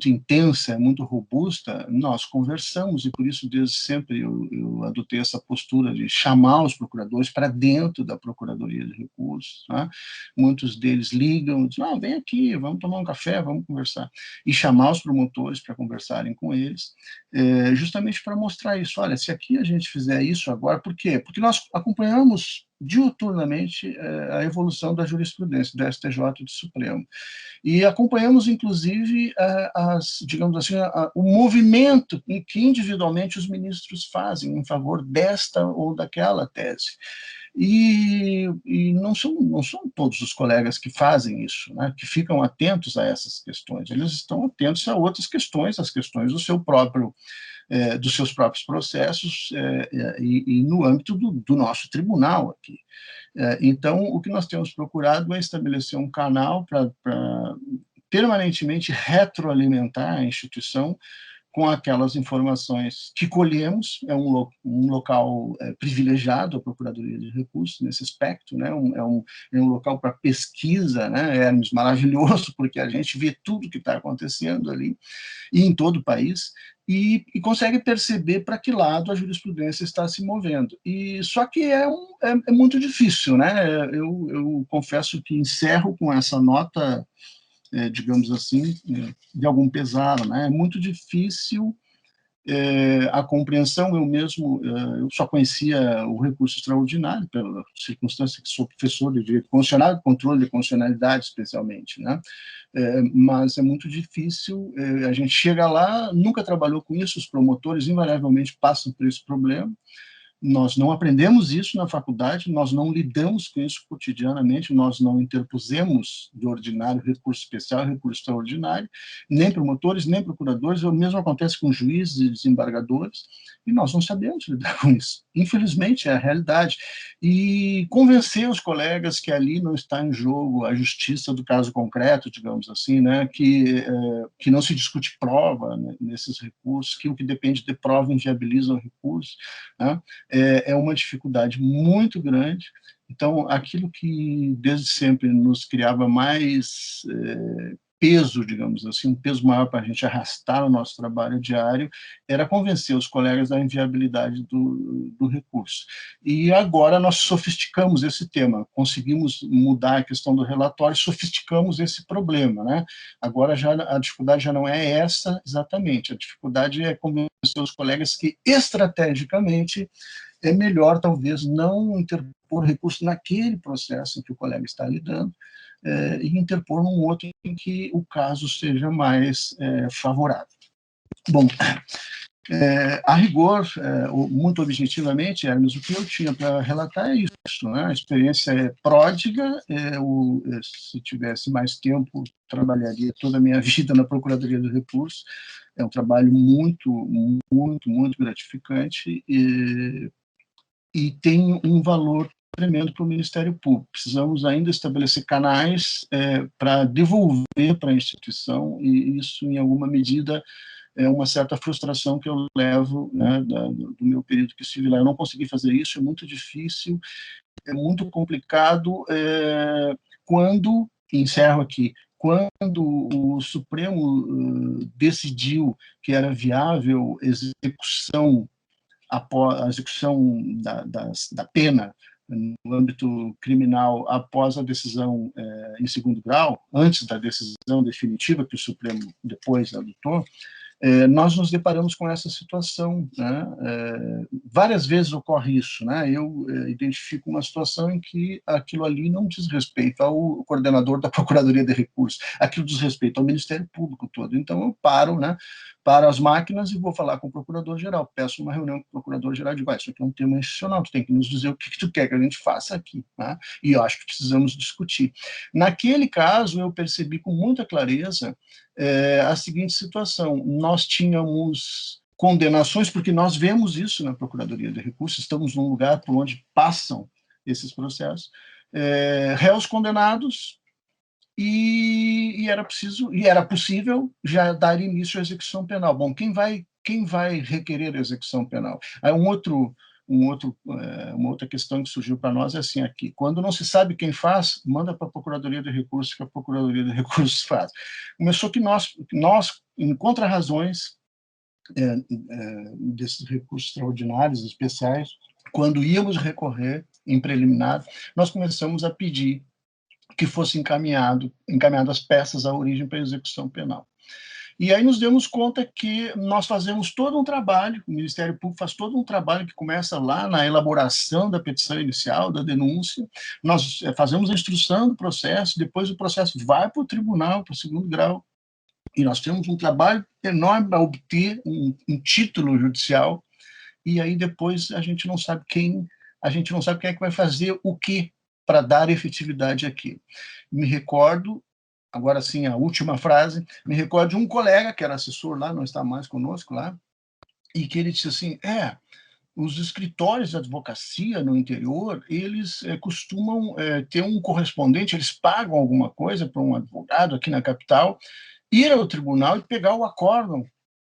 intensa, é muito robusta, nós conversamos, e por isso desde sempre eu adotei essa postura de chamar os procuradores para dentro da Procuradoria de Recursos, né? Muitos deles ligam, dizem, vem aqui, vamos tomar um café, vamos conversar, e chamar os promotores para conversarem com eles, justamente para mostrar isso. Olha, se aqui a gente fizer isso agora, por quê? Porque nós acompanhamos diuturnamente a evolução da jurisprudência do STJ e do Supremo. E acompanhamos, inclusive, digamos assim, o movimento em que individualmente os ministros fazem em favor desta ou daquela tese. E não são todos os colegas que fazem isso, né, que ficam atentos a essas questões. Eles estão atentos a outras questões, as questões dos seus próprios processos e no âmbito do nosso tribunal aqui. Então, o que nós temos procurado é estabelecer um canal para permanentemente retroalimentar a instituição com aquelas informações que colhemos. É um local privilegiado, a Procuradoria de Recursos, nesse aspecto, né? É um local para pesquisa, né? Hermes, maravilhoso, porque a gente vê tudo que está acontecendo ali, e em todo o país, e consegue perceber para que lado a jurisprudência está se movendo. E só que é muito difícil, né? Eu confesso que encerro com essa nota, digamos assim, de algum pesar, né? É muito difícil a compreensão. Eu só conhecia o recurso extraordinário, pela circunstância que sou professor de direito constitucional, controle de constitucionalidade especialmente, né? Mas é muito difícil, a gente chega lá, nunca trabalhou com isso, os promotores invariavelmente passam por esse problema. Nós não aprendemos isso na faculdade, nós não lidamos com isso cotidianamente, nós não interpusemos de ordinário recurso especial e recurso extraordinário, nem promotores, nem procuradores. O mesmo acontece com juízes e desembargadores, e nós não sabemos lidar com isso. Infelizmente, é a realidade. E convencer os colegas que ali não está em jogo a justiça do caso concreto, digamos assim, né, que não se discute prova, né, nesses recursos, que o que depende de prova inviabiliza o recurso, né? É uma dificuldade muito grande. Então, aquilo que desde sempre nos criava mais peso, digamos assim, um peso maior para a gente arrastar o nosso trabalho diário, era convencer os colegas da inviabilidade do recurso. E agora nós sofisticamos esse tema, conseguimos mudar a questão do relatório, sofisticamos esse problema, né? Agora a dificuldade já não é essa exatamente, a dificuldade é convencer os colegas que estrategicamente é melhor, talvez, não interpor recurso naquele processo em que o colega está lidando, e interpor num outro em que o caso seja mais favorável. Bom, A rigor, muito objetivamente, Hermes, o que eu tinha para relatar é isso, né? A experiência é pródiga, se tivesse mais tempo, trabalharia toda a minha vida na Procuradoria do Recurso, é um trabalho muito, muito, muito gratificante e tem um valor tremendo para o Ministério Público. Precisamos ainda estabelecer canais para devolver para a instituição, e isso, em alguma medida, é uma certa frustração que eu levo, né, do meu período que estive lá. Eu não consegui fazer isso, é muito difícil, é muito complicado. Quando, encerro aqui, quando o Supremo decidiu que era viável a execução da pena no âmbito criminal após a decisão em segundo grau, antes da decisão definitiva que o Supremo depois adotou, nós nos deparamos com essa situação, né? Várias vezes ocorre isso, né? Eu identifico uma situação em que aquilo ali não diz respeito ao coordenador da Procuradoria de Recursos, aquilo diz respeito ao Ministério Público todo. Então, eu paro, né, para as máquinas e vou falar com o Procurador-Geral, peço uma reunião com o Procurador-Geral e digo, isso aqui é um tema institucional, tu tem que nos dizer o que tu quer que a gente faça aqui, né? E eu acho que precisamos discutir. Naquele caso, eu percebi com muita clareza a seguinte situação: nós tínhamos condenações, porque nós vemos isso na Procuradoria de Recursos, estamos num lugar por onde passam esses processos, réus condenados, e era possível já dar início à execução penal. Bom, quem vai requerer a execução penal? Aí uma outra questão que surgiu para nós é assim aqui: quando não se sabe quem faz, manda para a Procuradoria de Recursos, que a Procuradoria de Recursos faz. Começou que nós em contra-razões desses recursos extraordinários, especiais, quando íamos recorrer em preliminar, nós começamos a pedir que fosse encaminhadas peças à origem para execução penal. E aí nos demos conta que nós fazemos todo um trabalho, o Ministério Público faz todo um trabalho que começa lá na elaboração da petição inicial, da denúncia, nós fazemos a instrução do processo, depois o processo vai para o tribunal, para o segundo grau, e nós temos um trabalho enorme para obter um título judicial, e aí depois a gente não sabe quem é que vai fazer o quê para dar efetividade aqui. Me recordo, agora sim, a última frase, me recordo de um colega que era assessor lá, não está mais conosco lá, e que ele disse assim, os escritórios de advocacia no interior, eles costumam ter um correspondente, eles pagam alguma coisa para um advogado aqui na capital, ir ao tribunal e pegar o acórdão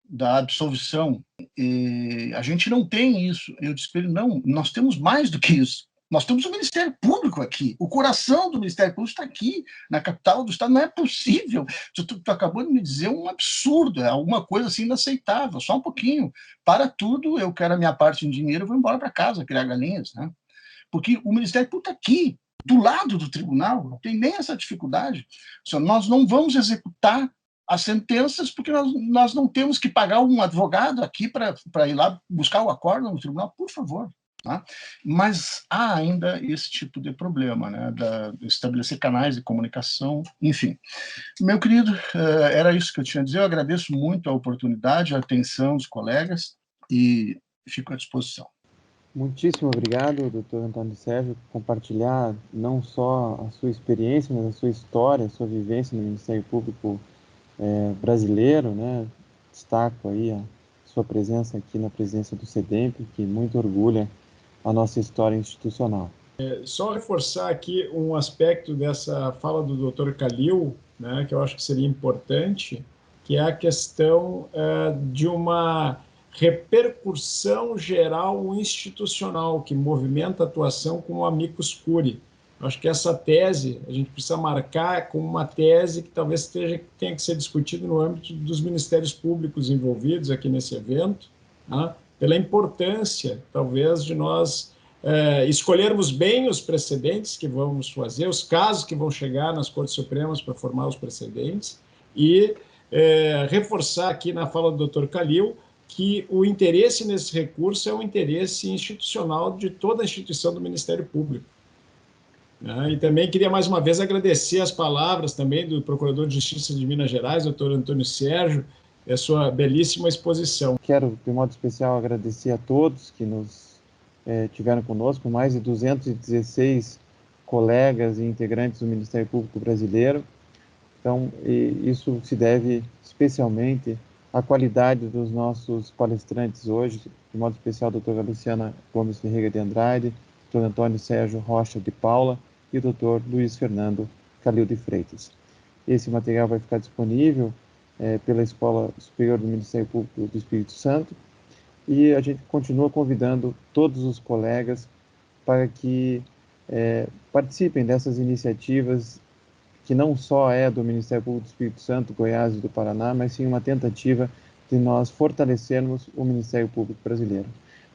da absolvição. E a gente não tem isso. Eu disse para ele, não, nós temos mais do que isso. Nós temos o Ministério Público aqui, o coração do Ministério Público está aqui, na capital do Estado. Não é possível. Tu acabou de me dizer um absurdo, é alguma coisa assim inaceitável. Só um pouquinho. Para tudo, eu quero a minha parte em dinheiro, eu vou embora para casa criar galinhas, né? Porque o Ministério Público está aqui, do lado do tribunal, não tem nem essa dificuldade. Nós não vamos executar as sentenças porque nós não temos que pagar um advogado aqui para ir lá buscar o acórdão no tribunal, por favor. Tá? Mas há ainda esse tipo de problema, né, de estabelecer canais de comunicação, enfim. Meu querido, era isso que eu tinha a dizer. Eu agradeço muito a oportunidade, a atenção dos colegas e fico à disposição. Muitíssimo obrigado, doutor Antônio Sérgio, por compartilhar não só a sua experiência, mas a sua história, a sua vivência no Ministério Público brasileiro, né? Destaco aí a sua presença aqui na presidência do SEDEMP, que muito orgulha a nossa história institucional. Só reforçar aqui um aspecto dessa fala do Dr. Calil, né, que eu acho que seria importante, que é a questão de uma repercussão geral institucional que movimenta a atuação como amicus curiae. Acho que essa tese a gente precisa marcar como uma tese que talvez tenha que ser discutida no âmbito dos ministérios públicos envolvidos aqui nesse evento, né? Pela importância, talvez, de nós escolhermos bem os precedentes que vamos fazer, os casos que vão chegar nas Cortes Supremas para formar os precedentes, e reforçar aqui na fala do Dr. Calil que o interesse nesse recurso é um interesse institucional de toda a instituição do Ministério Público. E também queria, mais uma vez, agradecer as palavras também do Procurador de Justiça de Minas Gerais, doutor Antônio Sérgio, sua belíssima exposição. Quero, de modo especial, agradecer a todos que nos tiveram conosco, mais de 216 colegas e integrantes do Ministério Público Brasileiro. Então, isso se deve especialmente à qualidade dos nossos palestrantes hoje, de modo especial a doutora Luciana Gomes Ferreira de Andrade, doutor Antônio Sérgio Rocha de Paula e o doutor Luiz Fernando Calil de Freitas. Esse material vai ficar disponível pela Escola Superior do Ministério Público do Espírito Santo e a gente continua convidando todos os colegas para que participem dessas iniciativas que não só é do Ministério Público do Espírito Santo, Goiás e do Paraná, mas sim uma tentativa de nós fortalecermos o Ministério Público brasileiro.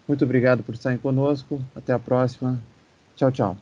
Muito obrigado por estarem conosco. Até a próxima. Tchau, tchau.